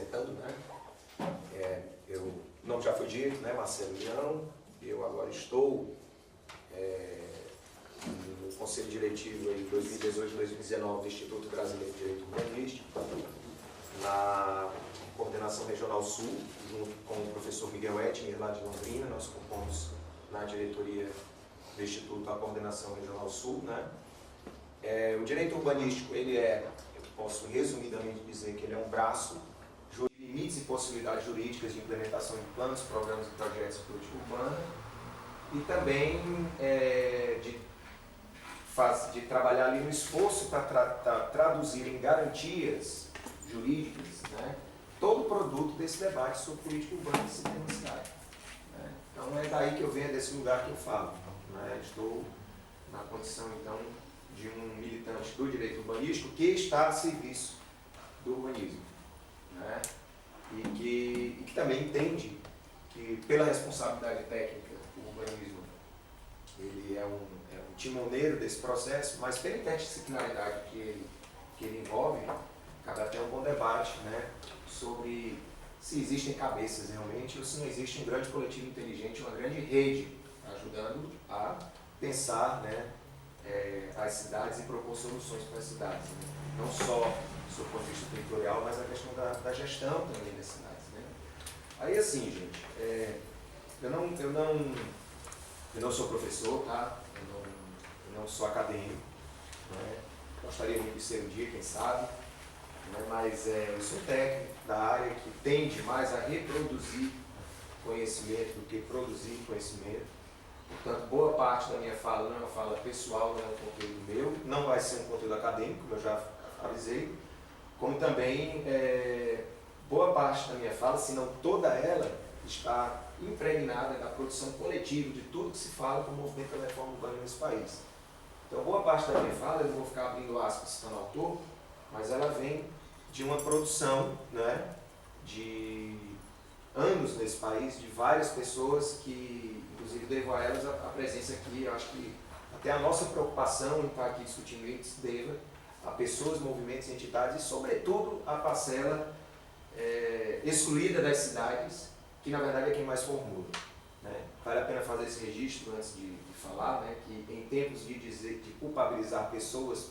apresentando, né? O nome já foi dito, né? Marcelo Leão. Eu agora estou no Conselho Diretivo em 2018-2019 do Instituto Brasileiro de Direito Urbanístico, na Coordenação Regional Sul, junto com o professor Miguel Ettinger, lá de Londrina. Nós compomos na diretoria do Instituto a Coordenação Regional Sul, né? O direito urbanístico, eu posso resumidamente dizer que ele é um braço de limites e possibilidades jurídicas de implementação de planos, programas e projetos de política urbana, e também de trabalhar ali no esforço para traduzir em garantias jurídicas, né, todo o produto desse debate sobre política urbana e sistema da cidade. Né? Então é daí que eu venho, desse lugar que eu falo. Né? Estou na condição, então, de um militante do direito urbanístico que está a serviço do urbanismo. Né? E que também entende que, pela responsabilidade técnica, o urbanismo ele é um timoneiro desse processo, mas pela interdisciplinaridade que ele envolve, cabe até um bom debate, né, sobre se existem cabeças realmente ou se não existe um grande coletivo inteligente, uma grande rede ajudando a pensar, né, as cidades e propor soluções para as cidades. Né? Não só do ponto de vista territorial, mas a questão da gestão também das cidades. Né? Aí assim, gente, eu não sou professor, tá? Eu não sou acadêmico, né? Gostaria muito de ser um dia, quem sabe, né? Mas eu sou técnico da área que tende mais a reproduzir conhecimento do que produzir conhecimento. Portanto, boa parte da minha fala não é uma fala pessoal, não é um conteúdo meu, não vai ser um conteúdo acadêmico, como eu já avisei, como também boa parte da minha fala, se não toda ela, está impregnada da produção coletiva de tudo que se fala com o movimento da reforma urbana nesse país. Então, boa parte da minha fala, eu não vou ficar abrindo aspas citando autor, mas ela vem de uma produção, né, de anos nesse país, de várias pessoas que, inclusive, devo a elas a presença aqui. Eu acho que até a nossa preocupação em estar aqui discutindo isso deva a pessoas, movimentos, entidades e, sobretudo, a parcela excluída das cidades, que na verdade é quem mais formula. Né? Vale a pena fazer esse registro antes de falar, né, que em tempos de culpabilizar pessoas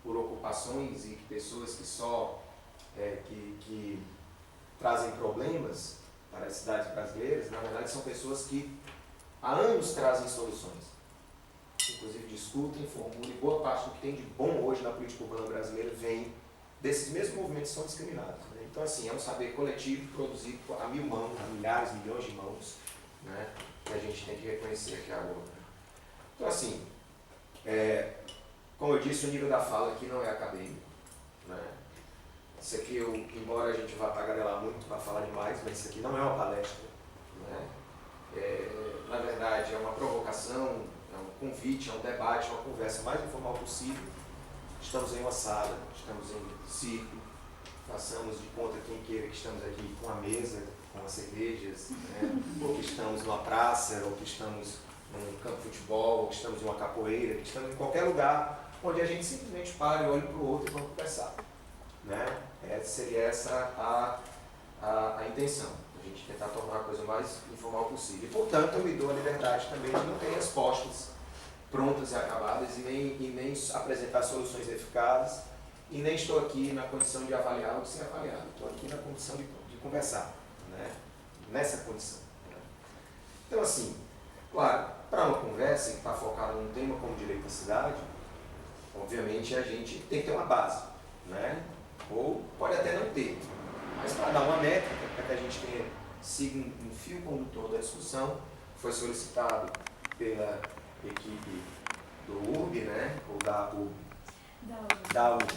por ocupações e que pessoas que só que trazem problemas para as cidades brasileiras, na verdade são pessoas que há anos trazem soluções. Inclusive discutem, formulam, e boa parte do que tem de bom hoje na política urbana brasileira vem desses mesmos movimentos que são discriminados. Né? Então, assim, é um saber coletivo produzido a mil mãos, a milhares, milhões de mãos, né, que a gente tem que reconhecer aqui agora. Então, assim, como eu disse, o nível da fala aqui não é acadêmico. Né? Isso aqui, embora a gente vá tagarelar muito para falar demais, mas isso aqui não é uma palestra. Né? Na verdade, é uma provocação, é um convite, é um debate, é uma conversa mais informal possível. Estamos em uma sala, estamos em círculo, façamos de conta quem queira que estamos aqui com a mesa, com as cervejas, né? Ou que estamos numa praça, ou que estamos num campo de futebol, ou que estamos numa capoeira, que estamos em qualquer lugar onde a gente simplesmente para e olha para o outro e vamos conversar. Né? Seria essa a intenção, a gente tentar tornar a coisa mais informal possível. E, portanto, eu me dou a liberdade também de não ter respostas prontas e acabadas e nem apresentar soluções eficazes, e nem estou aqui na condição de avaliar ou de ser avaliado. Estou aqui na condição de conversar, né? Nessa condição. Né? Então, assim, claro, para uma conversa que está focada num tema como direito da cidade, obviamente a gente tem que ter uma base, né? Ou pode até não ter, mas para dar uma métrica, para que a gente siga um fio condutor da discussão, foi solicitado pela equipe do URB, né? Ou da URB. Da URB.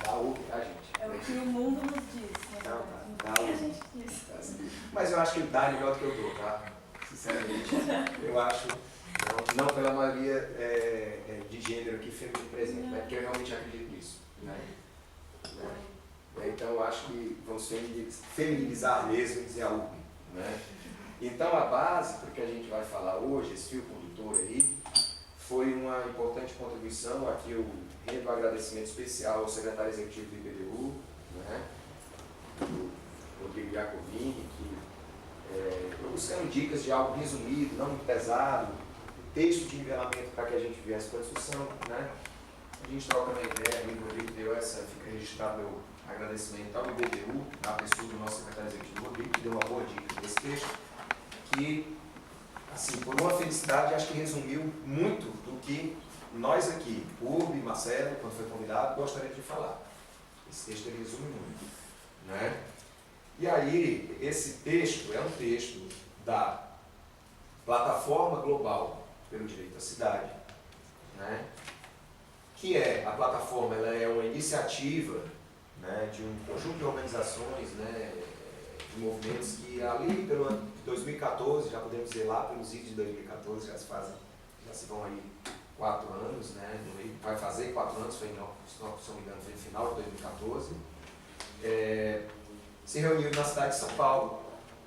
Da URB, tá, gente? É o que o mundo nos diz, né? Não, tá. Da URB. A gente diz. Mas eu acho que o dá é melhor do que eu dou, tá? Sinceramente, eu acho, não pela maioria de gênero aqui feminino presente, né? Porque eu realmente acredito nisso. Né? Então eu acho que vamos feminilizar mesmo e dizer a URB. Né? Então a base para o que a gente vai falar hoje, esse fio condutor aí, foi uma importante contribuição. Aqui eu rendo um agradecimento especial ao secretário executivo do IBDU, né? dicas de algo resumido, não muito pesado, texto de nivelamento para que a gente viesse para a discussão, né? A gente troca uma ideia, o Rodrigo deu essa, fica registrado meu agradecimento ao IBDU, na pessoa do nosso secretário executivo Rodrigo, que deu uma boa dica desse texto, que, assim, por uma felicidade, acho que resumiu muito do que nós aqui, Urbi, Marcelo, quando foi convidado, gostaríamos de falar. Esse texto ele resume muito, né? E aí, esse texto é um texto da Plataforma Global pelo Direito à Cidade, né? Que é, a plataforma ela é uma iniciativa, né, de um conjunto de organizações, né, de movimentos que ali pelo ano de 2014, já podemos dizer lá pelos idos de 2014, já se vão aí 4 anos, né, vai fazer 4 anos, foi, se não me engano, foi no final de 2014, se reuniu na cidade de São Paulo,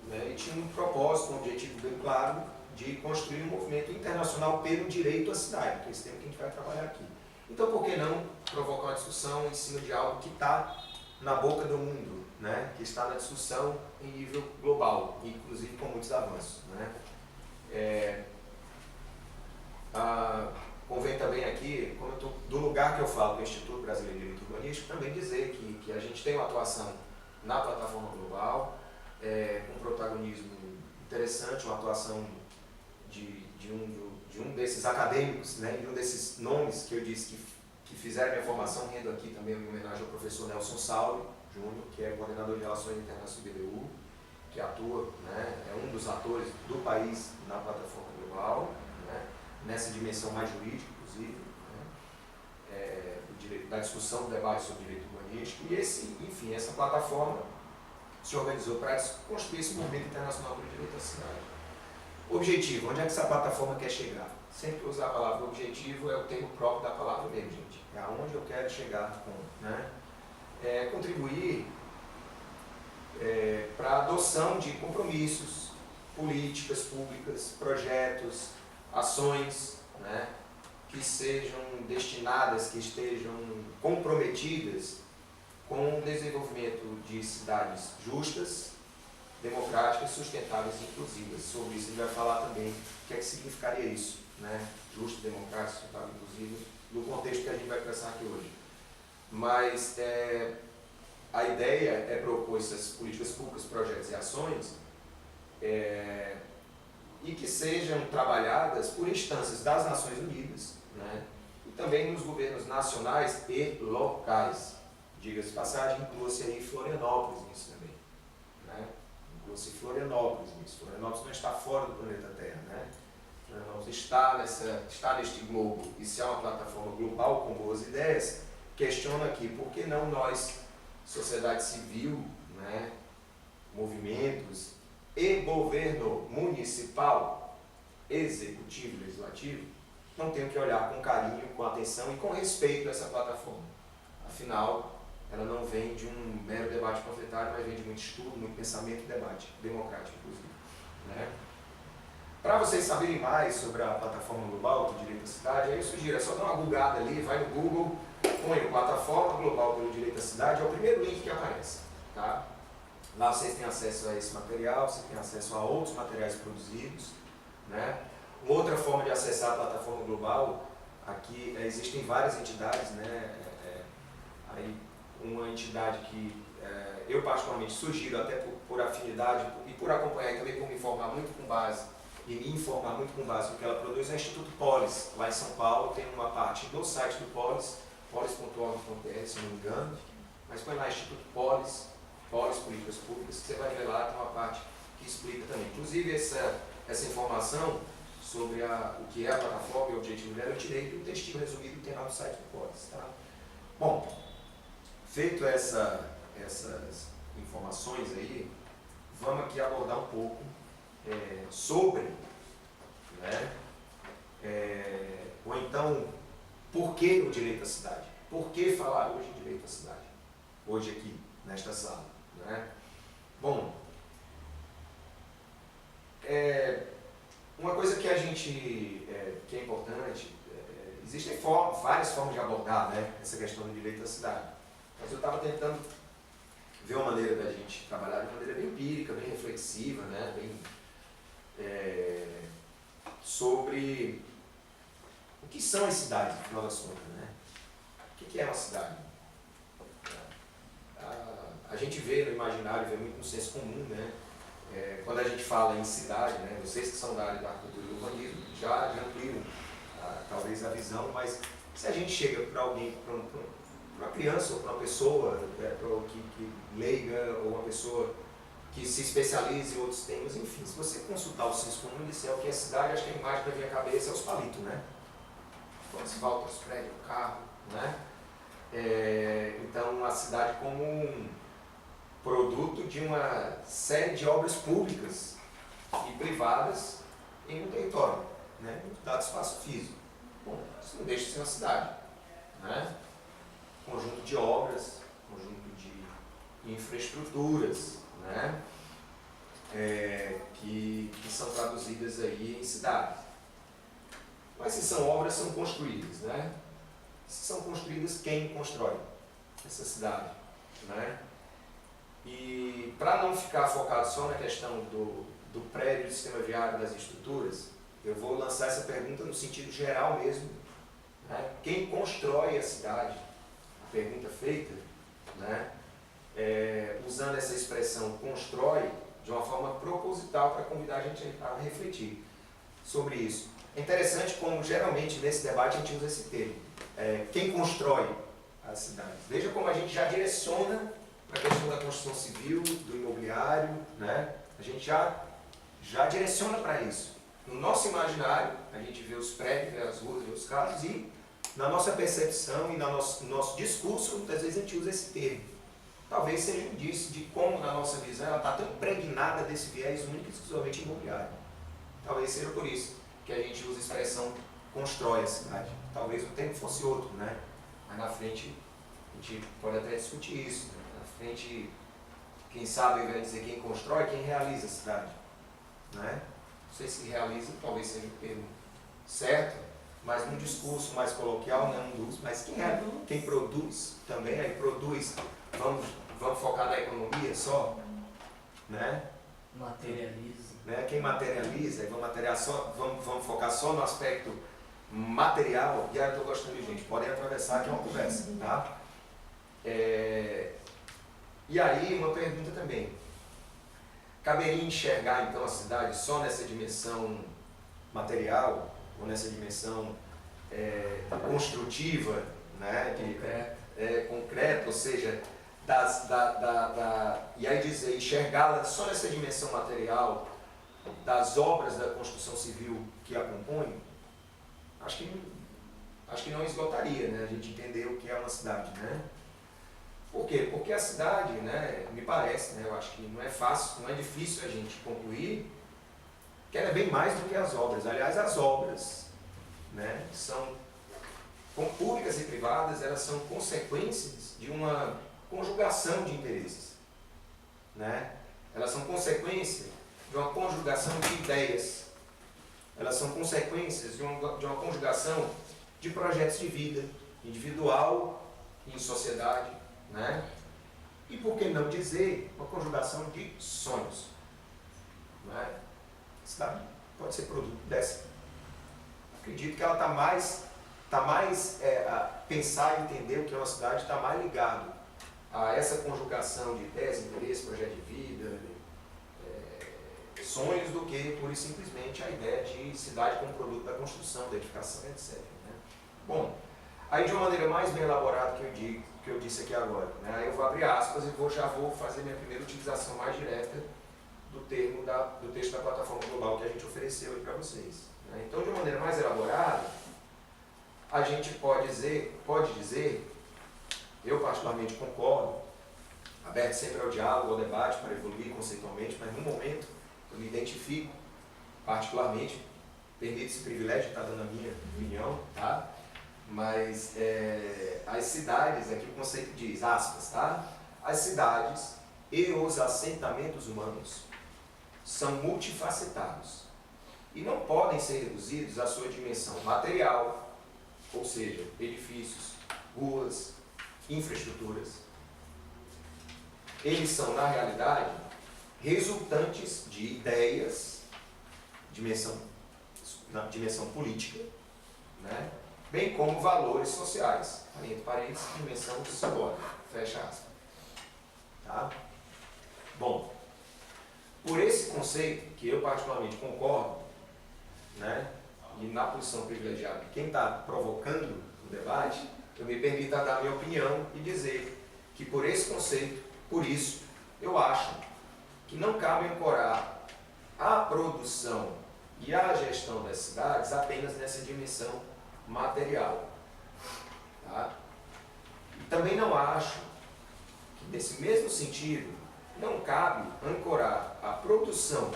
né, e tinha um propósito, um objetivo bem claro, de construir um movimento internacional pelo direito à cidade, que é esse tema que a gente vai trabalhar aqui. Então, por que não provocar uma discussão em cima de algo que está na boca do mundo, né? Que está na discussão em nível global, inclusive com muitos avanços, né? Convém também aqui, do lugar que eu falo do Instituto Brasileiro de Direito Urbanístico, também dizer que a gente tem uma atuação na plataforma global, com um protagonismo interessante, uma atuação de um desses acadêmicos, né, de um desses nomes que eu disse que fizeram minha formação, rendo aqui também em homenagem ao professor Nelson Sauri Júnior, que é coordenador de Relações Internacionais do IBDU, que atua, né, é um dos atores do país na plataforma global, né, nessa dimensão mais jurídica, inclusive, né, da discussão do debate sobre direito urbanístico. E essa plataforma se organizou para construir esse movimento internacional para o direito à cidade. Objetivo, onde é que essa plataforma quer chegar? Sempre que usar a palavra objetivo é o termo próprio da palavra mesmo, gente. É aonde eu quero chegar com, né? Contribuir para a adoção de compromissos, políticas públicas, projetos, ações, né? Que sejam destinadas, que estejam comprometidas com o desenvolvimento de cidades justas, democráticas, sustentáveis e inclusivas. Sobre isso ele vai falar também o que é que significaria isso, né? Justo, democrático, sustentável e inclusivo, no contexto que a gente vai pensar aqui hoje. Mas a ideia é propor essas políticas públicas, projetos e ações e que sejam trabalhadas por instâncias das Nações Unidas, né? E também nos governos nacionais e locais. Diga-se de passagem, inclua-se aí Florianópolis nisso também, né? Inclua-se Florianópolis nisso. Florianópolis não está fora do planeta Terra, né? Florianópolis está neste globo. E se é uma plataforma global com boas ideias, questiona aqui, por que não nós, sociedade civil, né, movimentos e governo municipal, executivo, legislativo, não tem que olhar com carinho, com atenção e com respeito a essa plataforma. Afinal, ela não vem de um mero debate panfletário, mas vem de muito estudo, muito pensamento e debate democrático, inclusive, né? Para vocês saberem mais sobre a plataforma global do direito à cidade, aí eu sugiro, é só dar uma googada ali, vai no Google, põe plataforma global pelo direito à cidade, é o primeiro link que aparece, tá? Lá vocês têm acesso a esse material, vocês têm acesso a outros materiais produzidos, né? Uma outra forma de acessar a plataforma global, aqui existem várias entidades, né? Aí uma entidade que eu particularmente sugiro, até por afinidade e por acompanhar e também por me informar muito com base no que ela produz, é o Instituto Polis, lá em São Paulo. Tem uma parte no site do Polis, polis.org.br, se não me engano, mas põe lá Instituto Polis, Políticas Públicas, que você vai ver lá, tem uma parte que explica também. Inclusive essa informação sobre o que é a plataforma e o objetivo dela, eu tirei de um textinho resumido que tem lá no site do Polis, tá? Bom, feito essas informações aí, vamos aqui abordar um pouco sobre, né, ou então, por que o direito à cidade? Por que falar hoje em direito à cidade? Hoje aqui, nesta sala, né? Bom, uma coisa que a gente, que é importante, existem várias formas de abordar, né, essa questão do direito à cidade. Mas eu estava tentando ver uma maneira da gente trabalhar de maneira bem empírica, bem reflexiva, né, sobre o que são as cidades, no final das contas, né? O que é uma cidade? A gente vê no imaginário, vê muito no senso comum, né? Quando a gente fala em cidade, né? Vocês que são da área da arquitetura e do urbanismo já ampliam talvez a visão, mas se a gente chega para alguém, para uma criança ou para uma pessoa que leiga ou uma pessoa que se especialize em outros temas, enfim, se você consultar o senso comum e disser o que é cidade, acho que a imagem da minha cabeça é os palitos, né? O asfalto, os prédios, o carro, né? Então, a cidade como um produto de uma série de obras públicas e privadas em um território, né? Um dado espaço físico. Bom, isso não deixa de ser uma cidade, né? Conjunto de obras, conjunto de infraestruturas, né? Que são traduzidas aí em cidades. Mas se são obras, são construídas, né? Se são construídas, quem constrói essa cidade, né? E para não ficar focado só na questão do prédio, do sistema viário, das estruturas, eu vou lançar essa pergunta no sentido geral mesmo, né? Quem constrói a cidade? A pergunta feita, né? Usando essa expressão constrói de uma forma proposital para convidar a gente a refletir sobre isso. É interessante como geralmente nesse debate a gente usa esse termo. Quem constrói as cidades? Veja como a gente já direciona para a questão da construção civil, do imobiliário, né? A gente já direciona para isso. No nosso imaginário, a gente vê os prédios, vê as ruas, vê os carros e na nossa percepção e no nosso discurso, muitas vezes a gente usa esse termo. Talvez seja um indício de como na nossa visão ela está tão impregnada desse viés único e exclusivamente imobiliário. Talvez seja por isso que a gente usa a expressão constrói a cidade. Talvez o termo fosse outro, né? Mas na frente a gente pode até discutir isso. Né? Na frente, quem sabe, ao invés de dizer quem constrói, quem realiza a cidade. Né? Não sei se realiza, talvez seja o termo certo, mas num discurso mais coloquial, não induz, mas quem produz também, aí produz, vamos focar na economia só, né? Materializa. Né? Quem materializa, vamos focar só no aspecto material, e aí eu estou gostando de gente, podem atravessar que é uma conversa, tá? E aí uma pergunta também, caberia enxergar então a cidade só nessa dimensão material, ou nessa dimensão construtiva, né? Concreta, ou seja, e aí dizer, enxergá-la só nessa dimensão material das obras da construção civil que a compõem, acho que não esgotaria, né? A gente entender o que é uma cidade, né? Por quê? Porque a cidade, né, me parece, né, eu acho que não é fácil, não é difícil a gente concluir que ela é bem mais do que as obras. Aliás, as obras, né, são públicas e privadas, elas são consequências de uma conjugação de interesses, né? Elas são consequência de uma conjugação de ideias, elas são consequências de uma conjugação de projetos de vida, individual e em sociedade, né? E por que não dizer uma conjugação de sonhos, né? A cidade pode ser produto dessa. Acredito que ela está mais a pensar e entender o que é uma cidade, está mais ligado a essa conjugação de ideias, interesses, projeto de vida, sonhos, do que pura e simplesmente a ideia de cidade como produto da construção, da edificação, etc. Né? Bom, aí de uma maneira mais bem elaborada que eu disse aqui agora, né? Aí eu vou abrir aspas e já vou fazer minha primeira utilização mais direta do termo do texto da plataforma global que a gente ofereceu aí para vocês. Né? Então, de uma maneira mais elaborada, a gente pode dizer, eu particularmente concordo, aberto sempre ao diálogo, ao debate, para evoluir conceitualmente, mas no momento eu me identifico particularmente, permito esse privilégio de estar dando a minha opinião, tá? Mas as cidades, aqui o conceito diz, aspas, tá? As cidades e os assentamentos humanos são multifacetados e não podem ser reduzidos à sua dimensão material, ou seja, edifícios, ruas, infraestruturas. Eles são, na realidade, resultantes de ideias na dimensão política, né? Bem como valores sociais, entre parênteses, dimensão simbólica, fecha aspas. Tá? Bom, por esse conceito, que eu particularmente concordo, né? E na posição privilegiada de quem está provocando o debate, eu me permito dar a minha opinião e dizer que por esse conceito, por isso, eu acho que não cabe ancorar a produção e a gestão das cidades apenas nessa dimensão material. Tá? E também não acho que, nesse mesmo sentido, não cabe ancorar a produção,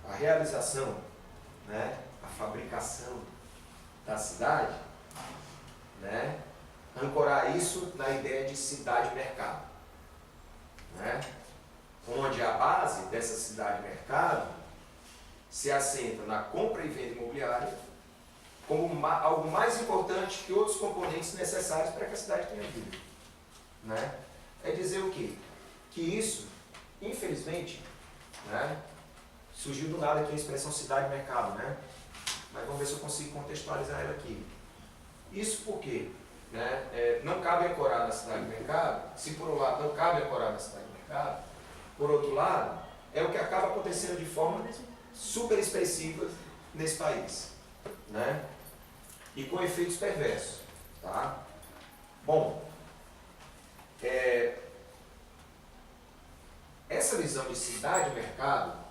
a realização, né, a fabricação da cidade, né, ancorar isso na ideia de cidade-mercado, né, onde a base dessa cidade-mercado se assenta na compra e venda imobiliária como algo mais importante que outros componentes necessários para que a cidade tenha vida. Né? É dizer o quê? Que isso, infelizmente, né, surgiu do nada aqui a expressão cidade-mercado, né? Mas vamos ver se eu consigo contextualizar ela aqui. Isso porque, né, não cabe ancorar na cidade-mercado, se por um lado não cabe ancorar na cidade-mercado, por outro lado, é o que acaba acontecendo de forma super expressiva nesse país, né? E com efeitos perversos, tá? Bom, essa visão de cidade-mercado,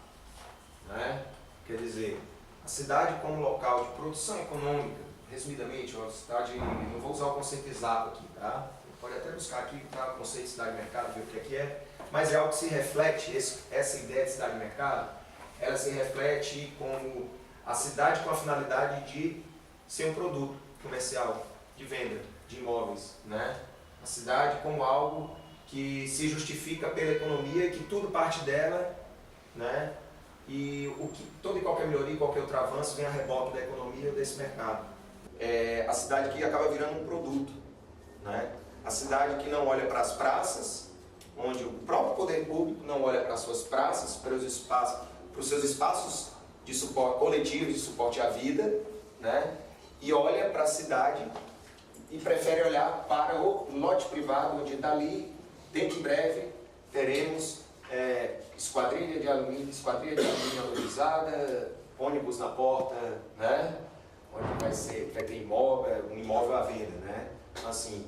né, quer dizer, a cidade como local de produção econômica, resumidamente, a cidade, não vou usar o conceito exato aqui, tá? Pode até buscar aqui o conceito de cidade-mercado, ver o que é, mas é algo que se reflete, essa ideia de cidade-mercado, ela se reflete como a cidade com a finalidade de ser um produto comercial, de venda, de imóveis, né? A cidade como algo que se justifica pela economia e que tudo parte dela, né? E toda e qualquer melhoria, qualquer outro avanço vem a reboque da economia desse mercado. É a cidade que acaba virando um produto, né? A cidade que não olha para as praças, onde o próprio poder público não olha para as suas praças, para os seus espaços de suporte coletivo, de suporte à vida, né? E olha para a cidade e prefere olhar para o lote privado, onde dali, dentro de breve, teremos esquadrilha de alumínio valorizada, ônibus na porta, né? Onde vai ter um imóvel à venda, né? Então, assim,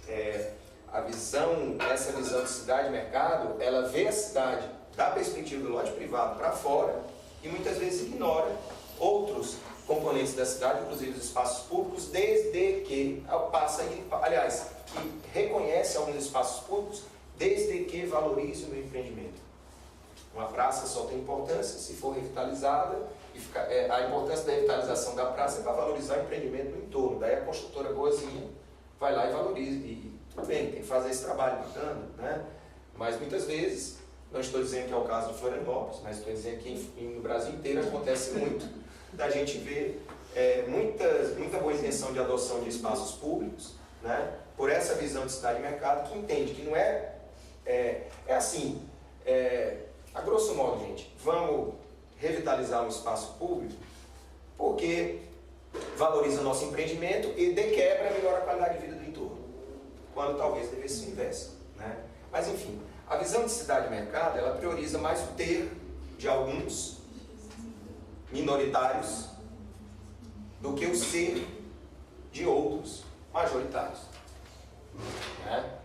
essa visão de cidade-mercado, ela vê a cidade da perspectiva do lote privado para fora e muitas vezes ignora outros componentes da cidade, inclusive os espaços públicos, desde que que reconhece alguns espaços públicos, desde que valorize o empreendimento. Uma praça só tem importância se for revitalizada, a importância da revitalização da praça é para valorizar o empreendimento no entorno. Daí a construtora boazinha vai lá e valoriza. E tudo bem, tem que fazer esse trabalho bacana, né? Mas muitas vezes, não estou dizendo que é o caso de Florianópolis, mas estou dizendo que no Brasil inteiro acontece muito da gente ver muita boa intenção de adoção de espaços públicos, né? Por essa visão de cidade-mercado, que entende que não a grosso modo, gente, vamos revitalizar um espaço público porque valoriza o nosso empreendimento e de quebra melhora a qualidade de vida do entorno, quando talvez devesse ser o inverso, né? Mas enfim, a visão de cidade-mercado, ela prioriza mais o ter de alguns minoritários do que o ser de outros majoritários, né?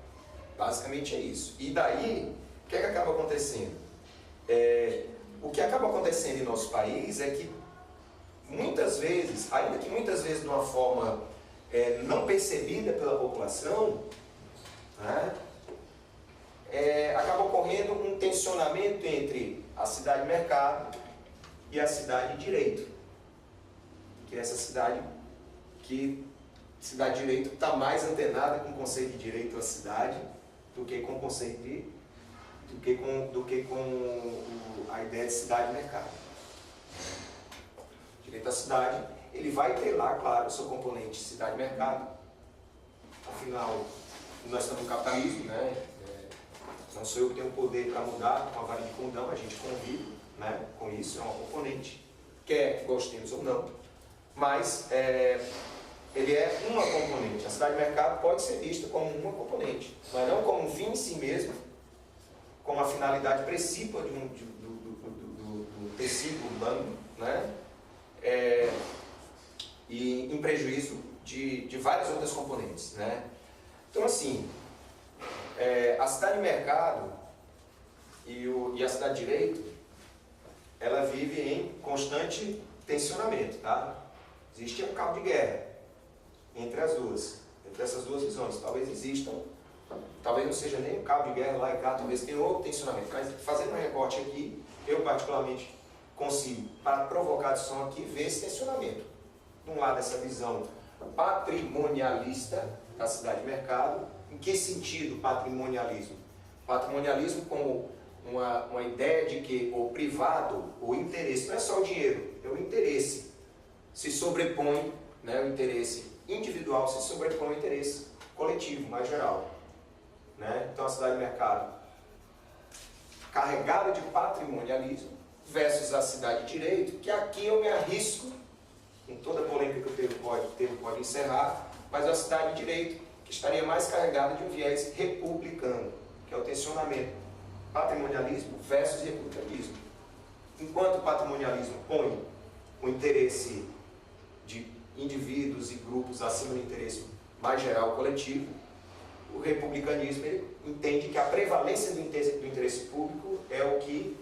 Basicamente é isso. E daí, o que acaba acontecendo? O que acaba acontecendo em nosso país é que muitas vezes, ainda que muitas vezes de uma forma não percebida pela população, né, acaba ocorrendo um tensionamento entre a cidade-mercado e a cidade-direito, que é essa cidade de direito está mais antenada com o conceito de direito à cidade do que com o conceito do que com a ideia de cidade-mercado. Direito à cidade, ele vai ter lá, claro, o seu componente cidade-mercado. Afinal, nós estamos no capitalismo, né? Não sou eu que tenho o poder para mudar com a vara de condão, a gente convive, né? Com isso, é uma componente, quer gostemos ou não, mas ele é uma componente. A cidade de mercado pode ser vista como uma componente, mas não como um fim em si mesmo, como a finalidade principal do tecido urbano, né? E em prejuízo de várias outras componentes, né? Então, assim, a cidade de mercado e a cidade de direito, ela vive em constante tensionamento, tá? Existe um cabo de guerra entre as duas, entre essas duas visões. Talvez existam, talvez não seja nem um cabo de guerra lá e cá, talvez tenha outro tensionamento. Mas fazendo um recorte aqui, eu particularmente consigo, para provocar a discussão aqui, ver esse tensionamento. De um lado, essa visão patrimonialista da cidade de mercado. Em que sentido patrimonialismo? Patrimonialismo como uma ideia de que o privado, o interesse, não é só o dinheiro, é o interesse, se sobrepõe, né, o interesse individual se sobrepõe ao interesse coletivo, mais geral. Né? Então a cidade de mercado carregada de patrimonialismo versus a cidade de direito, que aqui eu me arrisco, com toda a polêmica que o termo pode encerrar, mas a cidade de direito que estaria mais carregada de um viés republicano, que é o tensionamento patrimonialismo versus republicanismo. Enquanto o patrimonialismo põe o interesse de indivíduos e grupos acima do interesse mais geral coletivo, o republicanismo ele entende que a prevalência do interesse público é o que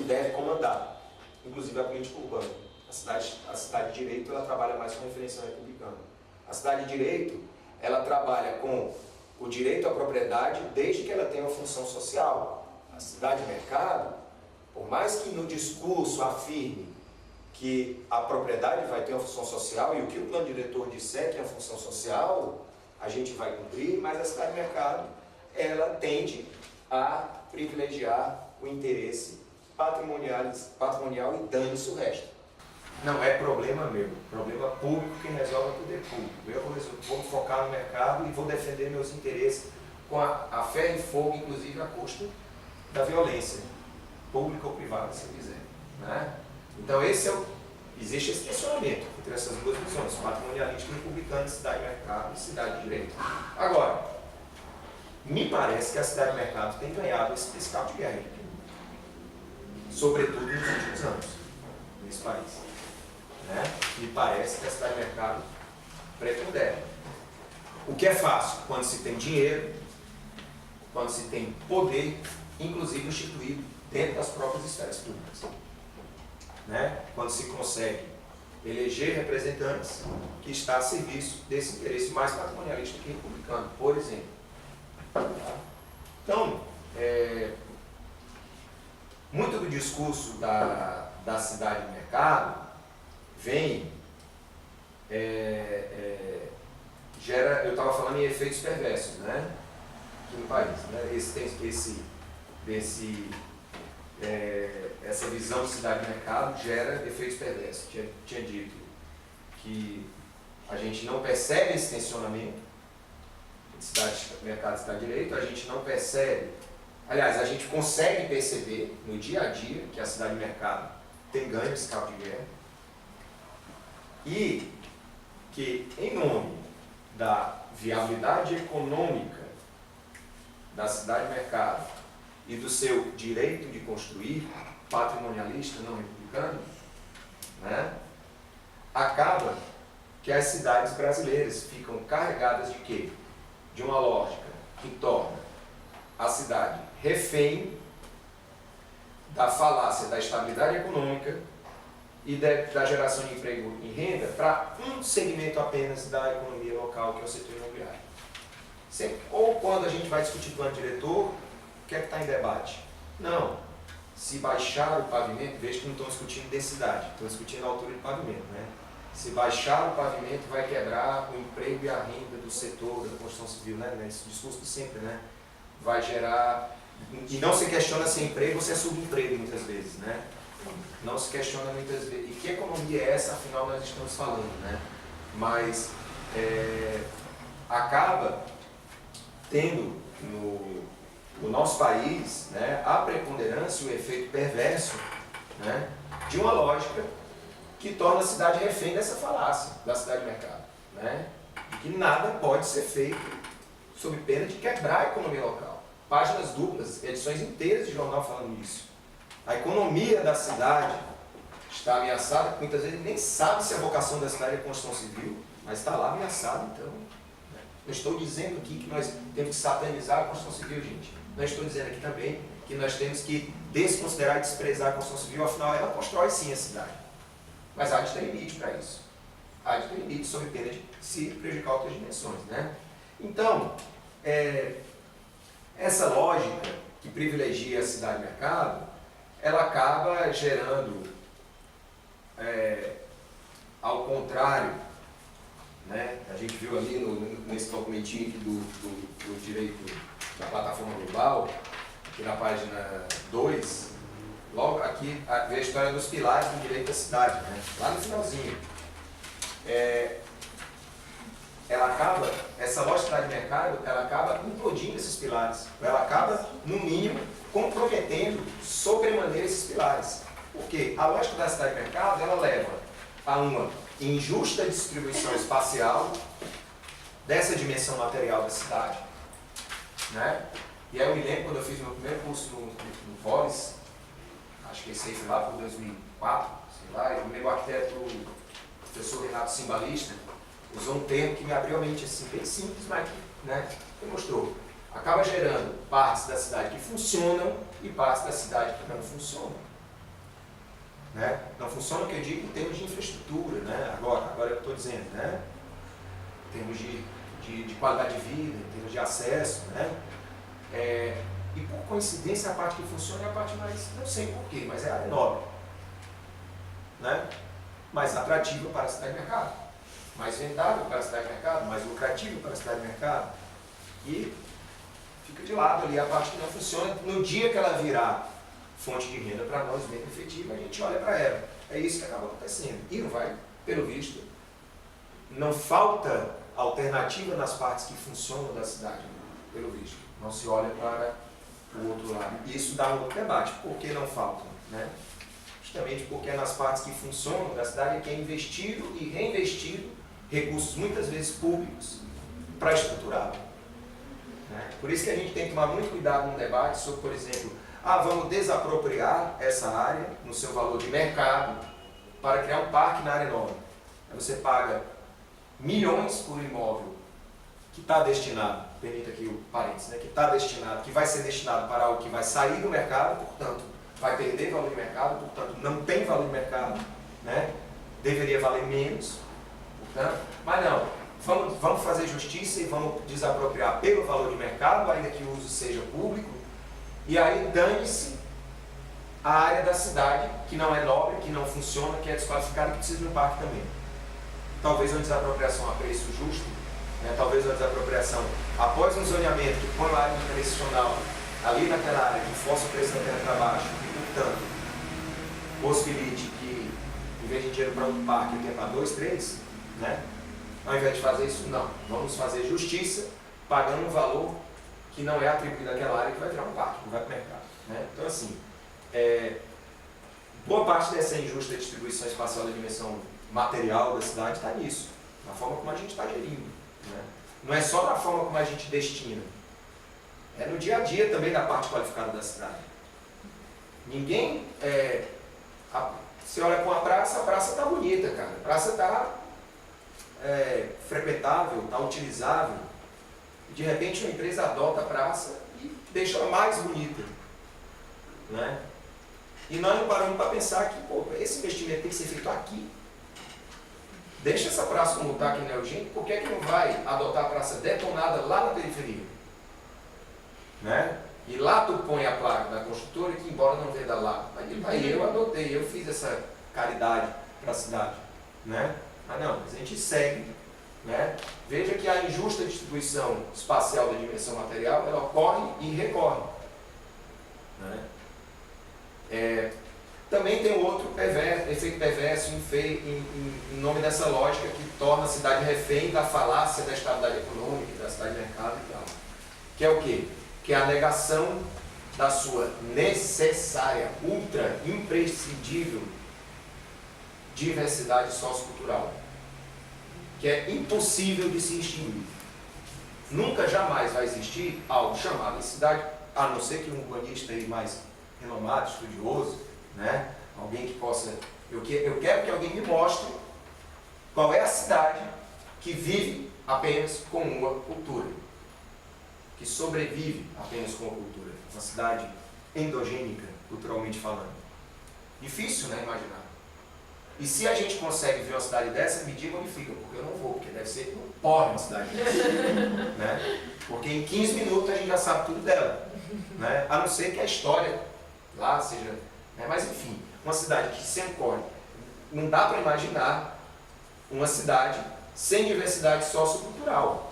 deve comandar, inclusive a política urbana. A cidade de direito ela trabalha mais com referência republicana. A cidade de direito ela trabalha com o direito à propriedade desde que ela tenha uma função social. A cidade de mercado, por mais que no discurso afirme que a propriedade vai ter uma função social e o que o plano diretor disser que é a função social, a gente vai cumprir, mas a cidade de mercado ela tende a privilegiar o interesse patrimonial e dane-se o resto. Não é problema meu, problema público, quem resolve é o poder público. Eu vou focar no mercado e vou defender meus interesses com a ferro e fogo, inclusive a custo da violência, pública ou privada, se quiser. Né? Então existe esse tensionamento entre essas duas visões, patrimonialista e republicana, cidade de mercado e cidade de direito. Agora, me parece que a cidade de mercado tem ganhado esse cabo de guerra, sobretudo nos últimos anos, nesse país. Né? Me parece que a cidade de mercado prepondera. O que é fácil quando se tem dinheiro, quando se tem poder, inclusive instituído dentro das próprias esferas públicas. Né? Quando se consegue eleger representantes que estão a serviço desse interesse mais patrimonialista que republicano, por exemplo. Então, muito do discurso da cidade de mercado vem, gera, eu estava falando em efeitos perversos, né? Aqui no país, né? Essa visão de cidade de mercado gera efeitos perversos. Tinha dito que a gente não percebe esse tensionamento de cidade de mercado e cidade de direito, a gente não percebe, aliás, a gente consegue perceber no dia a dia que a cidade de mercado tem ganho esse cabo de guerra e que, em nome da viabilidade econômica da cidade de mercado e do seu direito de construir, patrimonialista, não republicano, né, acaba que as cidades brasileiras ficam carregadas de quê? De uma lógica que torna a cidade refém da falácia da estabilidade econômica e da geração de emprego e renda para um segmento apenas da economia local, que é o setor imobiliário. Ou quando a gente vai discutir plano diretor, o que é que está em debate? Não. Se baixar o pavimento, veja que não estão discutindo densidade, estão discutindo a altura de pavimento, né? Se baixar o pavimento, vai quebrar o emprego e a renda do setor da construção civil, né? Esse discurso de sempre, né? Vai gerar... E não se questiona se é emprego ou se é subemprego, muitas vezes, né? Não se questiona muitas vezes. E que economia é essa, afinal, nós estamos falando, né? Mas acaba tendo o nosso país, né, a preponderância e o efeito perverso, né, de uma lógica que torna a cidade refém dessa falácia da cidade-mercado, né, de que nada pode ser feito sob pena de quebrar a economia local. Páginas duplas, edições inteiras de jornal falando isso. A economia da cidade está ameaçada, muitas vezes nem sabe se a vocação da cidade é construção civil, mas está lá ameaçada, então. Né? Não estou dizendo aqui que nós temos que satanizar a construção civil, gente. Não estou dizendo aqui também que nós temos que desconsiderar e desprezar a construção civil, afinal ela constrói sim a cidade. Mas há de ter limite para isso. Há de ter limite sob pena de se prejudicar outras dimensões. Né? Então, essa lógica que privilegia a cidade-mercado, ela acaba gerando, ao contrário, né, a gente viu ali nesse documentinho do direito da plataforma global, aqui na página 2, logo aqui vê a história dos pilares do direito da cidade, né, lá no finalzinho. Essa lógica de mercado, ela acaba implodindo esses pilares, ela acaba, no mínimo, comprometendo sobremaneira esses pilares. Porque a lógica da cidade-mercado, ela leva a uma injusta distribuição espacial dessa dimensão material da cidade. Né? E aí eu me lembro, quando eu fiz meu primeiro curso no Polis, acho que esse aí foi lá por 2004, sei lá, eu me lembro o arquiteto, o professor Renato Simbalista, usou um termo que me abriu a mente assim, bem simples, mas que, né, ele mostrou. Acaba gerando partes da cidade que funcionam e partes da cidade que não funcionam. Né? Não funciona o que eu digo em termos de infraestrutura, né? Agora eu estou dizendo, né? Em termos de qualidade de vida, em termos de acesso, né? E por coincidência a parte que funciona é a parte mais, não sei porquê, mas é a área nobre. Né? Mais atrativa para a cidade-mercado, mais vendável para a cidade-mercado, mais lucrativa para a cidade-mercado. E fica de lado ali a parte que não funciona. No dia que ela virar fonte de renda para nós, bem efetiva, a gente olha para ela. É isso que acaba acontecendo. E não vai, pelo visto, não falta alternativa nas partes que funcionam da cidade, pelo visto. Não se olha para o outro lado. E isso dá um outro debate. Por que não faltam? Né? Justamente porque é nas partes que funcionam da cidade que é investido e reinvestido recursos, muitas vezes públicos, para estruturar. Né? Por isso que a gente tem que tomar muito cuidado no debate sobre, por exemplo, vamos desapropriar essa área no seu valor de mercado para criar um parque na área nova. Aí você paga milhões por imóvel que está destinado, permita aqui o parênteses, né, que vai ser destinado para algo que vai sair do mercado, portanto, vai perder valor de mercado, portanto, não tem valor de mercado, né, deveria valer menos, portanto, mas não, vamos fazer justiça e vamos desapropriar pelo valor de mercado, ainda que o uso seja público. E aí dane-se a área da cidade que não é nobre, que não funciona, que é desqualificada, que precisa de um parque também. Talvez uma desapropriação a preço justo, né? Talvez uma desapropriação após um zoneamento que põe uma área internacional ali naquela área, que força o preço da terra para baixo, e portanto possibilite que, em vez de dinheiro para um parque, eu tenha para 2, 3, né? Ao invés de fazer isso, não. Vamos fazer justiça pagando um valor que não é atribuído àquela área, que vai virar um parque, que vai para o mercado. Né? Então, assim, boa parte dessa injusta distribuição espacial da dimensão material da cidade está nisso, na forma como a gente está gerindo. Né? Não é só na forma como a gente destina, é no dia a dia também da parte qualificada da cidade. Ninguém, você olha para uma praça, a praça está bonita, cara, a praça está frequentável, está utilizável. De repente uma empresa adota a praça e deixa ela mais bonita. Né? E nós não paramos para pensar que esse investimento tem que ser feito aqui. Deixa essa praça como está aqui na Eugênio, por que é que não vai adotar a praça detonada lá na periferia? Né? E lá tu põe a placa da construtora que, embora não venda lá, aí eu adotei, eu fiz essa caridade para a cidade. Né? Mas não, a gente segue. Né? Veja que a injusta distribuição espacial da dimensão material, ela ocorre e recorre. Né? Também tem outro efeito perverso em nome dessa lógica que torna a cidade refém da falácia da estabilidade econômica, da cidade de mercado e tal. Que é o quê? que é a negação da sua necessária, ultra imprescindível diversidade sociocultural, que é impossível de se extinguir. Nunca, jamais vai existir algo chamado cidade, a não ser que um urbanista aí mais renomado, estudioso, né? Alguém que possa... Eu quero que alguém me mostre qual é a cidade que vive apenas com uma cultura, que sobrevive apenas com uma cultura. Uma cidade endogênica, culturalmente falando. Difícil, né, imaginar. E se a gente consegue ver uma cidade dessa, me diga onde fica, porque eu não vou, porque deve ser um porre uma cidade dessa. Né? Porque em 15 minutos a gente já sabe tudo dela. Né? A não ser que a história lá seja... Né? Mas enfim, uma cidade que se ancore. Não dá para imaginar uma cidade sem diversidade sociocultural.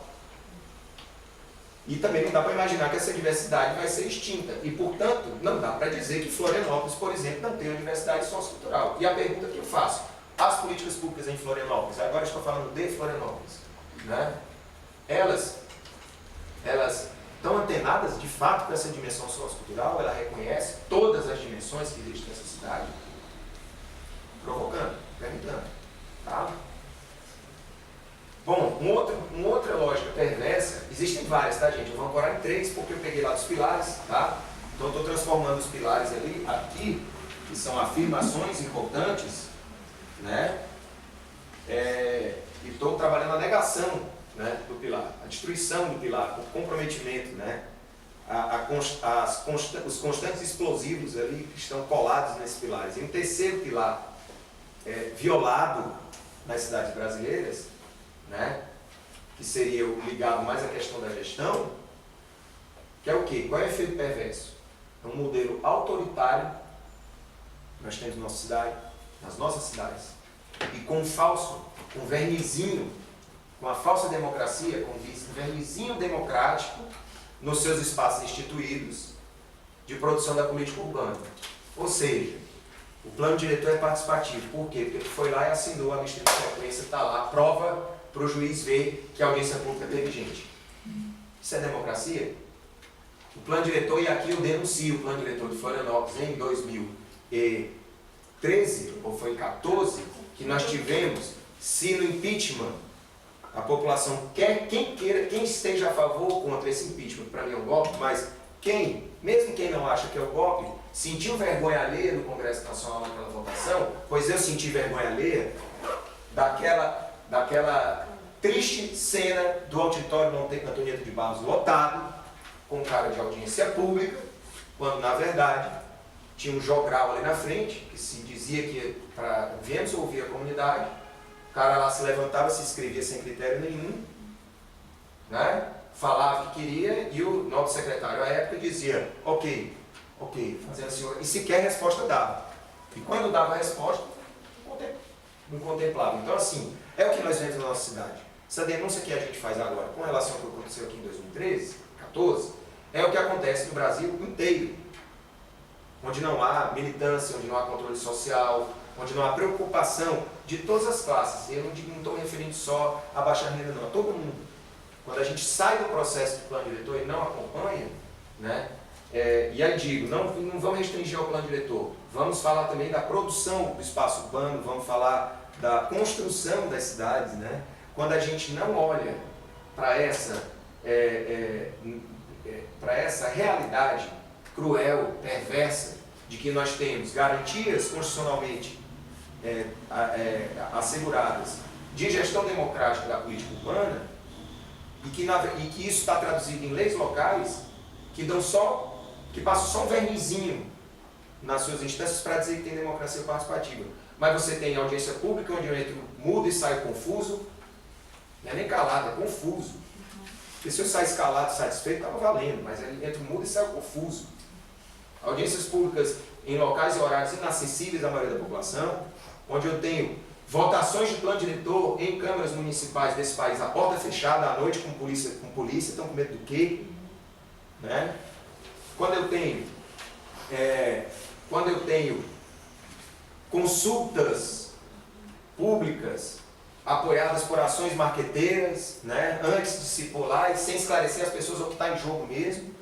E também não dá para imaginar que essa diversidade vai ser extinta. E, portanto, não dá para dizer que Florianópolis, por exemplo, não tem uma diversidade sociocultural. E a pergunta que eu faço, as políticas públicas em Florianópolis, agora estou falando de Florianópolis, né? Elas estão antenadas, de fato, com essa dimensão sociocultural, ela reconhece todas as dimensões que existem nessa cidade? Provocando, perguntando, tá? Bom, uma outra lógica perversa, existem várias, tá, gente? Eu vou ancorar em 3 porque eu peguei lá dos pilares, tá? Então eu estou transformando os pilares ali, aqui, que são afirmações importantes, né? E estou trabalhando a negação, né, do pilar, a destruição do pilar, o comprometimento, né? Os constantes explosivos ali que estão colados nesses pilares. E um terceiro pilar violado nas cidades brasileiras, né, que seria o ligado mais à questão da gestão, que é o quê? Qual é o efeito perverso? É um modelo autoritário que nós temos na nossa cidade, nas nossas cidades, e com vernizinho, com a falsa democracia, com um vernizinho democrático nos seus espaços instituídos de produção da política urbana. Ou seja, o plano diretor é participativo. Por quê? Porque ele foi lá e assinou a lista de frequência, está lá, prova para o juiz ver que a audiência pública teve gente. Isso é democracia? O plano diretor, e aqui eu denuncio o plano diretor de Florianópolis em 2013, ou foi 14, que nós tivemos, se no impeachment a população quem esteja a favor ou contra esse impeachment, para mim é um golpe, mas mesmo quem não acha que é um golpe, sentiu vergonha alheia no Congresso Nacional naquela votação, pois eu senti vergonha alheia daquela triste cena do auditório Antonieta de Barros lotado, com cara de audiência pública, quando na verdade tinha um jogral ali na frente, que se dizia que viemos ouvir a comunidade, o cara lá se levantava, se inscrevia sem critério nenhum, né? Falava que queria, e o nosso secretário à época dizia, ok, fazendo assim, e sequer resposta dava. E quando dava a resposta, não contemplava. Então assim, é o que nós vemos na nossa cidade. Essa denúncia que a gente faz agora, com relação ao que aconteceu aqui em 2013, 14, é o que acontece no Brasil inteiro. Onde não há militância, onde não há controle social, onde não há preocupação de todas as classes. Eu não estou me referindo só a baixa renda, não, a todo mundo. Quando a gente sai do processo do plano diretor e não acompanha, né? E aí digo, não vamos restringir ao plano diretor, vamos falar também da produção do espaço urbano, vamos falar da construção das cidades, né? Quando a gente não olha para essa realidade cruel, perversa, de que nós temos garantias constitucionalmente asseguradas de gestão democrática da política urbana, e que isso está traduzido em leis locais que passam só um vernizinho nas suas instâncias para dizer que tem democracia participativa. Mas você tem audiência pública onde eu entro mudo e saio confuso, não é nem calado, é confuso. Porque se eu sair escalado, satisfeito, estava valendo, mas eu entro mudo e saio confuso. Audiências públicas em locais e horários inacessíveis à maioria da população, onde eu tenho votações de plano diretor em câmaras municipais desse país, a porta fechada à noite com polícia, estão com medo do quê? Né? Quando eu tenho consultas públicas apoiadas por ações marqueteiras, né, antes de se pôr lá e sem esclarecer as pessoas o que está em jogo mesmo,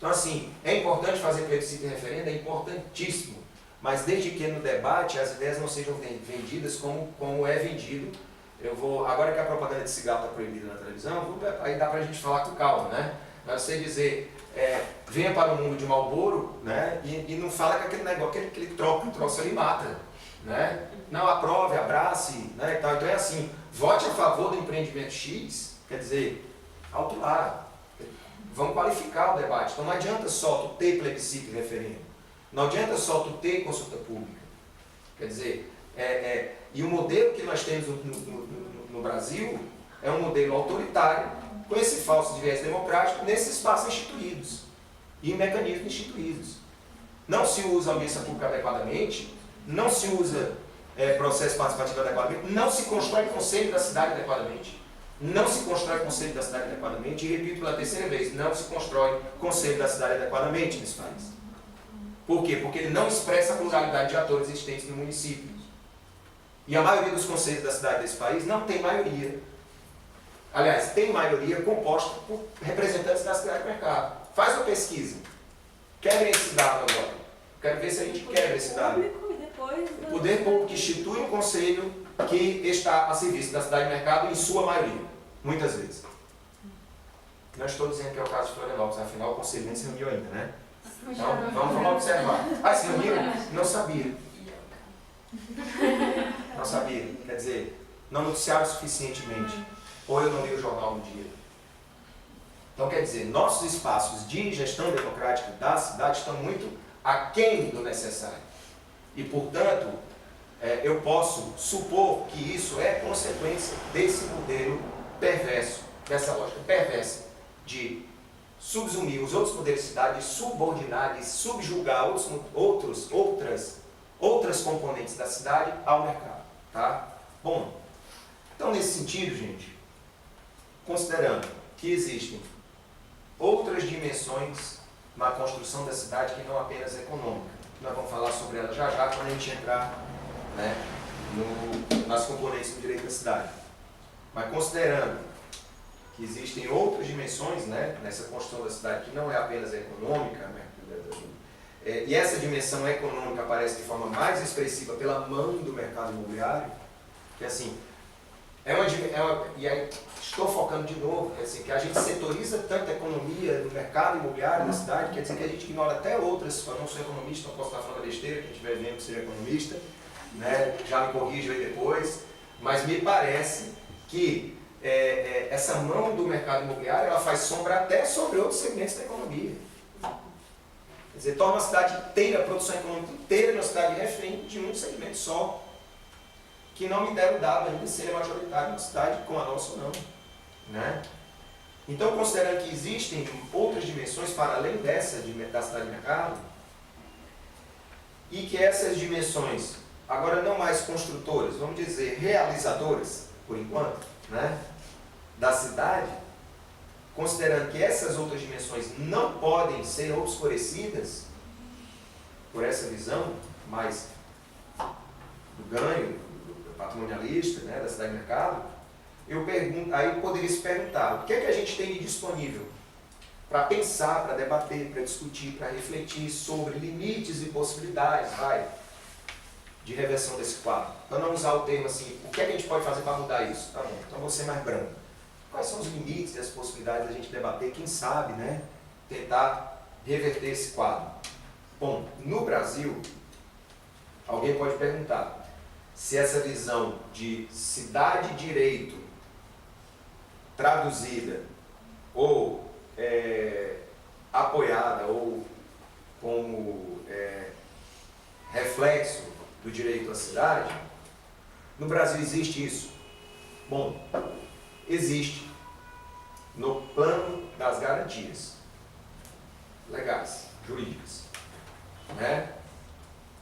Então, assim, é importante fazer plebiscito e referendo, é importantíssimo, mas desde que no debate as ideias não sejam vendidas como é vendido. Agora que a propaganda de cigarro está proibida na televisão, aí dá para a gente falar com calma, né? Mas você dizer, venha para o mundo de Marlboro, né? E não fala que aquele negócio, aquele troço ali mata, né? Não, aprove, abrace, né? Então é assim, vote a favor do empreendimento X, quer dizer, alto lá. Vamos qualificar o debate. Então não adianta só tu ter plebiscito e referendo. Não adianta só tu ter consulta pública. Quer dizer, e o modelo que nós temos no Brasil é um modelo autoritário, com esse falso viés democrático, nesses espaços instituídos e em mecanismos instituídos. Não se usa audiência pública adequadamente, não se usa processo participativo adequadamente, não se constrói conselho da cidade adequadamente. Não se constrói conselho da cidade adequadamente, e repito pela terceira vez, não se constrói conselho da cidade adequadamente nesse país. Por quê? Porque ele não expressa a pluralidade de atores existentes no município. E a maioria dos conselhos da cidade desse país não tem maioria. Aliás, tem maioria composta por representantes da cidade de mercado. Faz uma pesquisa. Quebrem esse dado agora. Quero ver se a gente quebra esse dado. O poder público institui um conselho que está a serviço da cidade de mercado em sua maioria. Muitas vezes. Não estou dizendo que é o caso de Florianópolis, afinal o conselho nem se reuniu ainda, né? Então, vamos observar. Se reuniram? Não sabia. Não sabia. Quer dizer, não noticiaram suficientemente. Ou eu não li o jornal no dia. Então, quer dizer, nossos espaços de gestão democrática da cidade estão muito aquém do necessário. E, portanto, eu posso supor que isso é consequência desse modelo perverso, dessa lógica perversa de subsumir os outros poderes da cidade, de subordinar, de subjugar outras componentes da cidade ao mercado. Tá? Bom, então nesse sentido, gente, considerando que existem outras dimensões na construção da cidade que não apenas econômica, nós vamos falar sobre ela já quando a gente entrar, né, nas componentes do direito da cidade. Mas considerando que existem outras dimensões, né, nessa construção da cidade que não é apenas econômica, né, e essa dimensão econômica aparece de forma mais expressiva pela mão do mercado imobiliário, que assim, e aí estou focando de novo, quer dizer, que a gente setoriza tanto a economia no mercado imobiliário da cidade, quer dizer que a gente ignora até outras, eu não sou economista, não posso estar falando besteira, quem estiver vendo que seja economista, né, já me corrija aí depois, mas me parece que essa mão do mercado imobiliário ela faz sombra até sobre outros segmentos da economia. Quer dizer, torna a cidade inteira, a produção econômica inteira na cidade refém de um segmento só, que não me deram dado ainda se ele é majoritário na cidade, com a nossa ou não. Né? Então, considerando que existem outras dimensões para além dessa da cidade de mercado, e que essas dimensões, agora não mais construtoras, vamos dizer realizadoras, por enquanto, né, da cidade, considerando que essas outras dimensões não podem ser obscurecidas por essa visão mais do ganho, do patrimonialista, né, da cidade de mercado, aí poderia se perguntar, o que é que a gente tem de disponível para pensar, para debater, para discutir, para refletir sobre limites e possibilidades, de reversão desse quadro. Para não usar o termo assim, o que é que a gente pode fazer para mudar isso? Tá bom, então vou ser mais branco. Quais são os limites e as possibilidades da gente debater, quem sabe, né, tentar reverter esse quadro? Bom, no Brasil, alguém pode perguntar se essa visão de cidade-direito traduzida ou apoiada ou como reflexo do direito à cidade, no Brasil existe isso? Bom, existe no plano das garantias legais, jurídicas. Né?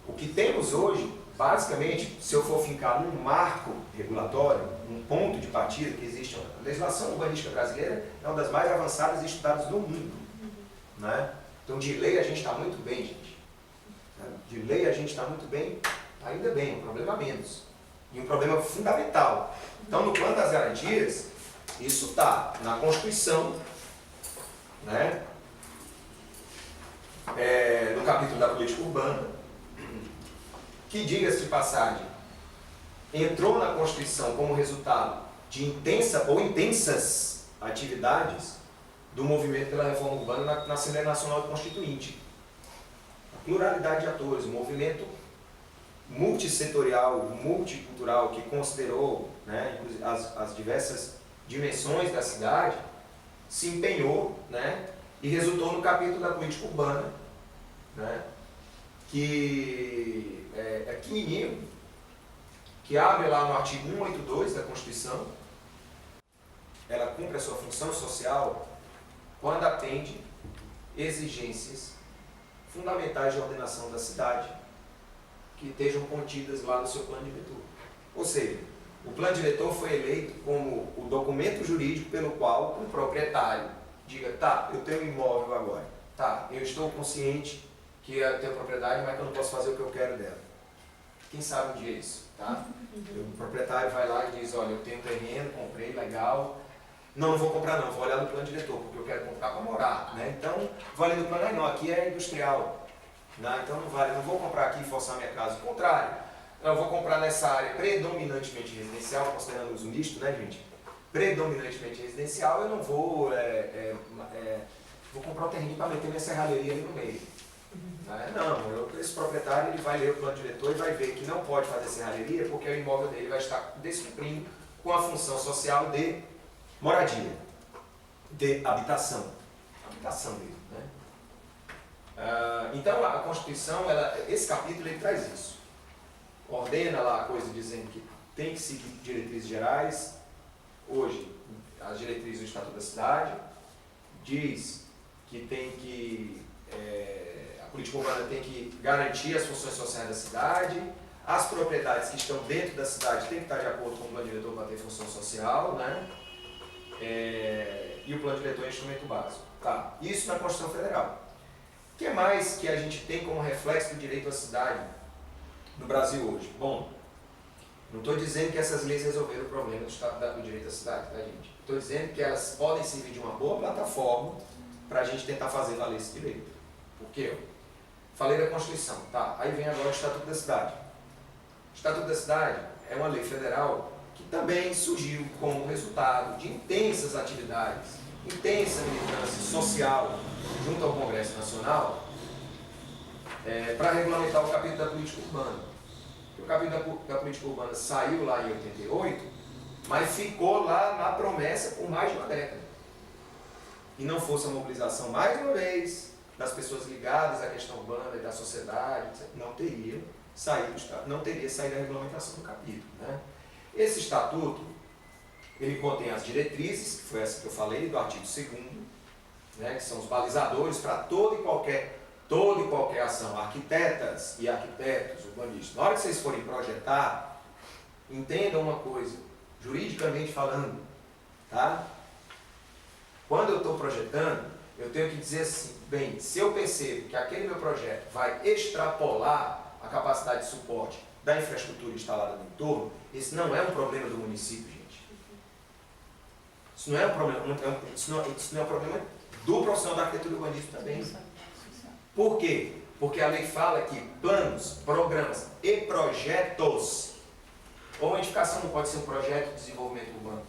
O que temos hoje, basicamente, se eu for fincar num marco regulatório, um ponto de partida que existe, a legislação urbanística brasileira é uma das mais avançadas e estudadas do mundo. Né? Então, de lei a gente está muito bem, gente. De lei a gente está muito bem, ainda bem, um problema menos. E um problema fundamental. Então, no plano das garantias, isso está na Constituição, né? no capítulo da política urbana, que, diga-se de passagem, entrou na Constituição como resultado de intensas atividades do movimento pela reforma urbana na Assembleia Nacional Constituinte. A pluralidade de atores, um movimento multissetorial, multicultural, que considerou, né, as diversas dimensões da cidade, se empenhou, né, e resultou no capítulo da política urbana, né, que é pequenininho, que abre lá no artigo 182 da Constituição. Ela cumpre a sua função social quando atende exigências fundamentais de ordenação da cidade, que estejam contidas lá no seu plano diretor. Ou seja, o plano diretor foi eleito como o documento jurídico pelo qual o proprietário diga: tá, eu tenho um imóvel agora, tá, eu estou consciente que eu tenho propriedade, mas que eu não posso fazer o que eu quero dela. Quem sabe um dia isso, tá? O proprietário vai lá e diz: olha, eu tenho um terreno, comprei, legal, não vou comprar não, vou olhar no plano diretor, porque eu quero comprar para morar, né? Então, vou ali no plano, não, aqui é industrial, né? Então não vale, não vou comprar aqui e forçar minha casa, ao contrário, eu vou comprar nessa área predominantemente residencial, considerando uso misto, né, gente? Predominantemente residencial, eu não vou, vou comprar um terreno para meter minha serralheria ali no meio. Não, esse proprietário ele vai ler o plano diretor e vai ver que não pode fazer serralheria porque o imóvel dele vai estar descumprindo com a função social de moradia, de habitação dele, né? Então a Constituição, esse capítulo ele traz isso, ordena lá a coisa dizendo que tem que seguir diretrizes gerais. Hoje, as diretrizes do Estatuto da Cidade diz que tem que a política urbana tem que garantir as funções sociais da cidade, as propriedades que estão dentro da cidade têm que estar de acordo com o plano diretor para ter função social, né? E o plano diretor é instrumento básico. Tá. Isso na Constituição Federal. O que mais que a gente tem como reflexo do direito à cidade no Brasil hoje? Bom, não estou dizendo que essas leis resolveram o problema do direito à cidade, tá, gente? Estou dizendo que elas podem servir de uma boa plataforma para a gente tentar fazer valer esse direito. Por quê? Falei da Constituição, tá? Aí vem agora o Estatuto da Cidade. O Estatuto da Cidade é uma lei federal que também surgiu como resultado de intensas atividades, intensa militância social junto ao Congresso Nacional, para regulamentar o capítulo da política urbana. O capítulo da política urbana saiu lá em 88, mas ficou lá na promessa por mais de uma década. E não fosse a mobilização, mais uma vez, das pessoas ligadas à questão urbana e da sociedade, etc., não teria saído a regulamentação do capítulo, né? Esse estatuto, ele contém as diretrizes, que foi essa que eu falei, do artigo 2º, né, que são os balizadores para toda e qualquer ação. Arquitetas e arquitetos, urbanistas, na hora que vocês forem projetar, entendam uma coisa, juridicamente falando, tá? Quando eu estou projetando, eu tenho que dizer assim: bem, se eu percebo que aquele meu projeto vai extrapolar a capacidade de suporte da infraestrutura instalada no entorno, esse não é um problema do município, gente. Isso não é um problema, isso não é um problema do profissional da arquitetura e do urbanismo também. Por quê? Porque a lei fala que planos, programas e projetos, ou a edificação não pode ser um projeto de desenvolvimento urbano,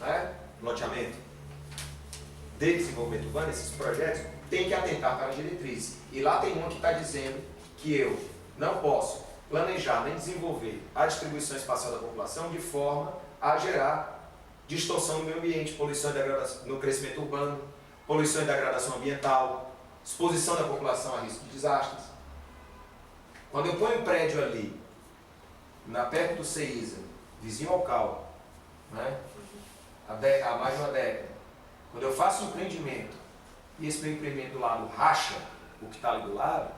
né? Loteamento de desenvolvimento urbano, esses projetos têm que atentar para a diretriz. E lá tem uma que está dizendo que eu não posso planejar nem desenvolver a distribuição espacial da população de forma a gerar distorção no meio ambiente, poluição e degradação no crescimento urbano, poluição e degradação ambiental, exposição da população a risco de desastres. Quando eu ponho um prédio ali, perto do CEISA, vizinho ao CAL, né, há mais de uma década, quando eu faço um empreendimento e esse meu empreendimento do lado racha o que está ali do lado,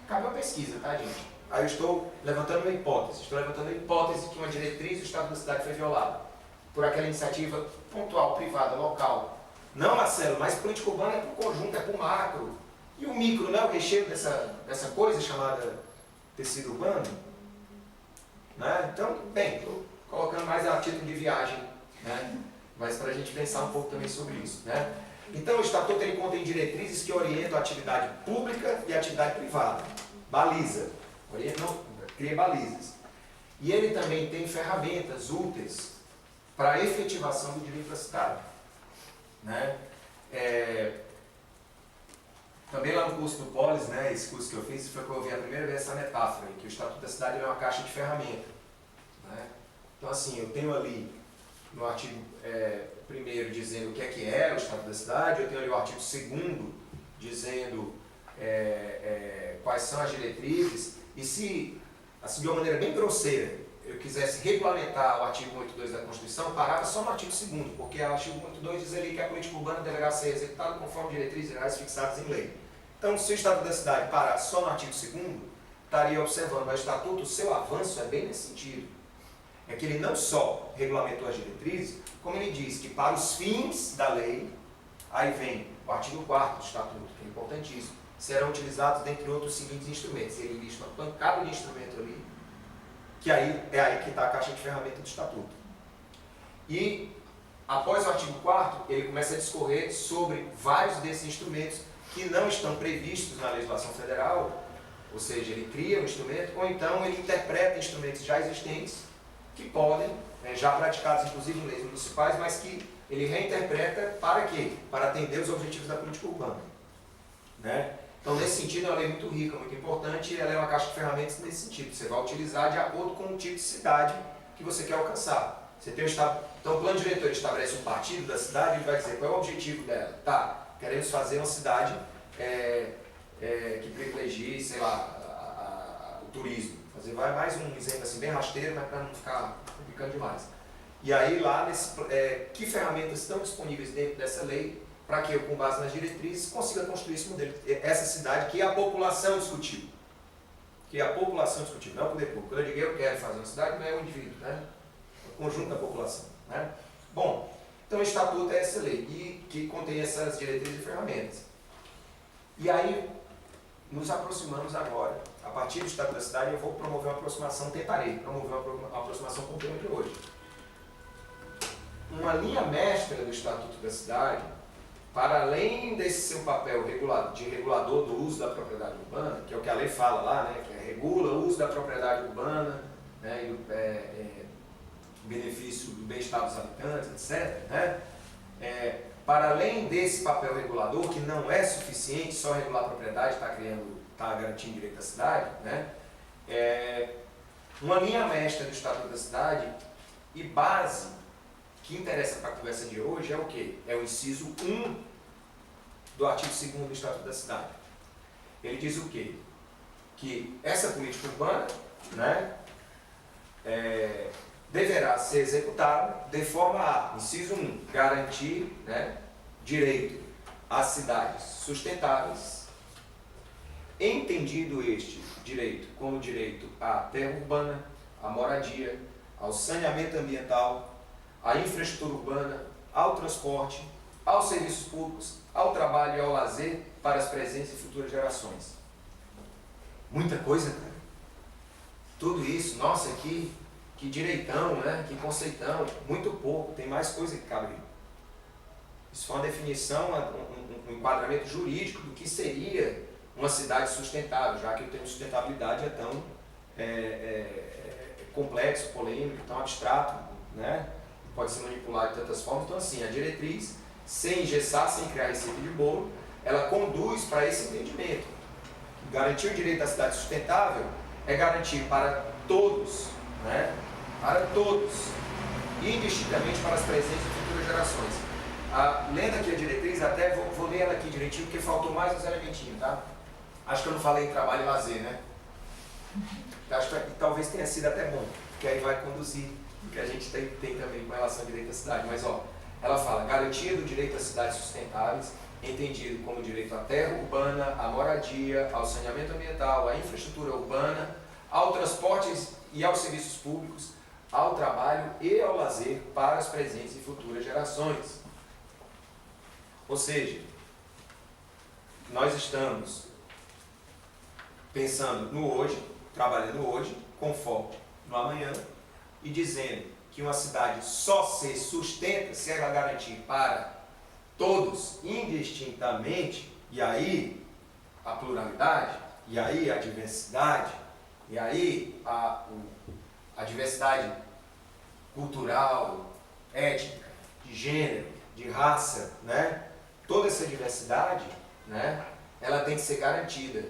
cabe uma pesquisa, tá, gente? Aí eu estou levantando uma hipótese, que uma diretriz do Estado da cidade foi violada por aquela iniciativa pontual, privada, local. Não, Marcelo, mas política urbana é para o conjunto, é para o macro. E o micro, não é o recheio dessa coisa chamada tecido urbano? Né? Então, bem, estou colocando mais a título de viagem, né? Mas para a gente pensar um pouco também sobre isso, né? Então o Estatuto ele contém diretrizes que orientam a atividade pública e a atividade privada. Baliza. Cria balizas. E ele também tem ferramentas úteis para a efetivação do direito da cidade. Né? Também lá no curso do Polis, né, esse curso que eu fiz, foi que eu ouvi a primeira vez essa metáfora, que o Estatuto da Cidade é uma caixa de ferramenta. Né? Então assim, eu tenho ali no artigo 1º dizendo o que é o Estatuto da Cidade, eu tenho ali o artigo 2º dizendo quais são as diretrizes, e se, assim, de uma maneira bem grosseira, eu quisesse regulamentar o artigo 182 da Constituição, parava só no artigo 2º, porque o artigo 182 diz ali que a política urbana deverá ser executada conforme diretrizes gerais fixadas em lei. Então, se o Estatuto da Cidade parar só no artigo 2º, estaria observando, mas o Estatuto, o seu avanço é bem nesse sentido. É que ele não só regulamentou as diretrizes, como ele diz que para os fins da lei, aí vem o artigo 4º do Estatuto, que é importantíssimo, serão utilizados, dentre outros, os seguintes instrumentos. Ele lista uma pancada de instrumento ali, que aí é aí que está a caixa de ferramenta do Estatuto. E, após o artigo 4º, ele começa a discorrer sobre vários desses instrumentos que não estão previstos na legislação federal, ou seja, ele cria um instrumento, ou então ele interpreta instrumentos já existentes, que podem, já praticados inclusive em leis municipais, mas que ele reinterpreta para quê? Para atender os objetivos da política urbana. Né? Então, nesse sentido, é uma lei muito rica, muito importante, e ela é uma caixa de ferramentas nesse sentido. Você vai utilizar de acordo com o tipo de cidade que você quer alcançar. Você tem então, o plano diretor estabelece um partido da cidade, ele vai dizer qual é o objetivo dela. Tá, queremos fazer uma cidade que privilegie, sei lá, o turismo. Vai mais um exemplo assim, bem rasteiro, mas para não ficar complicando demais. E aí, lá, que ferramentas estão disponíveis dentro dessa lei para que eu, com base nas diretrizes, consiga construir esse modelo, essa cidade que a população discutiu. Que a população discutiu, não é o poder público. Quando eu digo eu quero fazer uma cidade, não é o indivíduo, né? É o conjunto da população. Né? Bom, então o Estatuto é essa lei, e que contém essas diretrizes e ferramentas. E aí, nos aproximamos agora. A partir do Estatuto da Cidade, eu vou promover uma aproximação, tentarei promover uma aproximação com o tema de hoje. Uma linha mestra do Estatuto da Cidade, para além desse seu papel de regulador do uso da propriedade urbana, que é o que a lei fala lá, né, que regula o uso da propriedade urbana, né, e o benefício do bem-estar dos habitantes, etc., né, para além desse papel regulador, que não é suficiente só regular a propriedade, está garantindo o direito da cidade, né, uma linha mestra do Estatuto da Cidade e base que interessa para a conversa de hoje é o quê? É o inciso 1 do artigo 2º do Estatuto da Cidade. Ele diz o quê? Que essa política urbana, né, deverá ser executada de forma a, inciso 1, garantir, né, direito às cidades sustentáveis, entendido este direito como direito à terra urbana, à moradia, ao saneamento ambiental, à infraestrutura urbana, ao transporte, aos serviços públicos, ao trabalho e ao lazer para as presentes e futuras gerações. Muita coisa, cara. Tudo isso, nossa, que direitão, né? Que conceitão, muito pouco, tem mais coisa que cabe. Isso foi uma definição, um enquadramento jurídico do que seria uma cidade sustentável, já que o termo sustentabilidade é tão complexo, polêmico, tão abstrato, né? Pode ser manipulado de tantas formas. Então, assim, a diretriz, sem engessar, sem criar receita de bolo, ela conduz para esse entendimento. Garantir o direito à cidade sustentável é garantir para todos, né? Para todos, indistintamente para as presentes e futuras gerações. Lendo aqui a diretriz, até vou ler ela aqui direitinho, porque faltou mais uns elementinhos, tá? Acho que eu não falei em trabalho e lazer, né? Acho que talvez tenha sido até bom, porque aí vai conduzir o que a gente tem também com relação ao direito à cidade. Mas, ó, ela fala, garantia do direito às cidades sustentáveis, entendido como direito à terra urbana, à moradia, ao saneamento ambiental, à infraestrutura urbana, ao transporte e aos serviços públicos, ao trabalho e ao lazer para as presentes e futuras gerações. Ou seja, nós estamos pensando no hoje, trabalhando hoje, com foco no amanhã, e dizendo que uma cidade só se sustenta se ela garantir para todos indistintamente, e aí a pluralidade, e aí a diversidade, e aí a diversidade cultural, étnica, de gênero, de raça, né? Toda essa diversidade, né? Ela tem que ser garantida.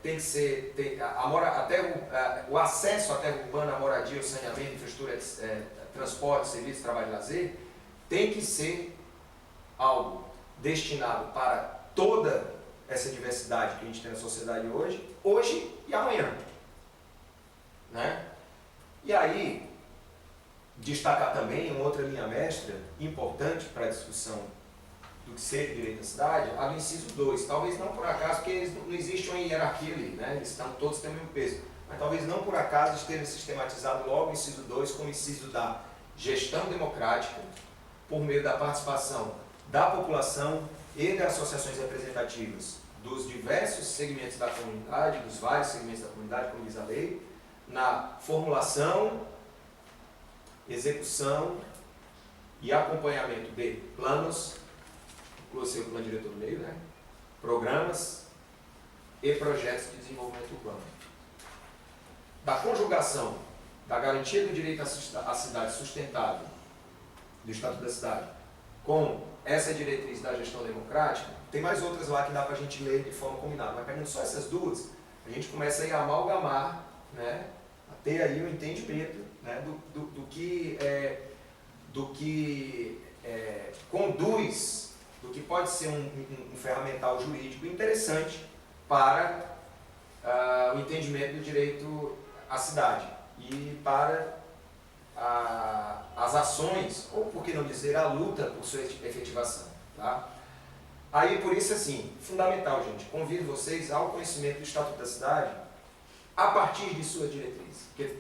Tem que ser, o acesso à terra urbana, à moradia, ao saneamento, infraestrutura, transporte, serviço, trabalho e lazer, tem que ser algo destinado para toda essa diversidade que a gente tem na sociedade hoje e amanhã, né? E aí, destacar também uma outra linha mestra importante para a discussão do que seja direito à cidade, a do inciso 2. Talvez não por acaso, porque não existe uma hierarquia ali, né? Eles todos têm o mesmo peso. Mas talvez não por acaso esteja sistematizado logo o inciso 2 como inciso da gestão democrática, por meio da participação da população e das associações representativas dos diversos segmentos da comunidade, dos vários segmentos da comunidade, como diz a lei, na formulação, execução e acompanhamento de planos, inclusive o plano diretor do meio, né? Programas e projetos de desenvolvimento urbano. Da conjugação da garantia do direito à cidade sustentável do Estatuto da Cidade com essa diretriz da gestão democrática, tem mais outras lá que dá para a gente ler de forma combinada, mas pegando só essas duas, a gente começa aí a amalgamar, né? A ter aí o entendimento, né? do que conduz, do que pode ser um ferramental jurídico interessante para o entendimento do direito à cidade e para as ações, ou por que não dizer, a luta por sua efetivação. Tá? Aí, por isso, assim, fundamental, gente, convido vocês ao conhecimento do Estatuto da Cidade a partir de sua diretriz. Porque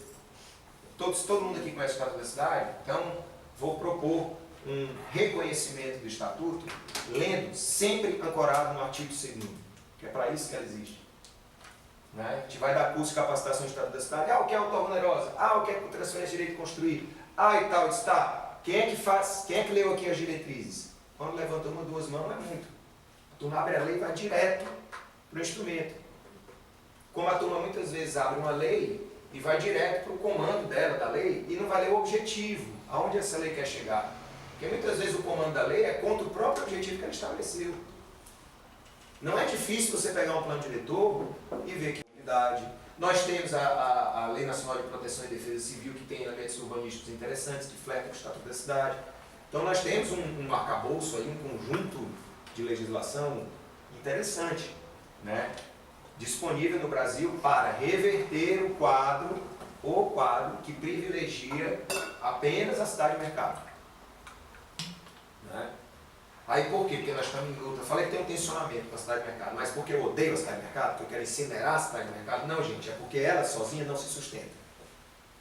todo mundo aqui conhece o Estatuto da Cidade, então vou propor um reconhecimento do Estatuto, lendo, sempre ancorado no artigo 2º, que é para isso que ela existe. Né? A gente vai dar curso de capacitação do Estatuto da Cidade, o que é autor onerosa, o que é transferência de direito de construir, e tal, está. Quem é que faz, quem é que leu aqui as diretrizes? Quando levanta uma, duas mãos, é muito. A turma abre a lei e vai direto para o instrumento. Como a turma muitas vezes abre uma lei e vai direto para o comando dela, da lei, e não vai ler o objetivo, aonde essa lei quer chegar. Porque muitas vezes o comando da lei é contra o próprio objetivo que ela estabeleceu. Não é difícil você pegar um plano diretor e ver que unidade. Nós temos a Lei Nacional de Proteção e Defesa Civil, que tem elementos urbanísticos interessantes, que flertam com o Estatuto da Cidade. Então nós temos um arcabouço aí, um conjunto de legislação interessante, né? Disponível no Brasil para reverter o quadro que privilegia apenas a cidade e mercado. Né? Aí por quê? Porque nós estamos em luta. Eu falei que tem um tensionamento com a cidade e mercado, mas porque eu odeio a cidade e mercado, porque eu quero incinerar a cidade e mercado? Não, gente, é porque ela sozinha não se sustenta.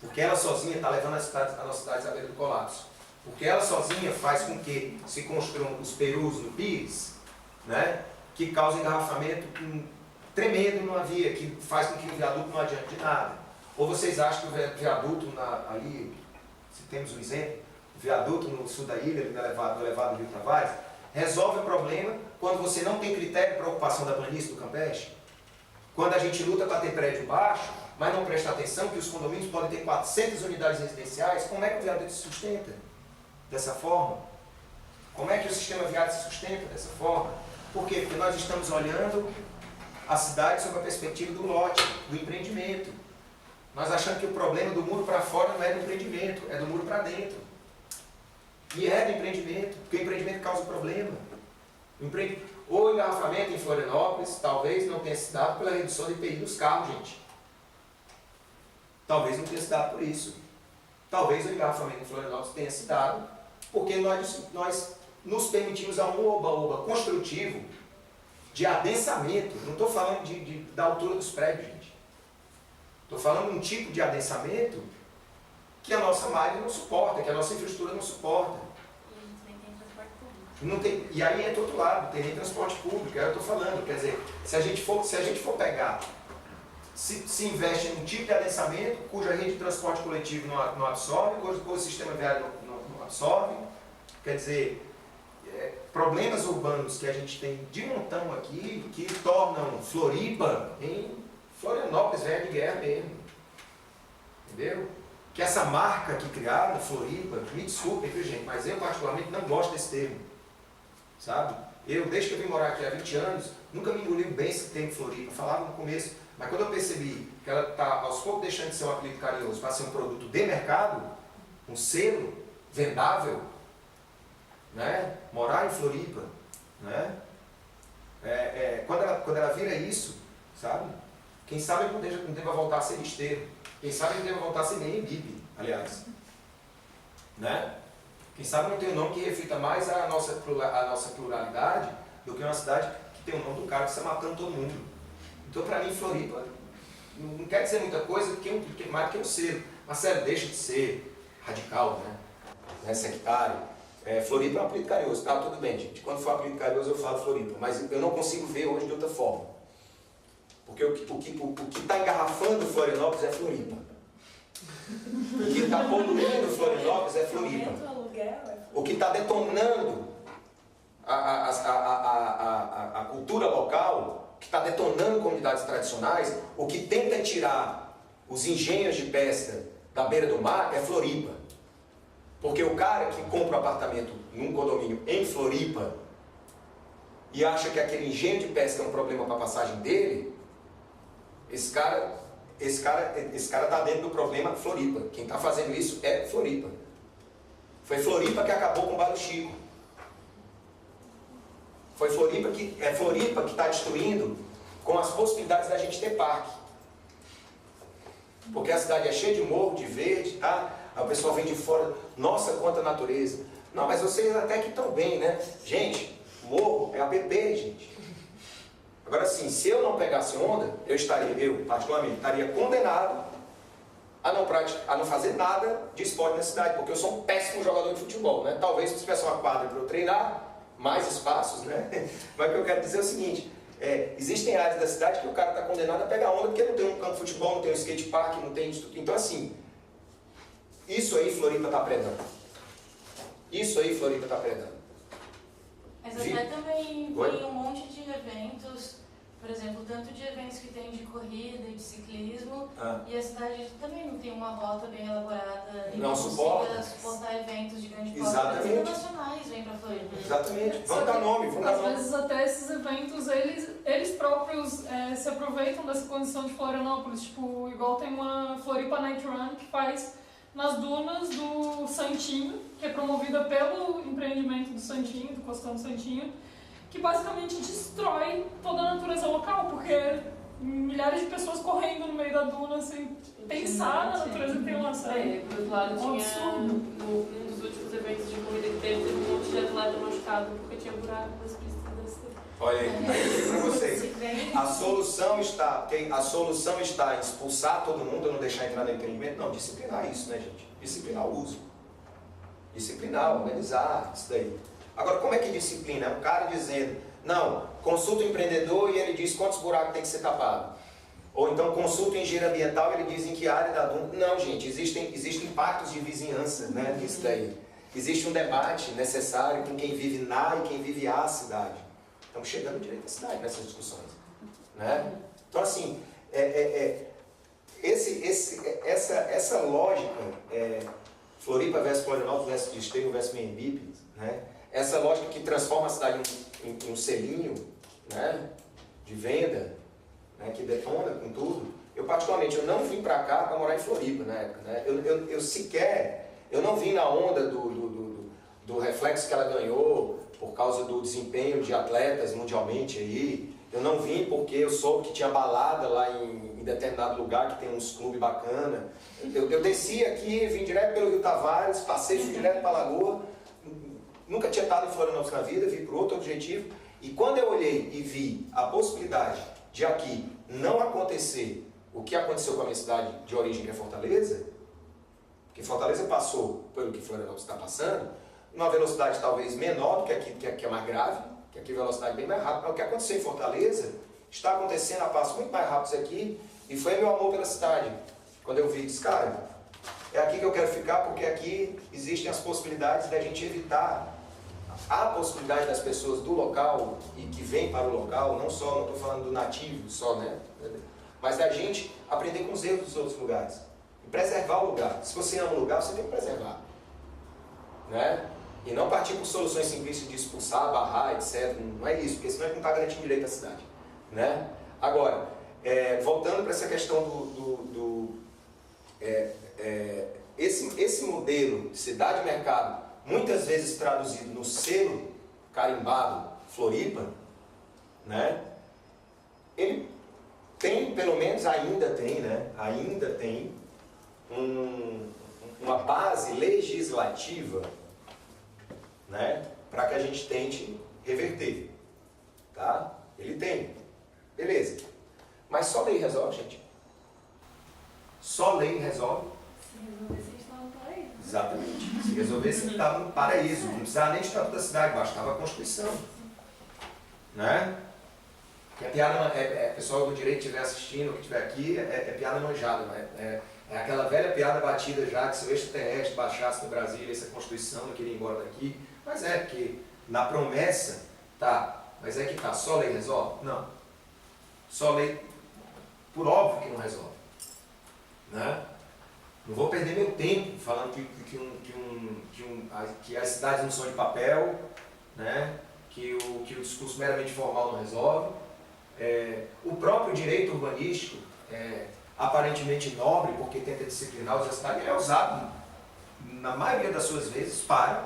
Porque ela sozinha está levando as nossas cidades à beira do colapso. Porque ela sozinha faz com que se construam os perus no Pires, né, que causam engarrafamento tremendo numa via, que faz com que o viaduto não adiante de nada. Ou vocês acham que o viaduto ali, se temos um exemplo, o viaduto no sul da ilha, do elevado do Rio Tavares, resolve o problema quando você não tem critério para ocupação da planície do Campeche? Quando a gente luta para ter prédio baixo, mas não presta atenção que os condomínios podem ter 400 unidades residenciais, como é que o viaduto se sustenta dessa forma? Como é que o sistema viário se sustenta dessa forma? Por quê? Porque nós estamos olhando a cidade sob a perspectiva do lote, do empreendimento. Nós achamos que o problema do muro para fora não é do empreendimento, é do muro para dentro. E é do empreendimento, porque o empreendimento causa problema. O engarrafamento em Florianópolis talvez não tenha se dado pela redução de IPI dos carros, gente. Talvez não tenha se dado por isso. Talvez o engarrafamento em Florianópolis tenha se dado porque nós nos permitimos a um oba-oba construtivo de adensamento. Não estou falando da altura dos prédios, gente. Estou falando de um tipo de adensamento que a nossa malha não suporta, que a nossa infraestrutura não suporta. E a gente nem tem transporte público. Não tem, e aí entra outro lado, não tem nem transporte público, é o que eu estou falando. Quer dizer, se a gente for pegar, se investe num tipo de adensamento cuja rede de transporte coletivo não absorve, cujo sistema viário não absorve, quer dizer, problemas urbanos que a gente tem de montão aqui, que tornam Floripa em Florianópolis, velha de guerra mesmo. Entendeu? Que essa marca que criaram, Floripa, me desculpem, viu gente, mas eu particularmente não gosto desse termo. Sabe? Desde que eu vim morar aqui há 20 anos, nunca me engoliu bem esse termo Floripa. Falava no começo, mas quando eu percebi que ela está aos poucos deixando de ser um apelido carinhoso para ser um produto de mercado, um selo vendável, né? Morar em Floripa, né? Quando ela vira isso, sabe? Quem sabe não deva voltar a ser esteiro. Quem sabe não deva voltar a ser nem Bibi, aliás. Né? Quem sabe não tem um nome que reflita mais a nossa pluralidade do que uma cidade que tem o nome do cara que está matando todo mundo. Então, para mim, Floripa não quer dizer muita coisa mais do que um selo. Marcelo, deixa de ser radical, né? Sectário. Floripa é um apelido carinhoso. Tá, tudo bem, gente. Quando for apelido carinhoso, eu falo Floripa. Mas eu não consigo ver hoje de outra forma. Porque o que está engarrafando Florianópolis é Floripa. O que está poluindo Florianópolis é Floripa. O que está detonando a cultura local, o que está detonando comunidades tradicionais, o que tenta tirar os engenhos de pesca da beira do mar é Floripa. Porque o cara que compra um apartamento num condomínio em Floripa e acha que aquele engenho de pesca é um problema para a passagem dele, esse cara está dentro do problema Floripa. Quem está fazendo isso é Floripa. Foi Floripa que acabou com o Bar do Chico. Foi Floripa que está destruindo com as possibilidades da gente ter parque. Porque a cidade é cheia de morro, de verde, tá? Aí o pessoal vem de fora, nossa, quanta natureza. Não, mas vocês até que estão bem, né? Gente, morro é APP, gente. Agora sim, se eu não pegasse onda, eu particularmente, estaria condenado a não fazer nada de esporte na cidade, porque eu sou um péssimo jogador de futebol, né? Talvez se tivesse uma quadra para eu treinar, mais espaços, né? Mas o que eu quero dizer é o seguinte, existem áreas da cidade que o cara está condenado a pegar onda porque não tem um campo de futebol, não tem um skate park, não tem isso. Então assim, isso aí Floripa está predando. Isso aí Floripa está predando. Mas até também tem um monte de eventos, por exemplo, tanto de eventos que tem de corrida e de ciclismo, e a cidade também não tem uma rota bem elaborada e não consiga suportar eventos de grande porte internacionais, vem para Floripa. Exatamente. Vamos dar nome, vamos dar nome. Às vezes até esses eventos, eles próprios se aproveitam dessa condição de Florianópolis, tipo, igual tem uma Floripa Night Run que faz nas dunas do Santinho, que é promovida pelo empreendimento do Santinho, do Costão do Santinho, que basicamente destrói toda a natureza local, porque milhares de pessoas correndo no meio da duna sem pensar na natureza que tem lá, sabe? Por outro lado, tinha num dos últimos eventos de corrida que teve um monte de atleta machucado porque tinha buraco nas pistas da cidade. Olha aí, para vocês. A solução está em expulsar todo mundo, não deixar entrar no empreendimento? Não, disciplinar isso, né, gente? Disciplinar o uso. Disciplinar, organizar, isso daí. Agora, como é que disciplina? É um cara dizendo, não, consulta o empreendedor e ele diz quantos buracos tem que ser tapado. Ou então consulta o engenheiro ambiental e ele diz em que área da duna. Não, gente, existem pactos de vizinhança, né, nisso daí. Existe um debate necessário com quem vive na e quem vive à cidade. Estamos chegando direito à cidade nessas discussões. Né? Então, assim, essa lógica, Floripa versus Florianópolis versus Esteio versus Membipe, né? Essa lógica que transforma a cidade em um selinho, né? De venda, né? Que detona com tudo. Eu, particularmente, eu não vim para cá para morar em Floripa na época. Né? Eu não vim na onda do reflexo que ela ganhou por causa do desempenho de atletas mundialmente aí. Eu não vim porque eu soube que tinha balada lá em determinado lugar que tem uns clubes bacanas. Eu desci aqui, vim direto pelo Rio Tavares, passei, fui direto para a Lagoa. Nunca tinha estado em Florianópolis na vida, vim por outro objetivo. E quando eu olhei e vi a possibilidade de aqui não acontecer o que aconteceu com a minha cidade de origem, que é Fortaleza, que Fortaleza passou pelo que Florianópolis está passando, numa velocidade talvez menor do que aqui, que é mais grave, que aqui a velocidade é bem mais rápida. O que aconteceu em Fortaleza está acontecendo a passos muito mais rápidos aqui, e foi meu amor pela cidade. Quando eu vi, disse, cara, é aqui que eu quero ficar, porque aqui existem as possibilidades da gente evitar há a possibilidade das pessoas do local e que vêm para o local, não estou falando do nativo só, né? Mas da gente aprender com os erros dos outros lugares. E preservar o lugar. Se você ama o lugar, você tem que preservar. Né? E não partir por soluções simplistas de expulsar, barrar, etc. Não é isso, porque senão a gente não está garantindo direito à cidade. Né? Agora, voltando para essa questão esse modelo de cidade-mercado, muitas vezes traduzido no selo carimbado Floripa, né? Ele tem, pelo menos ainda tem, né? Ainda tem uma base legislativa, né? Para que a gente tente reverter, tá? Ele tem, beleza. Mas só lei resolve, gente. Só lei resolve. Se resolver, você está no paraíso. Exatamente. Se resolver, você estava no paraíso. Não precisava nem de estatuto da cidade, bastava a Constituição. Né? Que a piada, pessoal do direito que estiver assistindo, que estiver aqui, é piada manjada. Né? É aquela velha piada batida já, que se o extraterrestre baixasse no Brasil, essa Constituição não queria ir embora daqui. Mas porque na promessa, tá, mas é que tá, só lei resolve? Não. Só lei, por óbvio que não resolve. Né? Não vou perder meu tempo falando que as cidades não são de papel, né? que o discurso meramente formal não resolve. O próprio direito urbanístico, aparentemente nobre, porque tenta disciplinar os cidades, ele é usado, na maioria das suas vezes, para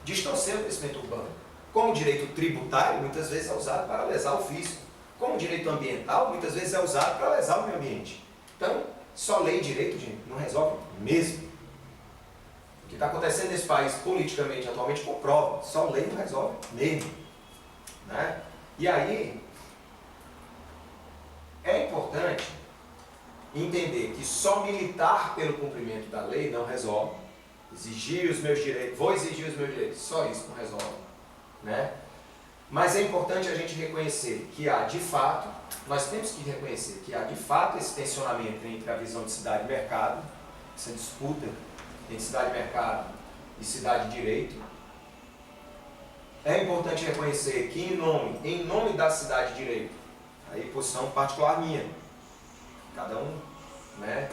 distorcer o crescimento urbano. Como direito tributário, muitas vezes é usado para lesar o fisco. Como direito ambiental, muitas vezes é usado para lesar o meio ambiente. Então, só lei e direito, gente, não resolve mesmo. O que está acontecendo nesse país politicamente atualmente comprova, só lei não resolve mesmo. Né? E aí, é importante entender que só militar pelo cumprimento da lei não resolve. Exigir os meus direitos, vou exigir os meus direitos, só isso não resolve. Né? Mas é importante a gente reconhecer que há de fato, nós temos que reconhecer que há de fato esse tensionamento entre a visão de cidade e mercado, essa disputa entre cidade e mercado e cidade e direito. É importante reconhecer que em nome da cidade e direito, aí posição particular minha, cada um, né,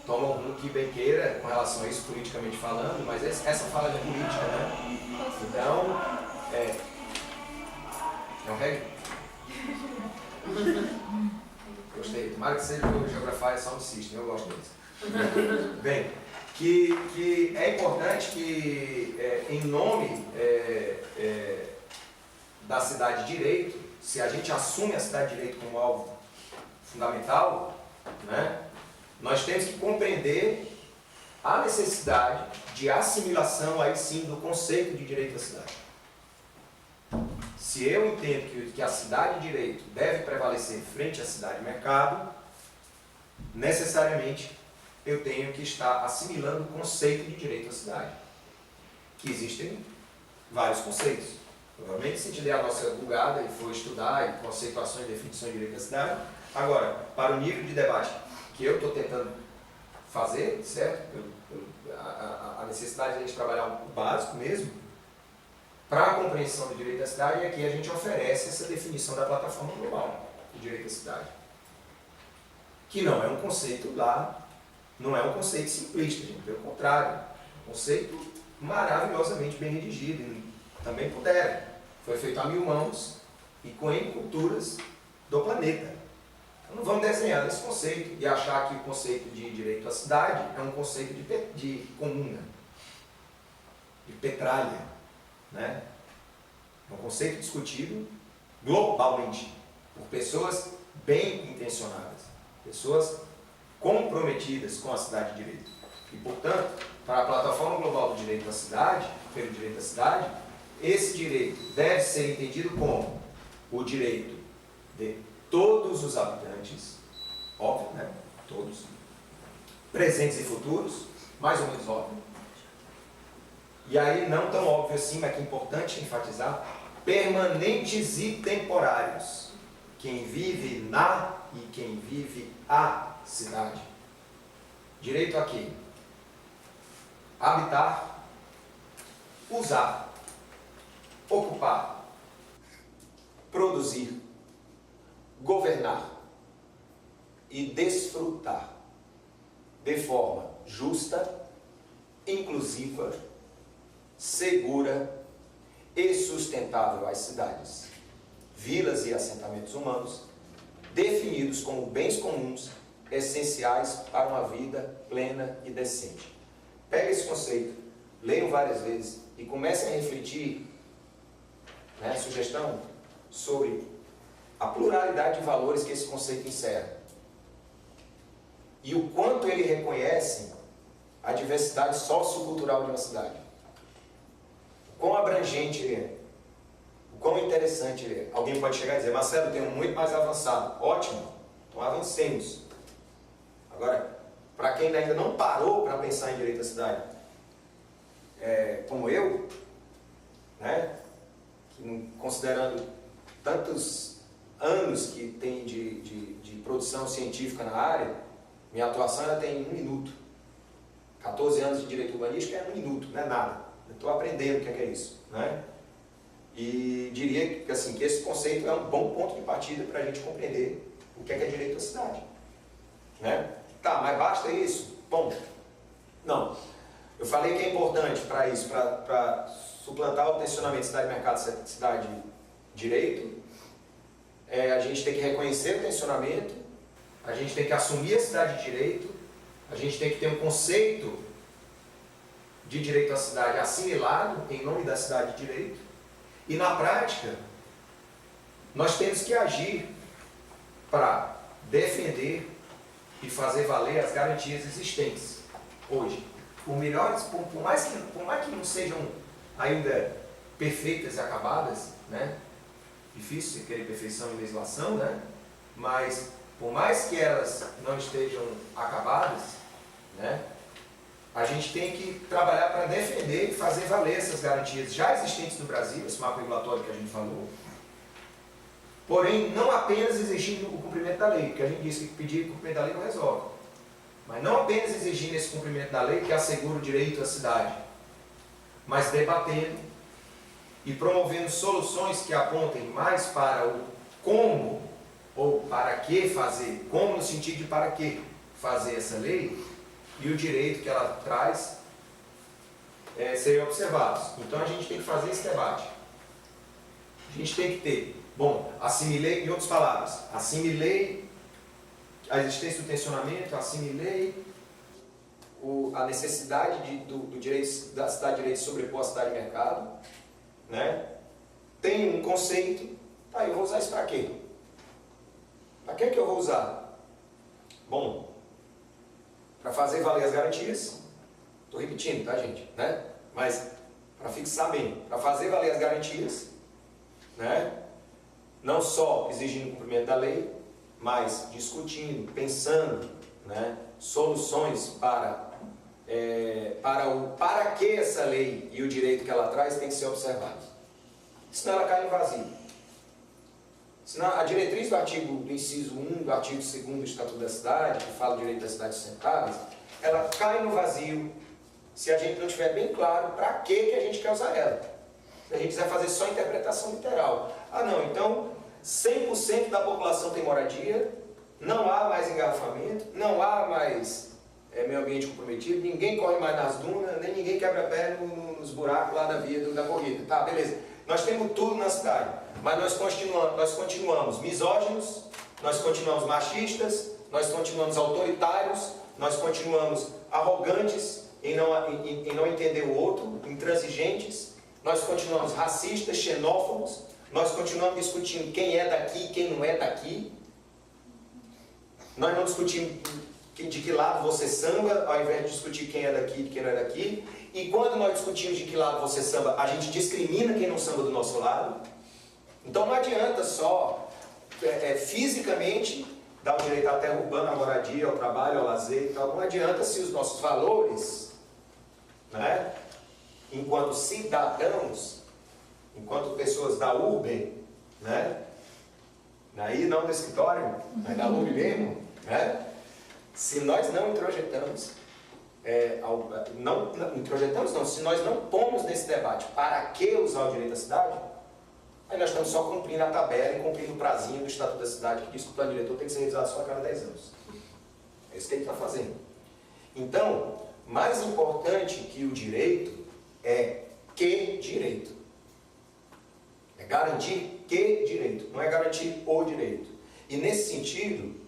toma um rumo que bem queira com relação a isso politicamente falando, mas essa fala de política, né? Então, é um reggae? Gostei. Tomara que seja o Geography Sound System, eu gosto disso. Bem, que é importante que, em nome da cidade de direito, se a gente assume a cidade de direito como alvo fundamental, né, nós temos que compreender a necessidade de assimilação, aí sim, do conceito de direito da cidade. Se eu entendo que a cidade de direito deve prevalecer frente à cidade de mercado, necessariamente eu tenho que estar assimilando o conceito de direito à cidade. Que existem vários conceitos. Provavelmente, se a gente der a nossa bugada e for estudar e conceituações e definições de direito da cidade, agora, para o nível de debate que eu estou tentando fazer, certo? A necessidade de a gente trabalhar o básico mesmo, para a compreensão do direito da cidade, aqui a gente oferece essa definição da plataforma global do direito da cidade. Que não é um conceito lá, não é um conceito simplista, gente, pelo contrário, é um conceito maravilhosamente bem redigido, e também pudera. Foi feito a 1000 mãos e com N culturas do planeta. Então não vamos desenhar esse conceito e achar que o conceito de direito à cidade é um conceito de comuna, de petralha. Né? É um conceito discutido globalmente por pessoas bem intencionadas, pessoas comprometidas com a cidade de direito. E, portanto, para a plataforma global do direito da cidade, pelo direito da cidade, esse direito deve ser entendido como o direito de todos os habitantes, óbvio, né? Todos, presentes e futuros, mais ou menos óbvio. E aí, não tão óbvio assim, mas que é importante enfatizar, permanentes e temporários. Quem vive na e quem vive a cidade. Direito a quê? Habitar, usar ocupar, produzir, governar e desfrutar de forma justa, inclusiva, segura e sustentável as cidades, vilas e assentamentos humanos, definidos como bens comuns essenciais para uma vida plena e decente. Pega esse conceito, leiam várias vezes e comecem a refletir, né, sugestão, sobre a pluralidade de valores que esse conceito encerra e o quanto ele reconhece a diversidade sociocultural de uma cidade. O quão abrangente ele é, o quão interessante ele é. Alguém pode chegar e dizer, Marcelo, tem um muito mais avançado. Ótimo, então avancemos. Agora, para quem ainda não parou para pensar em direito à cidade, como eu, né, que, considerando tantos anos que tem de produção científica na área, minha atuação ela tem 1 minuto. 14 anos de direito urbanístico é 1 minuto, não é nada. Eu estou aprendendo o que é isso, né? E diria que, assim, que esse conceito é um bom ponto de partida para a gente compreender o que é direito à cidade, né? Tá, mas basta isso? Bom, não. Eu falei que é importante para isso, para suplantar o tensionamento cidade-mercado, cidade-direito, a gente tem que reconhecer o tensionamento, a gente tem que assumir a cidade de direito, a gente tem que ter um conceito de direito à cidade assimilado em nome da cidade de direito, e na prática, nós temos que agir para defender e fazer valer as garantias existentes hoje. Por mais que não sejam ainda perfeitas e acabadas, né? Difícil você querer perfeição e legislação, né? Mas por mais que elas não estejam acabadas, né? A gente tem que trabalhar para defender e fazer valer essas garantias já existentes no Brasil, esse marco regulatório que a gente falou. Porém, não apenas exigindo o cumprimento da lei, porque a gente disse que pedir o cumprimento da lei não resolve. Mas não apenas exigindo esse cumprimento da lei que assegura o direito à cidade, mas debatendo e promovendo soluções que apontem mais para o como ou para que fazer, como no sentido de para que fazer essa lei e o direito que ela traz serem observados. Então a gente tem que fazer esse debate. A gente tem que ter, assimilei, em outras palavras, assimilei a existência do tensionamento, assimilei a necessidade do direito, da cidade de direito sobrepor a cidade de mercado, né? Tem um conceito, tá, eu vou usar isso para quê? Para que eu vou usar? Bom, para fazer valer as garantias, estou repetindo, tá, gente? Né? Mas para fixar bem, para fazer valer as garantias, né? Não só exigindo o cumprimento da lei, mas discutindo, pensando, né, soluções para que essa lei e o direito que ela traz tem que ser observados. Senão ela cai no vazio. Senão a diretriz do inciso 1 do artigo 2º do Estatuto da Cidade, que fala do direito das cidades sustentáveis, ela cai no vazio se a gente não tiver bem claro para que a gente quer usar ela. Se a gente quiser fazer só interpretação literal. Ah não, então 100% da população tem moradia, não há mais engarrafamento, não há mais meio ambiente comprometido, ninguém corre mais nas dunas, nem ninguém quebra pé nos buracos lá da via da corrida. Tá, beleza. Nós temos tudo na cidade, mas nós continuamos misóginos, nós continuamos machistas, nós continuamos autoritários, nós continuamos arrogantes em não entender o outro, intransigentes, nós continuamos racistas, xenófobos, nós continuamos discutindo quem é daqui e quem não é daqui. Nós não discutimos de que lado você samba, ao invés de discutir quem é daqui e quem não é daqui. E quando nós discutimos de que lado você samba, a gente discrimina quem não samba do nosso lado. Então não adianta só fisicamente dar o direito à terra urbana, à moradia, ao trabalho, ao lazer e tal. Não adianta se os nossos valores, né, enquanto cidadãos, enquanto pessoas da urbe, né, aí não do escritório, mas da urbe mesmo, né, se nós não introjetamos não projetamos não, se nós não pomos nesse debate para que usar o direito à cidade, aí nós estamos só cumprindo a tabela e cumprindo o prazinho do Estatuto da Cidade, que diz que o plano diretor tem que ser revisado só a cada 10 anos. É isso que ele está fazendo. Então, mais importante que o direito é que direito. É garantir que direito, não é garantir o direito. E nesse sentido,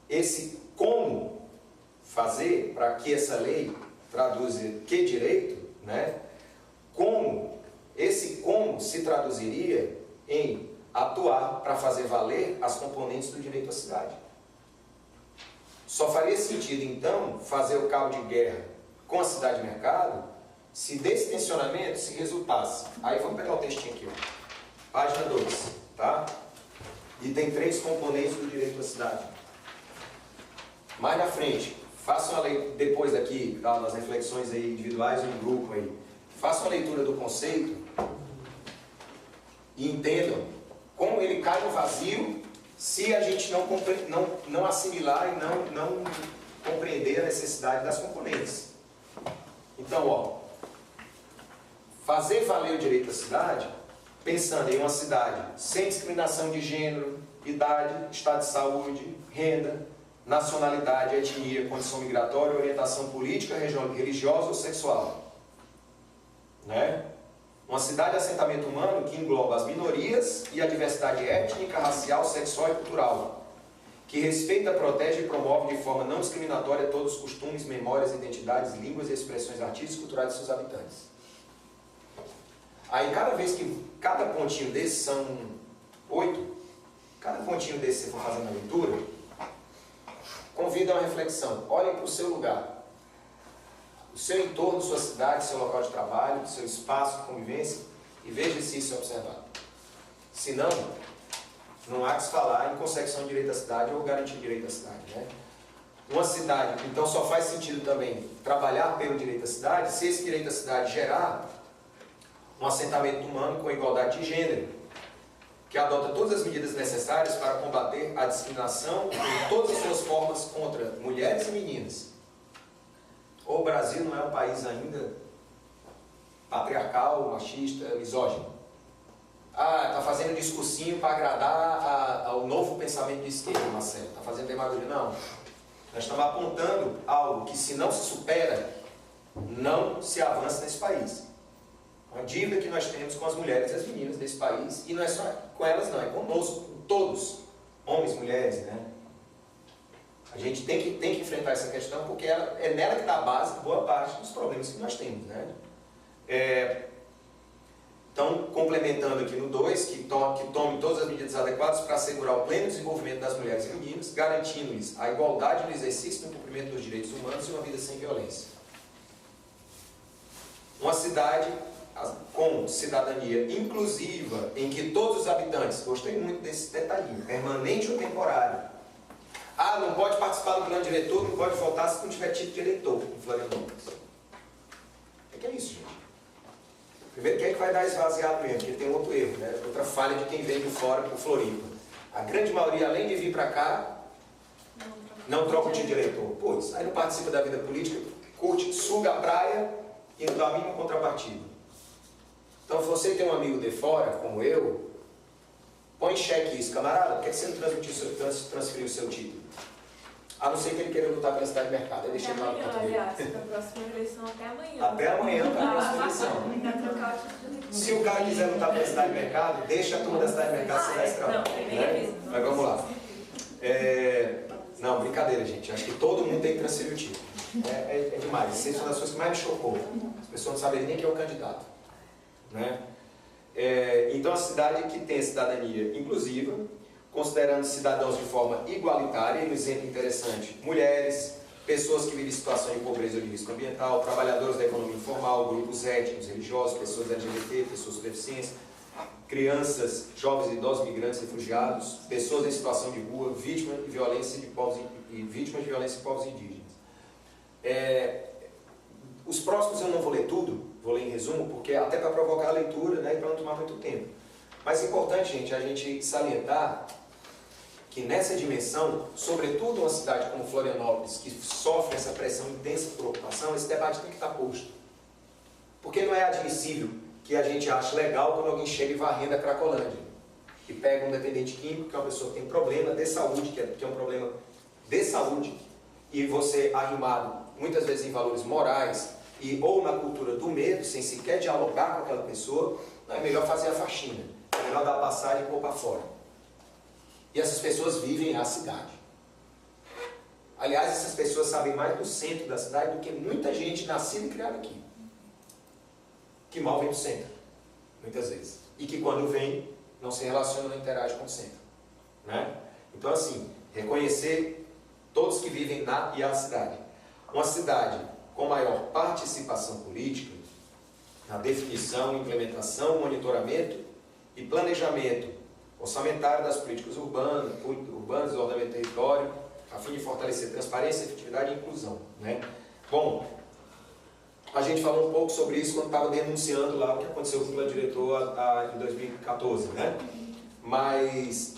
esse como fazer para que essa lei traduza que direito, né? Esse como se traduziria em atuar para fazer valer as componentes do direito à cidade. Só faria sentido, então, fazer o cabo de guerra com a cidade-mercado se desse tensionamento se resultasse. Aí vamos pegar o textinho aqui, ó. Página 2, tá? E tem 3 componentes do direito à cidade. Mais na frente, façam a leitura, depois daqui, tá, nas reflexões aí individuais ou em grupo aí, façam a leitura do conceito e entendam como ele cai no vazio se a gente não assimilar e não compreender a necessidade das componentes. Então, ó, fazer valer o direito à cidade, pensando em uma cidade sem discriminação de gênero, idade, estado de saúde, renda, nacionalidade, etnia, condição migratória, orientação política, religiosa ou sexual. Né? Uma cidade de assentamento humano que engloba as minorias e a diversidade étnica, racial, sexual e cultural, que respeita, protege e promove de forma não discriminatória todos os costumes, memórias, identidades, línguas e expressões artísticas e culturais de seus habitantes. Aí cada pontinho desse são 8, cada pontinho desse você for fazendo a leitura, convida a uma reflexão. Olhem para o seu lugar, o seu entorno, sua cidade, seu local de trabalho, seu espaço de convivência e veja se isso é observado. Se não, não há que se falar em consecução de direito à cidade ou garantir direito à cidade, né? Uma cidade, então, só faz sentido também trabalhar pelo direito à cidade se esse direito à cidade gerar um assentamento humano com igualdade de gênero, que adota todas as medidas necessárias para combater a discriminação em todas as suas formas contra mulheres e meninas. O Brasil não é um país ainda patriarcal, machista, misógino. Está fazendo discursinho para agradar ao novo pensamento de esquerda, Marcelo. Está fazendo demagogia. Não. Nós estamos apontando algo que, se não se supera, não se avança nesse país. Uma dívida que nós temos com as mulheres e as meninas desse país, e não é só com elas não, é conosco, com todos, homens, mulheres, né? A gente tem que enfrentar essa questão, porque é nela que está a base de boa parte dos problemas que nós temos, né? Então, complementando aqui no 2, que tome todas as medidas adequadas para assegurar o pleno desenvolvimento das mulheres e meninas, garantindo-lhes a igualdade no exercício e no cumprimento dos direitos humanos e uma vida sem violência. Uma cidade com cidadania inclusiva, em que todos os habitantes, gostei muito desse detalhinho, permanente ou temporário. Não pode participar do plano diretor, não pode votar se não tiver título de eleitor em Florianópolis. O que é isso, gente? Primeiro, quem é que vai dar esvaziado mesmo? Porque tem outro erro, né? Outra falha de quem vem de fora para o Floripa. A grande maioria, além de vir para cá, não troca o título de eleitor. Pois, aí não participa da vida política, curte, suga a praia e não dá a mínima contrapartida. Então, se você tem um amigo de fora, como eu, põe em xeque isso. Camarada, por que você não transferiu o seu título? A não ser que ele queira lutar pela cidade de mercado. Deixa ele lá. Aliás, para a próxima eleição até amanhã. Até amanhã para a próxima eleição. Se o cara quiser lutar pela cidade de mercado, deixa a turma da cidade de mercado ser mais calma. Mas vamos lá. Não, brincadeira, gente. Acho que todo mundo tem que transferir o título. É demais. Isso é uma das coisas que mais me chocou. As pessoas não sabem nem quem é o candidato. Né? Então, a cidade que tem cidadania inclusiva, considerando cidadãos de forma igualitária, e um exemplo interessante, mulheres, pessoas que vivem em situação de pobreza ou de risco ambiental, trabalhadores da economia informal, grupos étnicos, religiosos, pessoas LGBT, pessoas com deficiência, crianças, jovens, idosos, migrantes, refugiados, pessoas em situação de rua, vítimas de violência de povos indígenas. Os próximos eu não vou ler tudo, vou ler em resumo, porque até para provocar a leitura, né, e para não tomar muito tempo. Mas é importante, gente, a gente salientar que nessa dimensão, sobretudo uma cidade como Florianópolis, que sofre essa pressão intensa por ocupação, esse debate tem que estar posto. Porque não é admissível que a gente ache legal quando alguém chega e varrendo a Cracolândia, e pega um dependente químico, que é uma pessoa que tem problema de saúde, que é um problema de saúde, e você arrimado muitas vezes em valores morais, ou na cultura do medo, sem sequer dialogar com aquela pessoa, não é melhor fazer a faxina, é melhor dar passagem e pôr para fora. E essas pessoas vivem na cidade. Aliás, essas pessoas sabem mais do centro da cidade do que muita gente nascida e criada aqui, que mal vem do centro, muitas vezes, e que quando vem, não se relaciona, não interage com o centro, né? Então, assim, reconhecer todos que vivem na e a cidade. Uma cidade com maior participação política, na definição, implementação, monitoramento e planejamento orçamentário das políticas urbanas, ordenamento do território, a fim de fortalecer transparência, efetividade e inclusão, né? Bom, a gente falou um pouco sobre isso quando estava denunciando lá o que aconteceu com o plano diretor em 2014, né? Mas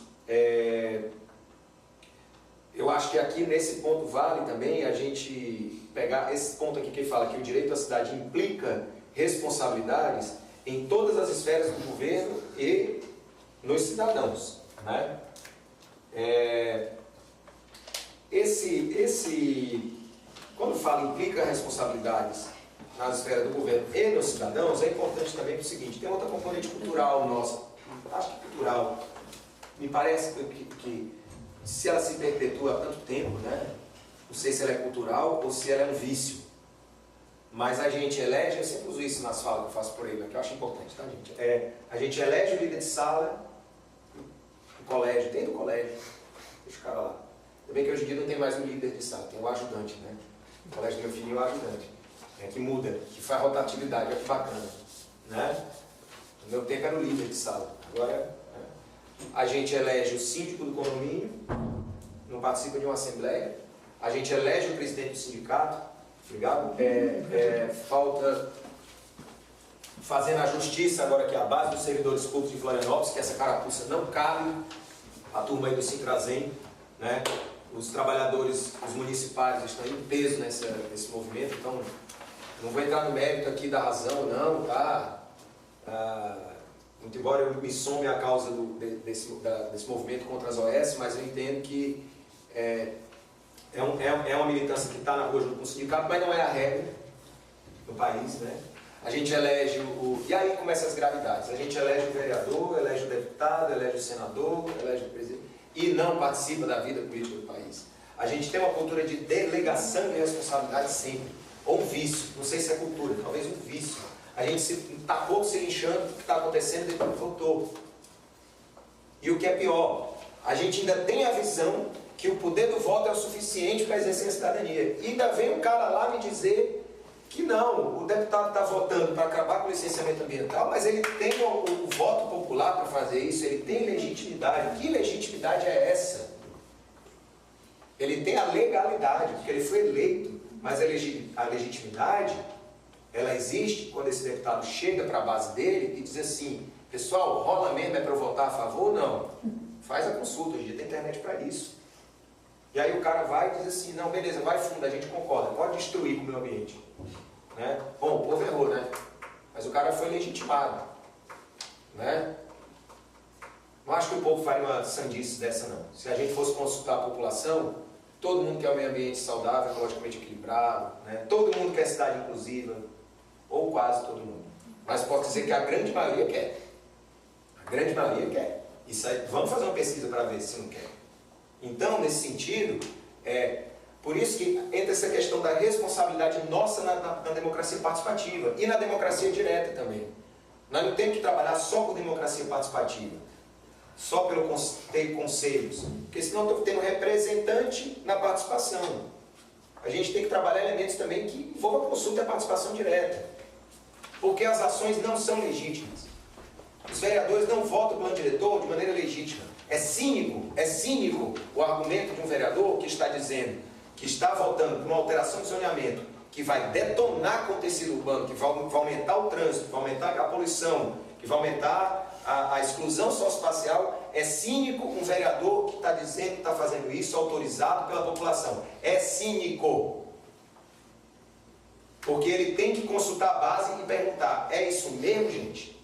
eu acho que aqui nesse ponto vale também a gente pegar esse ponto aqui que ele fala que o direito à cidade implica responsabilidades em todas as esferas do governo e nos cidadãos, né? Quando fala implica responsabilidades na esfera do governo e nos cidadãos, é importante também o seguinte, tem outra componente cultural nossa, acho que cultural, me parece que se ela se perpetua há tanto tempo, né? Não sei se ela é cultural ou se ela é um vício, mas a gente elege, eu sempre uso isso nas falas que eu faço por aí, que eu acho importante, tá, gente? A gente elege o líder de sala no colégio, dentro do colégio, deixa o cara lá. Ainda bem que hoje em dia não tem mais um líder de sala, tem o ajudante, né? No colégio do meu filho é o ajudante, que muda, que faz rotatividade, olha que bacana, né? No meu tempo era o líder de sala, agora a gente elege o síndico do condomínio, não participa de uma assembleia, a gente elege o presidente do sindicato, ligado? Falta fazendo a justiça agora, que é a base dos servidores públicos de Florianópolis, que essa carapuça não cabe, a turma aí do Sincrazem, né? Os trabalhadores, os municipais estão em peso nesse movimento, então não vou entrar no mérito aqui da razão, não, tá? Muito embora eu me some a causa desse movimento contra as OS, mas eu entendo que é uma militância que está na rua junto com o sindicato, mas não é a regra no país, né? A gente elege e aí começam as gravidades. A gente elege o vereador, elege o deputado, elege o senador, elege o presidente, e não participa da vida política do país. A gente tem uma cultura de delegação de responsabilidade sempre, ou um vício, não sei se é cultura, talvez um vício. A gente está pouco se lixando do que está acontecendo depois que votou. E o que é pior, a gente ainda tem a visão que o poder do voto é o suficiente para exercer a cidadania. E ainda vem um cara lá me dizer que não, o deputado está votando para acabar com o licenciamento ambiental, mas ele tem o voto popular para fazer isso, ele tem legitimidade. Que legitimidade é essa? Ele tem a legalidade, porque ele foi eleito, mas a legitimidade, ela existe quando esse deputado chega para a base dele e diz assim, pessoal, rola mesmo, é para eu votar a favor ou não? Faz a consulta, hoje em dia tem internet para isso. E aí o cara vai e diz assim, não, beleza, vai fundo, a gente concorda, pode destruir o meio ambiente. Né? Bom, o povo errou, né? Mas o cara foi legitimado. Né? Não acho que o povo faria uma sandice dessa, não. Se a gente fosse consultar a população, todo mundo quer um meio ambiente saudável, ecologicamente equilibrado, né? Todo mundo quer cidade inclusiva, ou quase todo mundo. Mas posso dizer que a grande maioria quer. A grande maioria quer. Isso aí, vamos fazer uma pesquisa para ver se não quer. Então, nesse sentido, por isso que entra essa questão da responsabilidade nossa na democracia participativa e na democracia direta também. Nós não temos que trabalhar só por democracia participativa, só pelo ter conselhos, porque senão estou tendo representante na participação. A gente tem que trabalhar elementos também que envolvam a consulta e a participação direta, porque as ações não são legítimas. Os vereadores não votam o plano diretor de maneira legítima. É cínico o argumento de um vereador que está dizendo que está votando por uma alteração de zoneamento que vai detonar com o tecido urbano, que vai aumentar o trânsito, que vai aumentar a poluição, que vai aumentar a exclusão socioespacial, é cínico um vereador que está dizendo que está fazendo isso autorizado pela população. É cínico. Porque ele tem que consultar a base e perguntar, é isso mesmo, gente?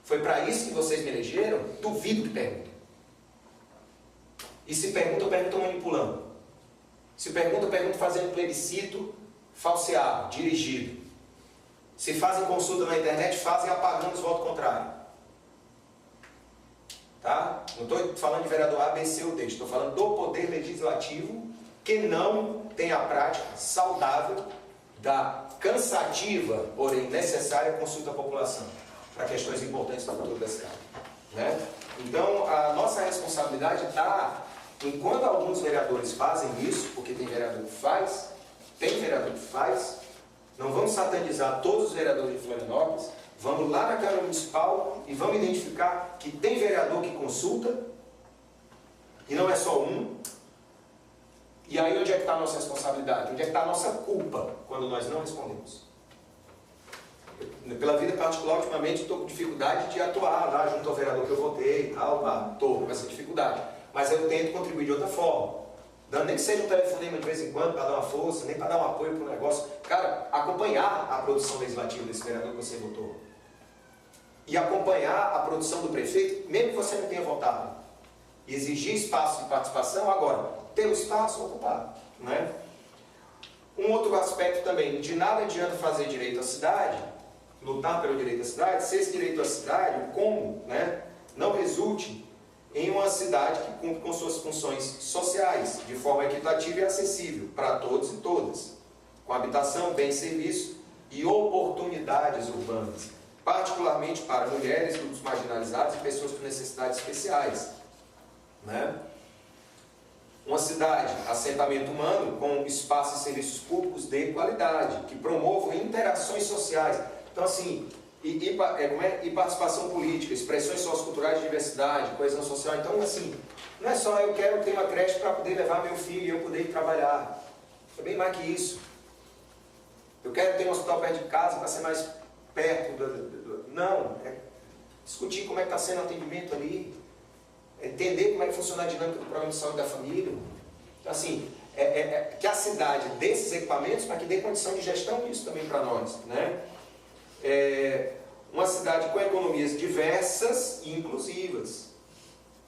Foi para isso que vocês me elegeram? Duvido que perguntem. E se perguntam, perguntam manipulando. Se perguntam, perguntam fazendo plebiscito falseado, dirigido. Se fazem consulta na internet, fazem apagando os votos contrários. Tá? Não estou falando de vereador A, B, C ou D. Estou falando do poder legislativo que não tem a prática saudável da cansativa, porém necessária consulta à população para questões importantes para o futuro da cidade. Né? Então, a nossa responsabilidade está, enquanto alguns vereadores fazem isso, porque tem vereador que faz, não vamos satanizar todos os vereadores de Florianópolis, vamos lá na Câmara Municipal e vamos identificar que tem vereador que consulta, e não é só um. E aí onde é que está a nossa responsabilidade? Onde é que está a nossa culpa quando nós não respondemos? Pela vida particular, ultimamente, estou com dificuldade de atuar lá junto ao vereador que eu votei e tal, estou com essa dificuldade. Mas eu tento contribuir de outra forma. Dando nem que seja um telefonema de vez em quando para dar uma força, nem para dar um apoio para o negócio. Cara, acompanhar a produção legislativa desse vereador que você votou. E acompanhar a produção do prefeito, mesmo que você não tenha votado. E exigir espaço de participação, agora, ter o espaço ocupado. Né? Um outro aspecto também, de nada adianta fazer direito à cidade, lutar pelo direito à cidade, se esse direito à cidade, como, né, não resulte em uma cidade que cumpre com suas funções sociais, de forma equitativa e acessível para todos e todas, com habitação, bem serviço e oportunidades urbanas, particularmente para mulheres, grupos marginalizados e pessoas com necessidades especiais. Né? Uma cidade, assentamento humano, com espaços e serviços públicos de qualidade, que promovam interações sociais. Então, assim, e participação política, expressões socioculturais de diversidade, coesão social. Então, assim, não é só eu quero ter uma creche para poder levar meu filho e eu poder ir trabalhar. É bem mais que isso. Eu quero ter um hospital perto de casa para ser mais perto Não, é discutir como é que está sendo o atendimento ali, entender como é que funciona a dinâmica do programa de saúde da família. Então, assim, que a cidade dê esses equipamentos para que dê condição de gestão disso também para nós, né? Uma cidade com economias diversas e inclusivas,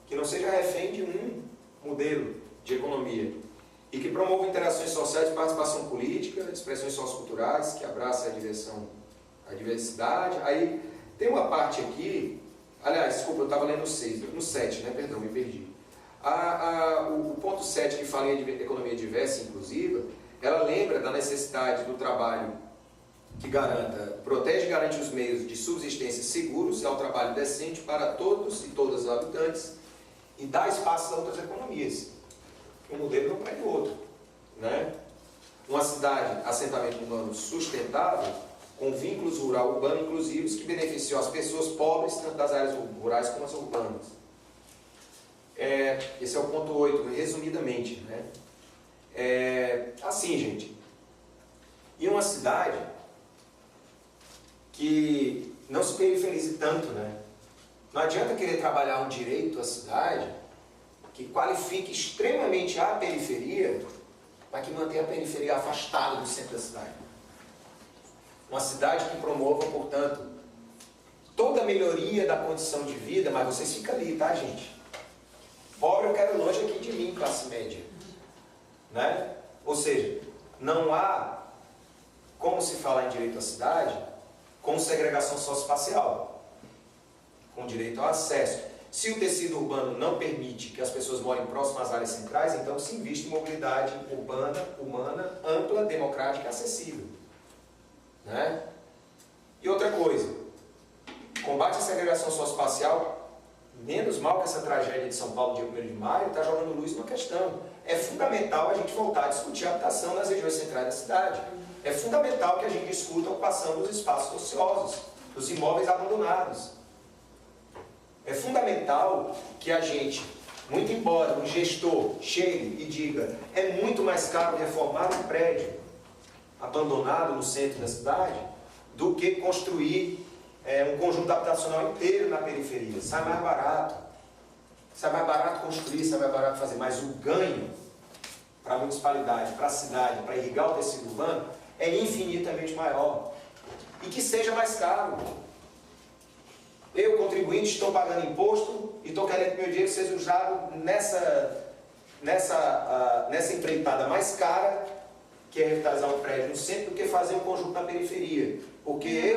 que não seja refém de um modelo de economia e que promova interações sociais de participação política, expressões socioculturais que abraçam a diversidade. Aí tem uma parte aqui, aliás, desculpa, eu estava lendo no 7, né? Perdão, me perdi. O ponto 7, que fala em economia diversa e inclusiva, ela lembra da necessidade do trabalho que protege e garante os meios de subsistência seguros e ao trabalho decente para todos e todas os habitantes e dá espaço a outras economias. Um modelo não perde o outro. Né? Uma cidade, assentamento humano sustentável, com vínculos rural-urbano inclusivos que beneficiam as pessoas pobres, tanto das áreas rurais como as urbanas. Esse é o ponto 8, resumidamente. Né? Assim, gente, e uma cidade que não se periferize tanto, né? Não adianta querer trabalhar um direito à cidade que qualifique extremamente a periferia, mas que mantenha a periferia afastada do centro da cidade. Uma cidade que promova, portanto, toda a melhoria da condição de vida, mas vocês ficam ali, tá, gente? Pobre eu quero longe aqui de mim, classe média. Né? Ou seja, não há como se falar em direito à cidade com segregação socioespacial, com direito ao acesso. Se o tecido urbano não permite que as pessoas morem próximas às áreas centrais, então se investe em mobilidade urbana, humana, ampla, democrática e acessível. Né? E outra coisa, combate à segregação socioespacial, menos mal que essa tragédia de São Paulo, dia 1º de maio, está jogando luz numa questão. É fundamental a gente voltar a discutir a habitação nas regiões centrais da cidade. É fundamental que a gente discuta a ocupação dos espaços ociosos, dos imóveis abandonados. É fundamental que a gente, muito embora um gestor chegue e diga é muito mais caro reformar um prédio, abandonado no centro da cidade, do que construir um conjunto habitacional inteiro na periferia. Sai mais barato. Sai mais barato construir, sai mais barato fazer. Mas o ganho para a municipalidade, para a cidade, para irrigar o tecido urbano, é infinitamente maior. E que seja mais caro. Eu, contribuinte, estou pagando imposto e estou querendo que meu dinheiro seja usado nessa empreitada mais cara, que é revitalizar um prédio no centro, do que fazer um conjunto na periferia. Porque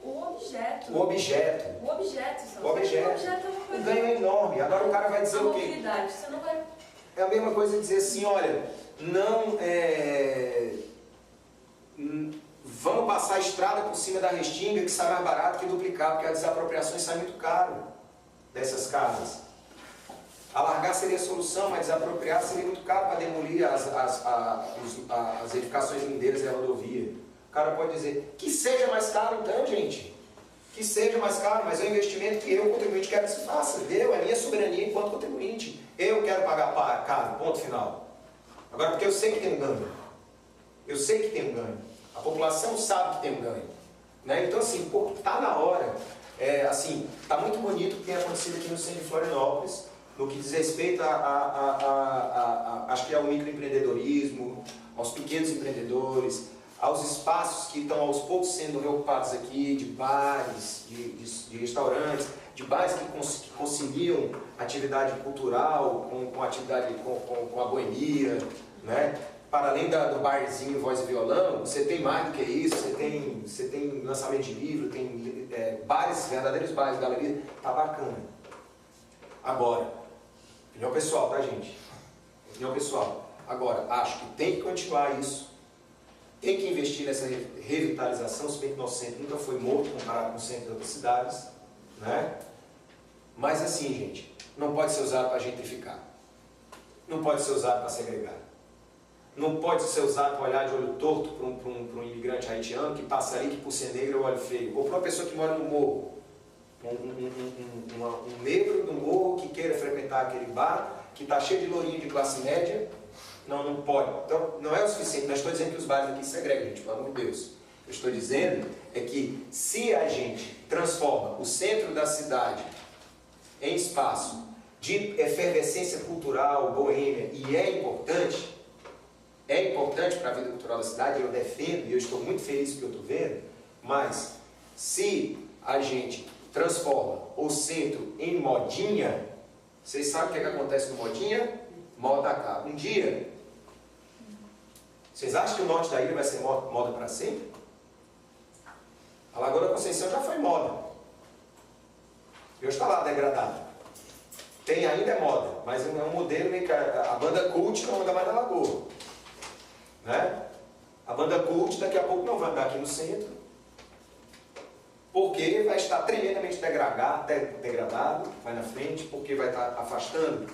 O objeto. O objeto. O objeto, O objeto. É uma coisa. O ganho é enorme. Agora o cara vai dizer o quê? Mobilidade, você não vai. É a mesma coisa dizer assim, olha, não vamos passar a estrada por cima da Restinga, que sai mais barato que duplicar, porque as desapropriações saem muito caro dessas casas. Alargar seria a solução, mas desapropriar seria muito caro para demolir as edificações lindeiras e a rodovia. O cara pode dizer, que seja mais caro então, gente. Que seja mais caro, mas é um investimento que eu, contribuinte, quero que se faça. É minha soberania enquanto contribuinte. Eu quero pagar caro, ponto final. Agora, porque eu sei que tem um ganho. Eu sei que tem um ganho. A população sabe que tem um ganho. Né? Então, assim, está na hora. Está muito bonito o que tem acontecido aqui no centro de Florianópolis, no que diz respeito acho que ao microempreendedorismo, aos pequenos empreendedores, aos espaços que estão aos poucos sendo reocupados aqui, de bares, de restaurantes, de bares que conciliam atividade cultural com atividade com a boemia, né? Para além do barzinho voz e violão, você tem mais do que isso, você tem lançamento de livro, tem bares, verdadeiros bares, galerias, tá bacana. Agora, opinião pessoal, tá, gente? Opinião pessoal. Agora, acho que tem que continuar isso, tem que investir nessa revitalização, se bem que nosso centro nunca foi morto comparado com o centro de outras cidades, né? Mas assim, gente, não pode ser usado para gentrificar, não pode ser usado para segregar. Não pode ser usado para olhar de olho torto para um imigrante haitiano que passa ali, que por ser negro é o olho feio. Ou para uma pessoa que mora no morro. Um negro do morro que queira frequentar aquele bar, que está cheio de lourinho de classe média. Não pode. Então, não é o suficiente. Não estou dizendo que os bares aqui segregam, gente, pelo amor de Deus. Eu estou dizendo é que se a gente transforma o centro da cidade em espaço de efervescência cultural, boêmia, e é importante para a vida cultural da cidade, eu defendo, e eu estou muito feliz porque eu estou vendo, mas se a gente transforma o centro em modinha, vocês sabem o que acontece no modinha? Moda acaba. Um dia, vocês acham que o norte da ilha vai ser moda para sempre? A Lagoa da Conceição já foi moda. Hoje está lá degradada. Ainda é moda, mas é um modelo meio que a banda cult não anda mais na Lagoa. Né? A banda cult daqui a pouco não vai andar aqui no centro, porque vai estar tremendamente degradado, vai na frente, porque vai estar afastando,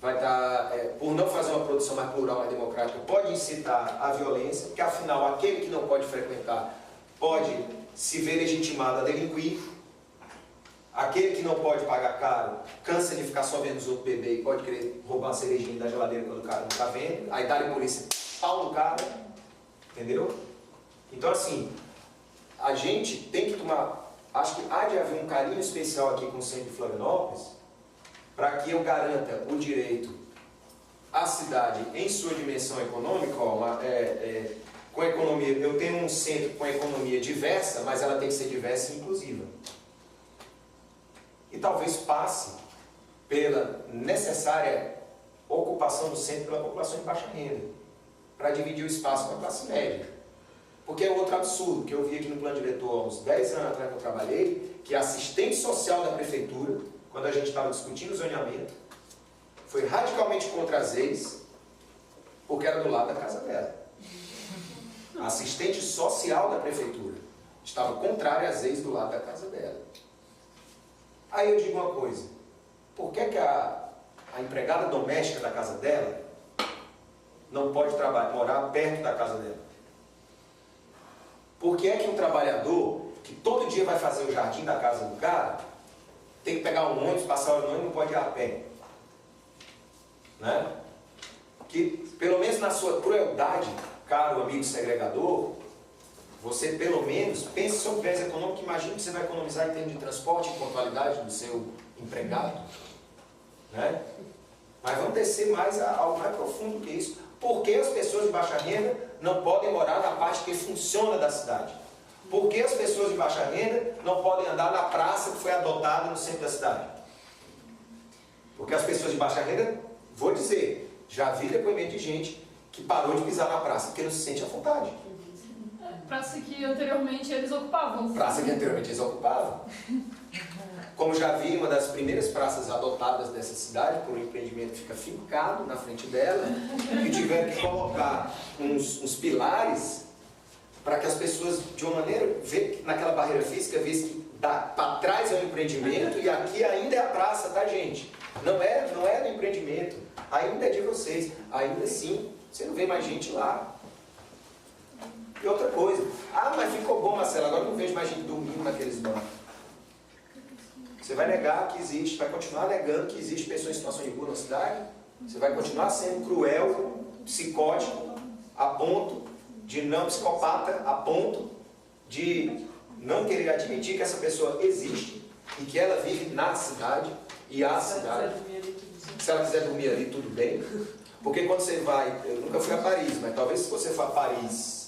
vai estar, por não fazer uma produção mais plural, mais democrática, pode incitar a violência, porque afinal aquele que não pode frequentar pode se ver legitimado a delinquir, aquele que não pode pagar caro cansa de ficar só vendo os outros beber e pode querer roubar uma cervejinha da geladeira quando o cara não está vendo, aí dá-lhe polícia, pau no cara, entendeu? Então assim, a gente tem que tomar, acho que há de haver um carinho especial aqui com o centro de Florianópolis, para que eu garanta o direito à cidade em sua dimensão econômica, com a economia, eu tenho um centro com a economia diversa, mas ela tem que ser diversa e inclusiva. E talvez passe pela necessária ocupação do centro pela população de baixa renda, para dividir o espaço com a classe média. Porque é outro absurdo que eu vi aqui no plano diretor há uns 10 anos atrás que eu trabalhei, que a assistente social da prefeitura, quando a gente estava discutindo o zoneamento, foi radicalmente contra as leis, porque era do lado da casa dela. A assistente social da prefeitura estava contrária às leis do lado da casa dela. Aí eu digo uma coisa, por que a empregada doméstica da casa dela não pode morar perto da casa dela? Por que é que um trabalhador que todo dia vai fazer o jardim da casa do cara tem que pegar um ônibus, passar hora no ônibus e não pode ir a pé? Né? Que, pelo menos na sua crueldade, caro amigo segregador, você pelo menos pense sobre viés econômico, imagine que você vai economizar em termos de transporte e pontualidade do seu empregado. Né? Mas vamos descer mais algo mais profundo que isso. Por que as pessoas de baixa renda não podem morar na parte que funciona da cidade? Por que as pessoas de baixa renda não podem andar na praça que foi adotada no centro da cidade? Porque as pessoas de baixa renda, vou dizer, já vi depoimento de gente que parou de pisar na praça porque não se sente à vontade. Praça que anteriormente eles ocupavam. Praça que anteriormente eles ocupavam. Como já vi, uma das primeiras praças adotadas dessa cidade, por um empreendimento que fica fincado na frente dela, e tiveram que colocar uns pilares para que as pessoas, de uma maneira, naquela barreira física, vissem que para trás é um empreendimento e aqui ainda é a praça, tá, gente? Não é do empreendimento, ainda é de vocês. Ainda assim, você não vê mais gente lá. E outra coisa, mas ficou bom, Marcelo, agora eu não vejo mais gente dormindo naqueles bancos. Você vai negar que existe, vai continuar negando que existe pessoas em situação de rua na cidade? Você vai continuar sendo cruel, psicótico, a ponto de não psicopata, a ponto de não querer admitir que essa pessoa existe e que ela vive na cidade e a cidade. Se ela quiser dormir ali, tudo bem. Porque quando você vai, eu nunca fui a Paris, mas talvez se você for a Paris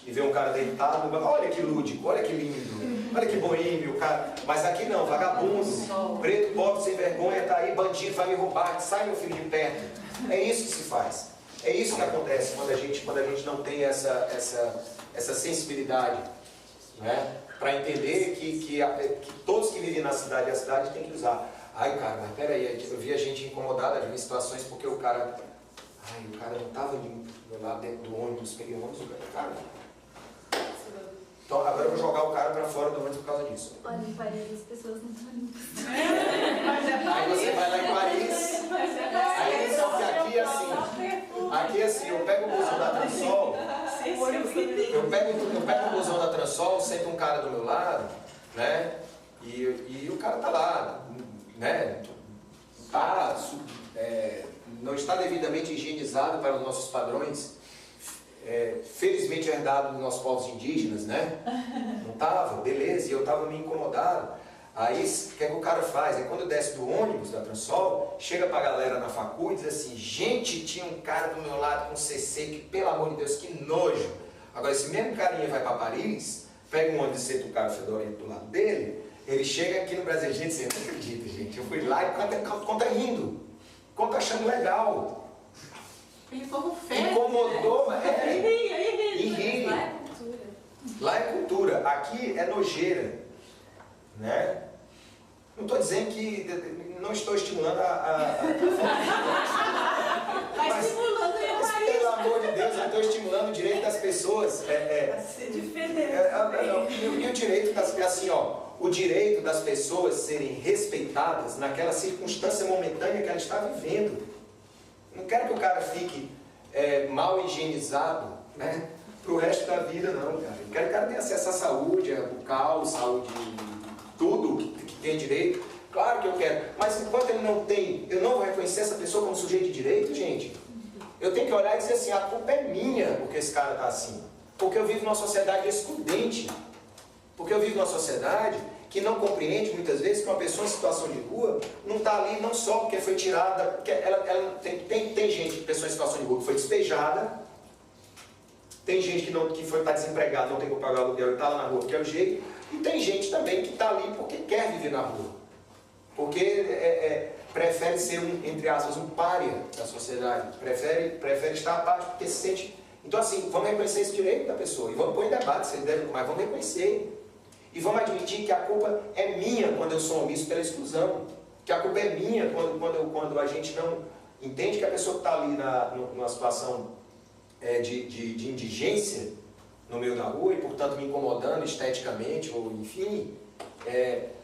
e ver um cara deitado, olha que lúdico, olha que lindo, olha que boêmio, cara. Mas aqui não, vagabundo, preto, pobre, sem vergonha, tá aí, bandido, vai me roubar, sai meu filho de perto. É isso que se faz. É isso que acontece quando a gente não tem essa sensibilidade, né? Para entender que todos que vivem na cidade e a cidade tem que usar. Ai, cara, mas peraí, eu vi a gente incomodada em situações porque o cara não estava lá dentro do ônibus, peguei o ônibus, cara. Então, agora eu vou jogar o cara para fora do ônibus por causa disso. Olha, em Paris as pessoas não estão limpas. Aí você vai lá em Paris, aí só que aqui assim, eu pego o busão da Transol, eu pego o busão da Transol, senta um cara do meu lado, né? E o cara tá lá, né? Não está devidamente higienizado para os nossos padrões, felizmente herdado dos nossos povos indígenas, né? Não estava, beleza, e eu estava me incomodado. Aí o que é que o cara faz? Aí quando desce do ônibus da Transol, chega pra galera na facu e diz assim: gente, tinha um cara do meu lado com CC que, pelo amor de Deus, que nojo. Agora esse mesmo carinha vai para Paris, pega um ônibus e senta o cara fedorento do lado dele, ele chega aqui no Brasil, gente, você não acredita, gente, eu fui lá e conta rindo, conta achando legal. Incomodou, mas e ri. Lá é cultura. Lá é cultura, aqui é nojeira, né? Não estou dizendo que não estou estimulando Mas estimulando pelo amor de Deus, eu estou estimulando o direito das pessoas. ser diferente. E o direito das assim, o direito das pessoas serem respeitadas naquela circunstância momentânea que ela está vivendo. Não quero que o cara fique mal higienizado, né, para o resto da vida, não, cara. Eu quero que o cara tenha acesso à saúde, a bucal, saúde, tudo que tem direito. Claro que eu quero, mas enquanto ele não tem, eu não vou reconhecer essa pessoa como sujeito de direito, gente. Eu tenho que olhar e dizer assim: a culpa é minha porque esse cara está assim. Porque eu vivo numa sociedade excludente. Porque eu vivo numa sociedade que não compreende muitas vezes que uma pessoa em situação de rua não está ali não só porque foi tirada, porque ela tem gente, pessoa em situação de rua que foi despejada, tem gente que está desempregada, não tem como pagar o aluguel e está lá na rua porque é o jeito, e tem gente também que está ali porque quer viver na rua, porque prefere ser entre aspas, um pária da sociedade, prefere estar à parte porque se sente. Então assim, vamos reconhecer esse direito da pessoa, e vamos pôr em debate, mas vamos reconhecer. E vamos admitir que a culpa é minha quando eu sou omisso pela exclusão. Que a culpa é minha quando a gente não entende que a pessoa que está ali numa situação de indigência no meio da rua e, portanto, me incomodando esteticamente, ou enfim,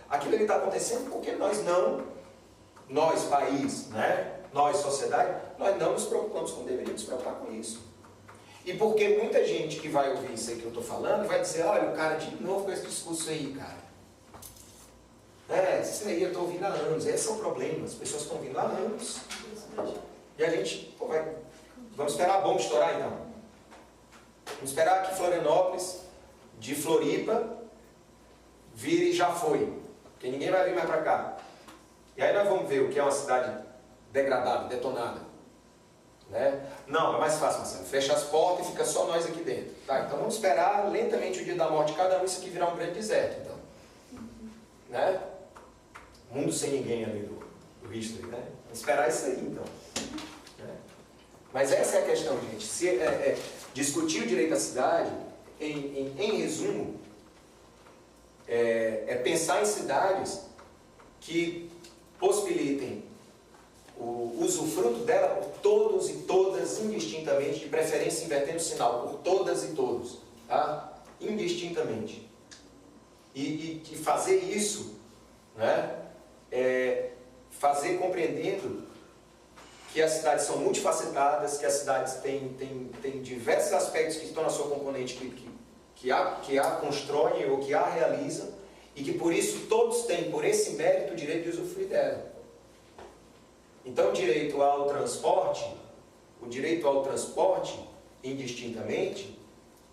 aquilo ali está acontecendo porque nós país, né? Nós sociedade, nós não nos preocupamos como deveríamos nos preocupar com isso. E porque muita gente que vai ouvir isso aí que eu estou falando vai dizer: olha, o cara de novo com esse discurso aí, cara. Isso aí eu estou ouvindo há anos. Esse é o problema, as pessoas estão ouvindo há anos. E a gente, vamos esperar a bomba estourar então. Vamos esperar que Florianópolis, de Floripa, vire já foi. Porque ninguém vai vir mais para cá. E aí nós vamos ver o que é uma cidade degradada, detonada. Né? Não, é mais fácil, Marcelo. Fecha as portas e fica só nós aqui dentro. Tá? Então vamos esperar lentamente o dia da morte de cada um, isso aqui virar um grande deserto. Então. Né? Mundo sem ninguém ali do History. Né? Vamos esperar isso aí, então. Né? Mas essa é a questão, gente. Se, discutir o direito à cidade, em resumo, é pensar em cidades que possibilitem o usufruto dela por todos e todas, indistintamente, de preferência invertendo o sinal, por todas e todos, tá? Indistintamente. E fazer isso, né? Fazer compreendendo que as cidades são multifacetadas, que as cidades têm diversos aspectos que estão na sua componente que a constroem ou que a realizam, e que por isso todos têm, por esse mérito, o direito de usufruir dela. Então o direito ao transporte, indistintamente,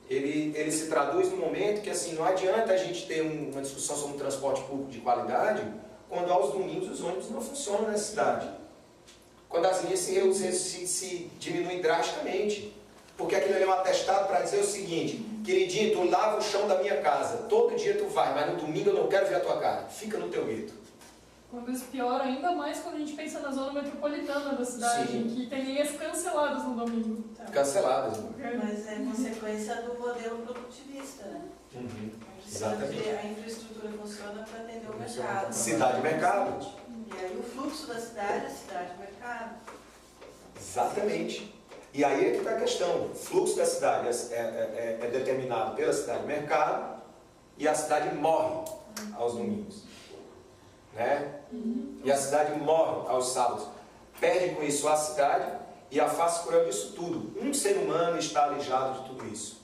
ele se traduz no momento que assim, não adianta a gente ter uma discussão sobre um transporte público de qualidade quando aos domingos os ônibus não funcionam na cidade. Quando as linhas se diminuem drasticamente. Porque aquilo ali é um atestado para dizer o seguinte: queridinho, tu lava o chão da minha casa, todo dia tu vai, mas no domingo eu não quero ver a tua cara, fica no teu gueto. Quando isso piora ainda mais quando a gente pensa na zona metropolitana da cidade, Sim. que tem linhas canceladas no domingo. Canceladas. Mas é consequência do modelo produtivista, né? Uhum. Precisa Exatamente. ter a infraestrutura funciona para atender o mercado. Cidade-mercado. E aí o fluxo da cidade é cidade-mercado. Exatamente. E aí é que está a questão. O fluxo da cidade é determinado pela cidade-mercado e a cidade morre aos domingos. Né? E a cidade morre aos sábados. Perde com isso a cidade e a face cruel disso tudo. Um ser humano está alijado de tudo isso.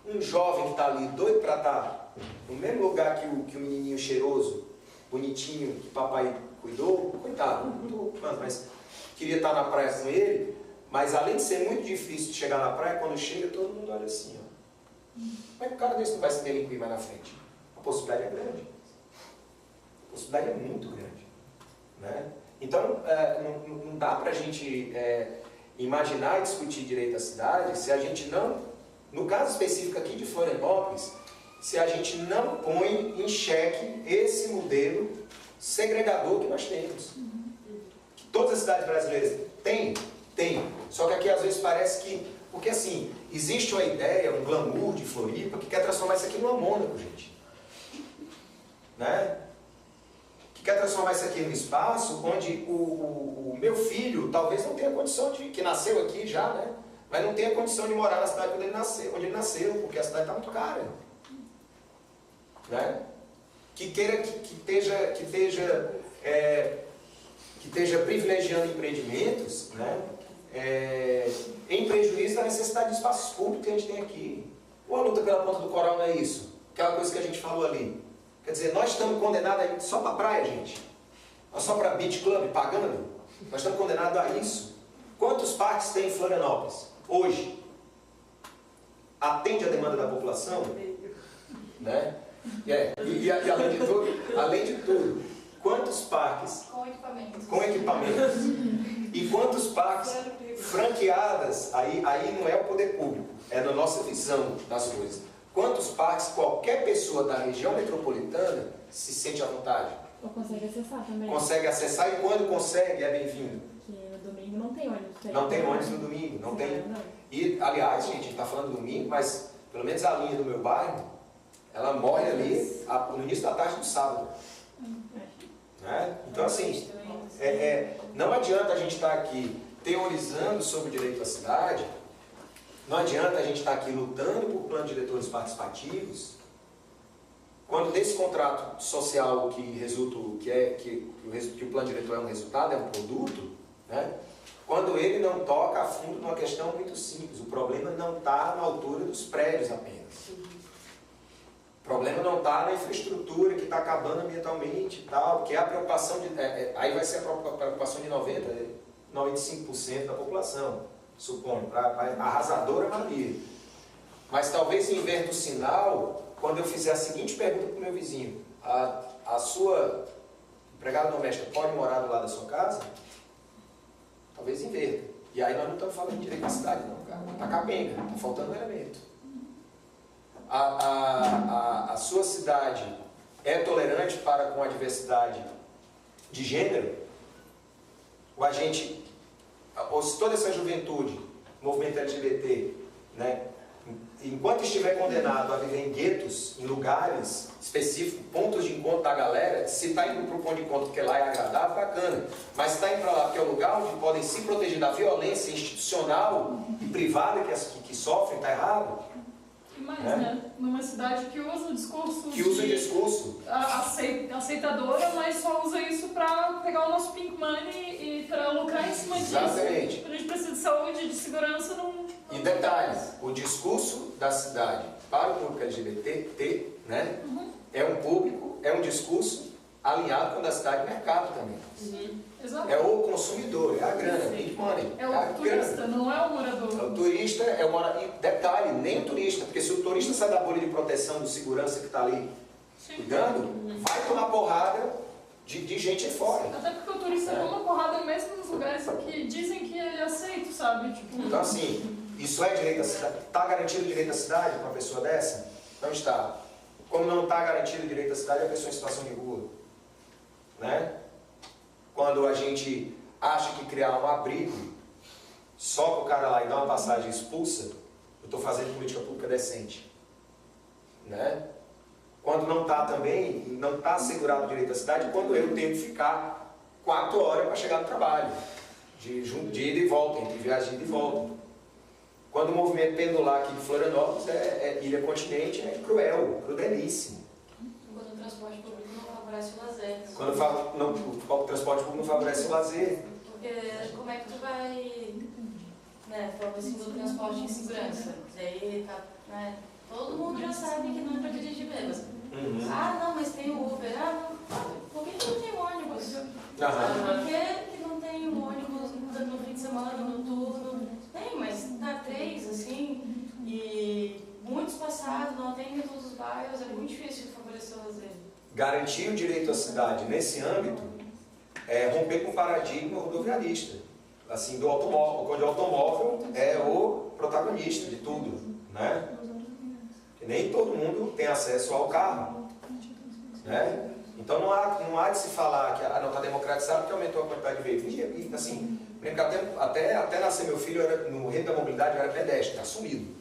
Um jovem que está ali doido para estar no mesmo lugar que o menininho cheiroso, bonitinho, que papai cuidou, coitado, não estou ocupando, mas queria estar na praia com ele. Mas além de ser muito difícil de chegar na praia, quando chega, todo mundo olha assim, ó. Como é que o cara desse não vai se delinquir mais na frente? A possibilidade é grande. A possibilidade é muito grande. Né? Então, não dá para a gente imaginar e discutir direito à cidade se a gente não, no caso específico aqui de Florianópolis, se a gente não põe em xeque esse modelo segregador que nós temos. Que todas as cidades brasileiras têm. Tem, só que aqui às vezes parece que, porque assim, existe uma ideia, um glamour de Floripa que quer transformar isso aqui numa Mônaco, gente. Né? Que quer transformar isso aqui num espaço onde o meu filho talvez não tenha condição de, que nasceu aqui já, né? Mas não tenha condição de morar na cidade onde ele nasceu, porque a cidade está muito cara. Né? Que esteja privilegiando empreendimentos, né? Em prejuízo da necessidade de espaços públicos que a gente tem aqui. Ou a luta pela ponta do coral não é isso? Aquela coisa que a gente falou ali. Quer dizer, nós estamos condenados a ir só para a praia, gente. Nós só para beach club, pagando. Nós estamos condenados a isso. Quantos parques tem em Florianópolis? Hoje. Atende a demanda da população? Né? E além de tudo, quantos parques com equipamentos e quantos parques franqueadas, aí não é o poder público, é na nossa visão das coisas. Quantos parques qualquer pessoa da região metropolitana se sente à vontade? Ou consegue acessar também. Consegue acessar e quando consegue é bem-vindo. Porque no domingo não tem ônibus. Não tem ônibus no domingo, não tem. E, aliás, gente, a gente está falando do domingo, mas pelo menos a linha do meu bairro, ela morre ali no início da tarde do sábado. Né? Então, assim, não adianta a gente estar aqui teorizando sobre o direito à cidade, não adianta a gente estar aqui lutando por plano de diretores participativos, quando desse contrato social que resulta, que o plano diretor é um resultado, é um produto, né? Quando ele não toca a fundo numa questão muito simples. O problema não está na altura dos prédios apenas. O problema não está na infraestrutura que está acabando ambientalmente e tal, porque a preocupação aí vai ser a preocupação de 95% da população, suponho, para a arrasadora maioria. mas talvez eu inverta o sinal quando eu fizer a seguinte pergunta para o meu vizinho: a sua empregada doméstica pode morar do lado da sua casa? Talvez inverta. E aí nós não estamos falando de direito da cidade, não, cara. Está capenga, está faltando um elemento. A sua cidade é tolerante para com a diversidade de gênero? Ou a gente, ou se toda essa juventude, movimento LGBT, né, enquanto estiver condenado a viver em guetos, em lugares específicos, pontos de encontro da galera, se está indo para o ponto de encontro porque lá é agradável, bacana. Mas se está indo para lá porque é o lugar onde podem se proteger da violência institucional e privada que sofrem, está errado. E mais, né? Numa cidade que usa o discurso. Que usa o discurso. Aceitadora, mas só usa isso para pegar o nosso pink money e para lucrar em cima disso. Exatamente. A gente precisa de saúde, de segurança, não. E detalhe, o discurso da cidade para o público LGBT, né, é um público, é um discurso alinhado com o da cidade de mercado também. Exato. É o consumidor, é a grana, big money. É o turista, grana. não é o morador. É o turista, é o morador. E detalhe, nem o turista, porque se o turista sai da bolha de proteção do segurança que está ali cuidando, vai tomar porrada de gente de fora. Até porque o turista toma porrada mesmo nos lugares que dizem que ele é aceito, sabe? Tipo... Então assim, isso é direito à cidade? Está garantido o direito à cidade para uma pessoa dessa? Não está. Como não está garantido o direito à cidade, é a pessoa em situação de rua. Né? Quando a gente acha que criar um abrigo só para o cara lá e dar uma passagem expulsa, eu estou fazendo política pública decente. Né? Quando não está também, não está assegurado o direito à cidade, quando eu tenho que ficar 4 horas para chegar no trabalho, de ida e volta, entre viagem de ida e volta. Quando o movimento pendular aqui de Florianópolis, Ilha Continente, é cruel, crudelíssimo. Quando o transporte público não favorece o lazer. Quando eu falo, o transporte público não favorece o lazer. Porque como é que tu vai, né, favorecendo o transporte em segurança? Daí tá, né, todo mundo já sabe que não é para dirigir bêbado. Ah, não, mas tem o Uber. Ah, não, por que não tem ônibus? Por que não tem ônibus no fim de semana, no turno? Tem, mas tá 3, assim, e muitos passados, não atendem todos os bairros, é muito difícil favorecer o lazer. Garantir o direito à cidade nesse âmbito é romper com o paradigma rodoviarista, assim, do automóvel, onde o automóvel é o protagonista de tudo, né? E nem todo mundo tem acesso ao carro, né? Então não há de se falar que não está democratizado porque aumentou a quantidade de veículos. E assim, até nascer meu filho, no reino da mobilidade eu era pedestre, assumido.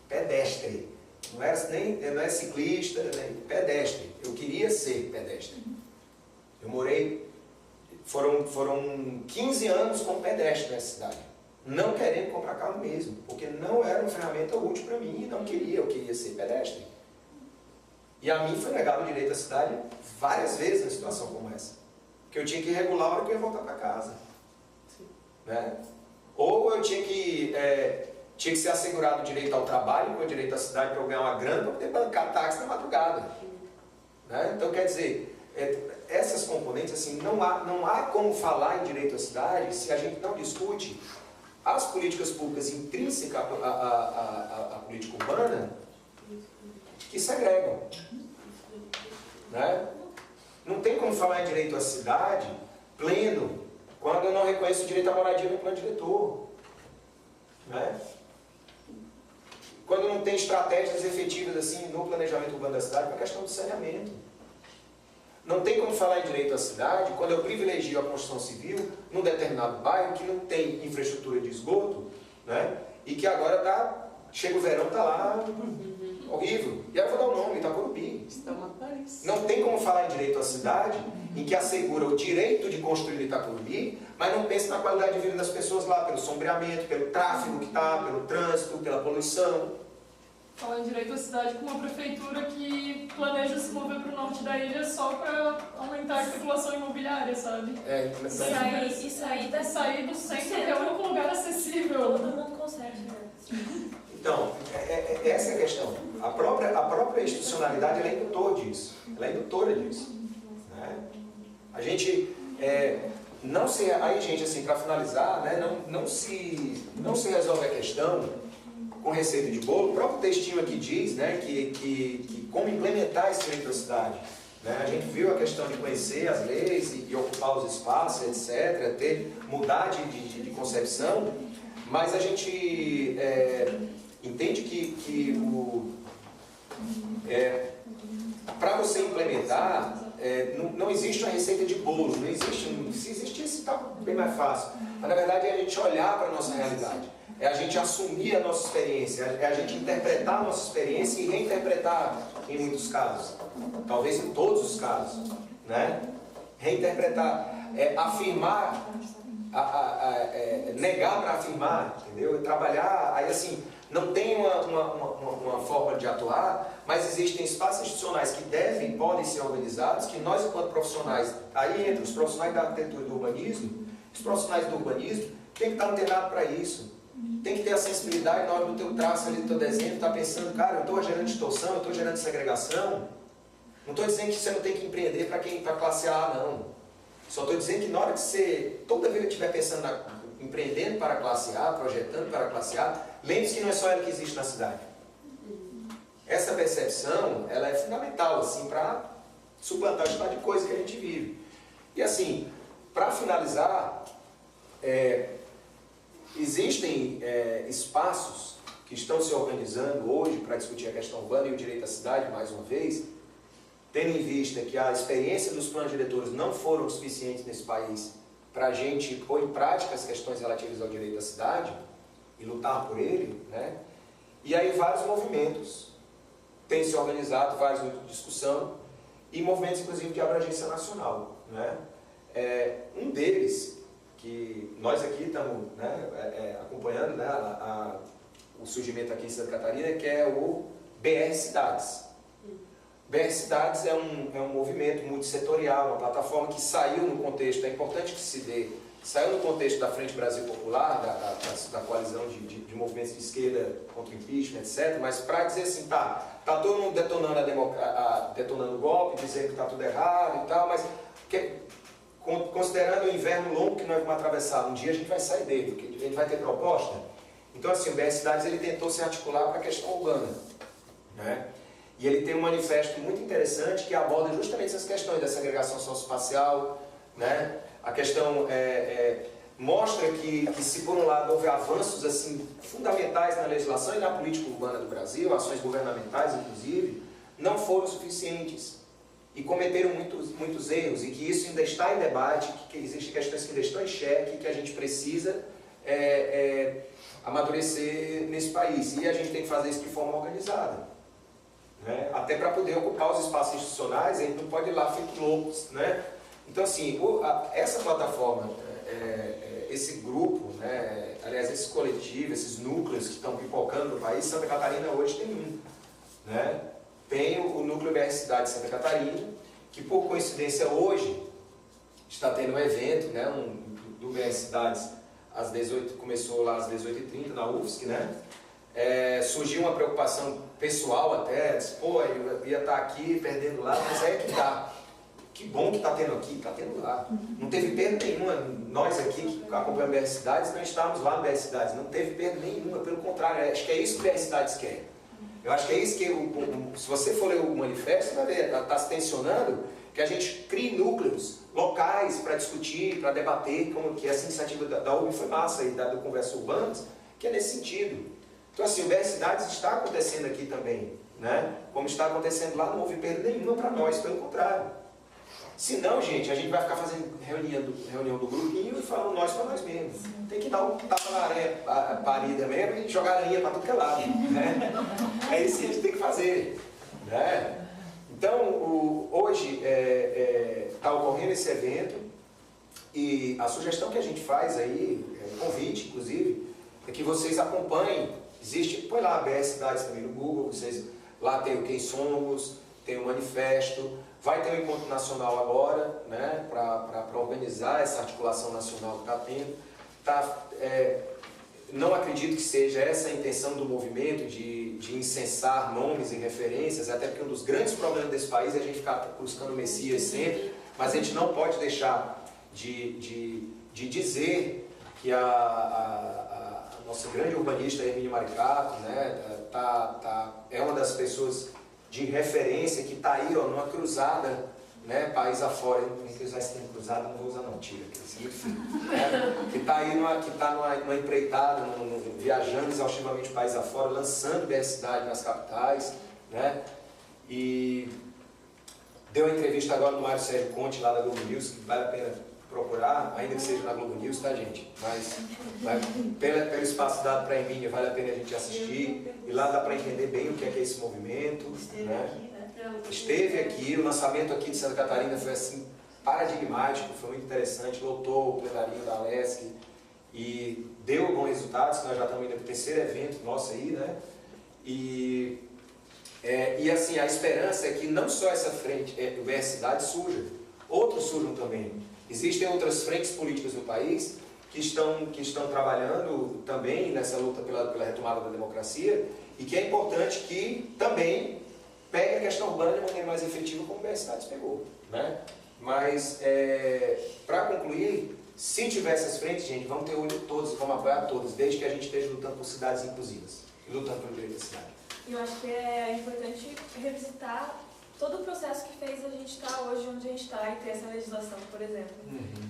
Pedestre. Não é ciclista, nem pedestre. Eu queria ser pedestre. Eu morei, foram 15 anos como pedestre nessa cidade. Não querendo comprar carro mesmo, porque não era uma ferramenta útil para mim e não queria, eu queria ser pedestre. E a mim foi negado o direito à cidade várias vezes em situação como essa. Porque eu tinha que regular a hora que eu ia voltar para casa. Né? Ou eu tinha que ser assegurado o direito ao trabalho, com o direito à cidade para eu ganhar uma grana para poder bancar táxi na madrugada. Né? Então, quer dizer, essas componentes, assim, não há como falar em direito à cidade se a gente não discute as políticas públicas intrínsecas à política urbana que segregam. Né? Não tem como falar em direito à cidade pleno quando eu não reconheço o direito à moradia no plano diretor. Né? Quando não tem estratégias efetivas assim no planejamento urbano da cidade para a questão do saneamento. Não tem como falar em direito à cidade quando eu privilegio a construção civil num determinado bairro que não tem infraestrutura de esgoto, né? E que agora chega o verão, está lá horrível. E aí eu vou dar o nome, Itacorubi. Não tem como falar em direito à cidade em que assegura o direito de construir Itacorubi, mas não pensa na qualidade de vida das pessoas lá, pelo sombreamento, pelo tráfego que está, pelo trânsito, pela poluição. Falar em direito à cidade com uma prefeitura que planeja se mover para o norte da ilha só para aumentar a especulação imobiliária, sabe? Sair do centro, que é o único lugar acessível. Todo mundo consegue, né? Então, essa é a questão. A própria institucionalidade ela é indutor disso. Ela é indutora disso. Né? A gente aí, gente, assim, para finalizar, né, não se resolve a questão com receita de bolo, o próprio textinho aqui diz, né, que como implementar esse direito da cidade. Né? A gente viu a questão de conhecer as leis e ocupar os espaços, etc., mudar de concepção, mas a gente entende que para você implementar, não existe uma receita de bolo, não existe, se existisse está bem mais fácil, mas na verdade é a gente olhar para a nossa realidade, é a gente assumir a nossa experiência, é a gente interpretar a nossa experiência e reinterpretar em muitos casos, talvez em todos os casos, né? Reinterpretar, afirmar, negar para afirmar, entendeu? Trabalhar, aí assim, não tem uma forma de atuar, mas existem espaços institucionais que podem ser organizados, que nós, enquanto profissionais, aí entre os profissionais da arquitetura e do urbanismo, os profissionais do urbanismo tem que estar antenado para isso. Tem que ter a sensibilidade na hora do teu traço, ali do teu desenho, estar pensando, cara, eu estou gerando distorção, eu estou gerando segregação. Não estou dizendo que você não tem que empreender para classe A, não. Só estou dizendo que na hora que você, toda vez que estiver pensando, empreendendo para a classe A, projetando para a classe A, lembre-se que não é só ela que existe na cidade. Essa percepção, ela é fundamental, assim, para suplantar o estado de coisa que a gente vive. E assim, para finalizar, existem espaços que estão se organizando hoje para discutir a questão urbana e o direito à cidade, mais uma vez, tendo em vista que a experiência dos planos diretores não foram suficientes nesse país para a gente pôr em prática as questões relativas ao direito à cidade e lutar por ele, né? E aí vários movimentos têm se organizado, vários grupos de discussão e movimentos inclusive de abrangência nacional, né? Um deles, que nós aqui estamos, né, acompanhando, né, o surgimento aqui em Santa Catarina, que é o BR Cidades. BR Cidades é um movimento multissetorial, uma plataforma que saiu no contexto, é importante que se dê, saiu no contexto da Frente Brasil Popular, da coalizão de movimentos de esquerda contra o impeachment, etc., mas para dizer assim, tá todo mundo detonando o golpe, dizendo que está tudo errado e tal, mas considerando o inverno longo que nós vamos atravessar, um dia a gente vai sair dele, porque a gente vai ter proposta. Então assim, o BR Cidades ele tentou se articular para a questão urbana, né? E ele tem um manifesto muito interessante que aborda justamente essas questões da segregação socioespacial, né? A questão mostra que se por um lado houve avanços assim, fundamentais na legislação e na política urbana do Brasil, ações governamentais inclusive, não foram suficientes e cometeram muitos erros e que isso ainda está em debate, que existem questões que ainda estão em xeque, que a gente precisa amadurecer nesse país e a gente tem que fazer isso de forma organizada. Né? Até para poder ocupar os espaços institucionais, a gente não pode ir lá feito loucos, né? Então assim, essa plataforma, esse grupo, né? Aliás, esse coletivo, esses núcleos que estão pipocando no país, Santa Catarina hoje tem um, né? Tem o núcleo BR Cidade de Santa Catarina, que por coincidência hoje está tendo um evento, né? Do BR Cidades às 18, começou lá às 18h30 na UFSC, né? Surgiu uma preocupação pessoal até, disse, pô, eu ia estar aqui perdendo lá, mas é que tá. Que bom que está tendo aqui, está tendo lá. Não teve perda nenhuma. Nós aqui que acompanhamos BR Cidades, não estávamos lá no BR Cidades, não teve perda nenhuma, pelo contrário, acho que é isso que o BR Cidades quer. Eu acho que é isso que, se você for ler o manifesto, você vai ver, está se tensionando que a gente crie núcleos locais para discutir, para debater, como que essa iniciativa da UB foi massa e da Conversa Urbanas, que é nesse sentido. Então assim, o BR Cidades está acontecendo aqui também, né? Como está acontecendo lá, não houve perda nenhuma para nós, pelo contrário. Se não, gente, a gente vai ficar fazendo reunião do grupinho e falando nós para nós mesmos. Tem que dar um tapa na aranha parida mesmo e jogar aranha para tudo que é lado, né? É isso que a gente tem que fazer, né? Então, hoje está ocorrendo esse evento e a sugestão que a gente faz aí, convite inclusive, é que vocês acompanhem. Existe, põe lá a BR Cidades também no Google, vocês, lá tem o Quem Somos, tem o manifesto, vai ter um encontro nacional agora, né, para organizar essa articulação nacional que está tendo. Não acredito que seja essa a intenção do movimento de incensar nomes e referências, até porque um dos grandes problemas desse país é a gente ficar buscando Messias sempre, mas a gente não pode deixar de dizer que nossa grande urbanista Hermínia Maricato, né, é uma das pessoas de referência que está aí, ó, numa cruzada, né, país afora. Eu não sei usar esse termo cruzada, não vou usar não, tira, que isso é muito feio, né, que está aí numa empreitada, viajando exaustivamente país afora, lançando diversidade nas capitais, né, e deu uma entrevista agora no Mário Sérgio Conte, lá da Globo News, que vale a pena procurar, ainda que seja na Globo News, tá, gente? Mas pelo espaço dado para a Hermínia, vale a pena a gente assistir, e lá dá para entender bem o que é esse movimento. Esteve né? aqui, né? Esteve aqui, o lançamento aqui de Santa Catarina foi assim, paradigmático, foi muito interessante, lotou o plenarinho da Alesc e deu bons resultados, nós já estamos indo para o terceiro evento nosso aí, né? E assim, a esperança é que não só essa frente, diversidade surja, outros surjam também. Existem outras frentes políticas no país que estão trabalhando também nessa luta pela retomada da democracia e que é importante que também pegue a questão urbana de maneira mais efetiva como o Diversidades pegou, né? Mas, para concluir, se tiver essas frentes, gente, vamos ter olho todos e vamos apoiar todas, desde que a gente esteja lutando por cidades inclusivas e lutando pelo direito da cidade. Eu acho que é importante revisitar todo o processo que fez a gente estar hoje onde a gente está e ter essa legislação, por exemplo.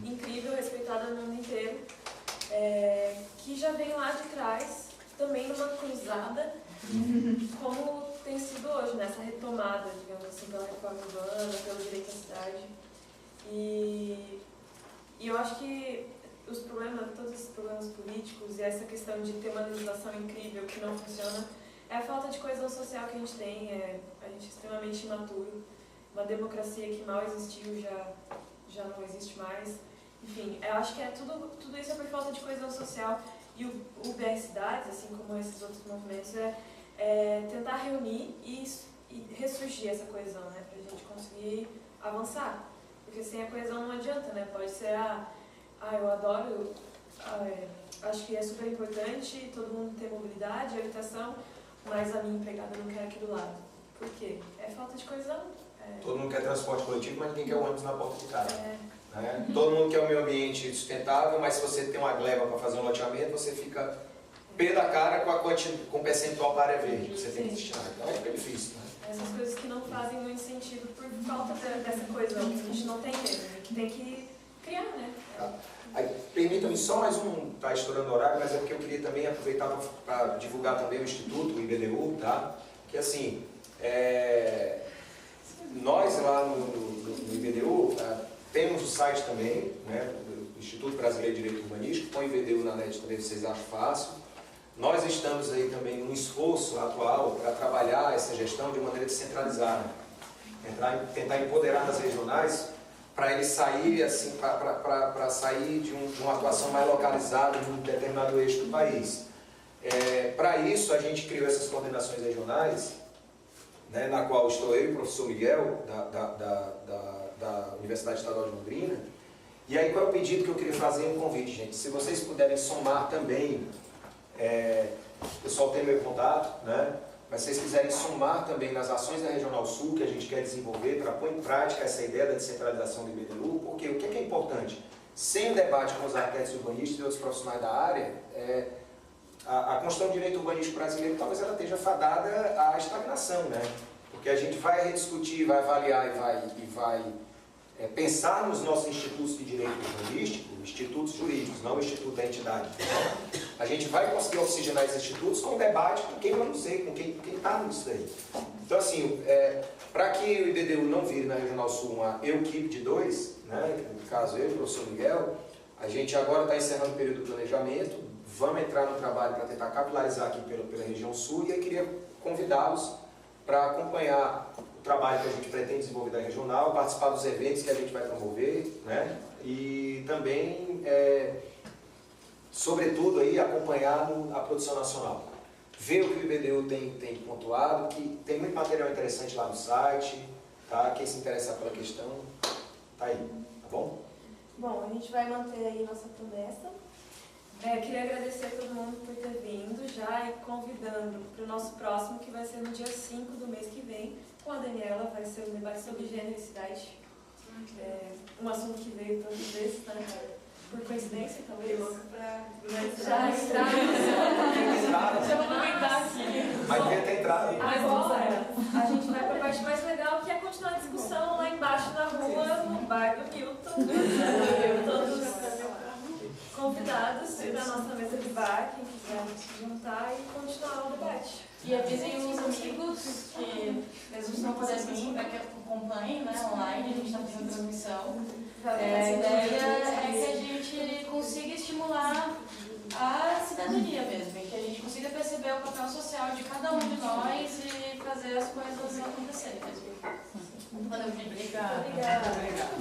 Incrível, respeitada no mundo inteiro, que já vem lá de trás, também numa cruzada, como tem sido hoje, nessa retomada, digamos assim, pela reforma urbana, pelo direito à cidade. E eu acho que todos esses problemas políticos e essa questão de ter uma legislação incrível que não funciona, é a falta de coesão social que a gente tem, a gente é extremamente imaturo, uma democracia que mal existiu já não existe mais. Enfim, eu acho que tudo isso é por falta de coesão social e o BR Cidades, assim como esses outros movimentos, é tentar reunir e ressurgir essa coesão, né, para a gente conseguir avançar. Porque sem a coesão não adianta, né, pode ser eu adoro, acho que é super importante todo mundo ter mobilidade, habitação, mas a minha empregada não quer aqui do lado. Por quê? É falta de coesão. Todo mundo quer transporte coletivo, mas ninguém quer o ônibus na porta de casa. Né? Todo mundo quer um meio ambiente sustentável, mas se você tem uma gleba para fazer um loteamento, você fica pé da cara com o percentual para área verde que você tem que destinar. Então fica difícil. Né? Essas coisas que não fazem muito sentido por falta dessa coesão, que a gente não tem mesmo, que tem que criar, né? Permita-me só mais está estourando o horário, mas é porque eu queria também aproveitar para divulgar também o Instituto, o IBDU, tá? Que assim, nós lá no IBDU temos o site também, né, do Instituto Brasileiro de Direito Urbanístico, com o IBDU na net também vocês acham fácil. Nós estamos aí também num esforço atual para trabalhar essa gestão de maneira descentralizada, tentar empoderar as regionais para eles saírem assim, para sair de uma atuação mais localizada em um determinado eixo do país. Para isso, a gente criou essas coordenações regionais, né, na qual estou eu e o professor Miguel, da Universidade Estadual de Londrina. E aí, qual é o pedido que eu queria fazer? Um convite, gente. Se vocês puderem somar também, o pessoal tem meu contato, né? Mas se vocês quiserem somar também nas ações da Regional Sul que a gente quer desenvolver para pôr em prática essa ideia da descentralização do IBDU, porque o que é importante? Sem o debate com os arquitetos urbanistas e outros profissionais da área, a construção do direito urbanístico brasileiro talvez ela esteja fadada à estagnação, né? Porque a gente vai rediscutir, vai avaliar e vai pensar nos nossos institutos de direito urbanístico, institutos jurídicos, não o instituto da entidade. A gente vai conseguir oxigenar esses institutos com debate com quem eu não sei, com quem está nisso aí. Então, assim, para que o IBDU não vire na Regional Sul uma equipe de dois, né, no caso eu e o professor Miguel, a gente agora está encerrando o período do planejamento, vamos entrar no trabalho para tentar capilarizar aqui pela região sul e eu queria convidá-los para acompanhar o trabalho que a gente pretende desenvolver da regional, participar dos eventos que a gente vai promover, né? E também, sobretudo, aí, acompanhar a produção nacional. Ver o que o IBDU tem pontuado, que tem muito material interessante lá no site, tá? Quem se interessar pela questão, tá aí, tá bom? Bom, a gente vai manter aí nossa promessa. Queria agradecer a todo mundo por ter vindo já e convidando para o nosso próximo, que vai ser no dia 5 do mês que vem, com a Daniela, vai ser um debate sobre gênero e cidade. Um assunto que veio todas as vezes, né? por coincidência, Fiquei talvez. louca pra Já entraram. Já vou comentar aqui. Mas devia ter entrado. Agora, a gente vai para a parte mais legal, que é continuar a discussão lá embaixo na rua, no bar do Milton. Todos convidados para a nossa mesa de bar, quem quiser se juntar e continuar o debate. E avisem os amigos que, mesmo se não puderem vir, para que acompanhem, né, online, a gente está fazendo transmissão. A ideia é que a gente consiga estimular a cidadania mesmo, e que a gente consiga perceber o papel social de cada um de nós e fazer as coisas acontecerem mesmo. Valeu, gente. Obrigada. Obrigada.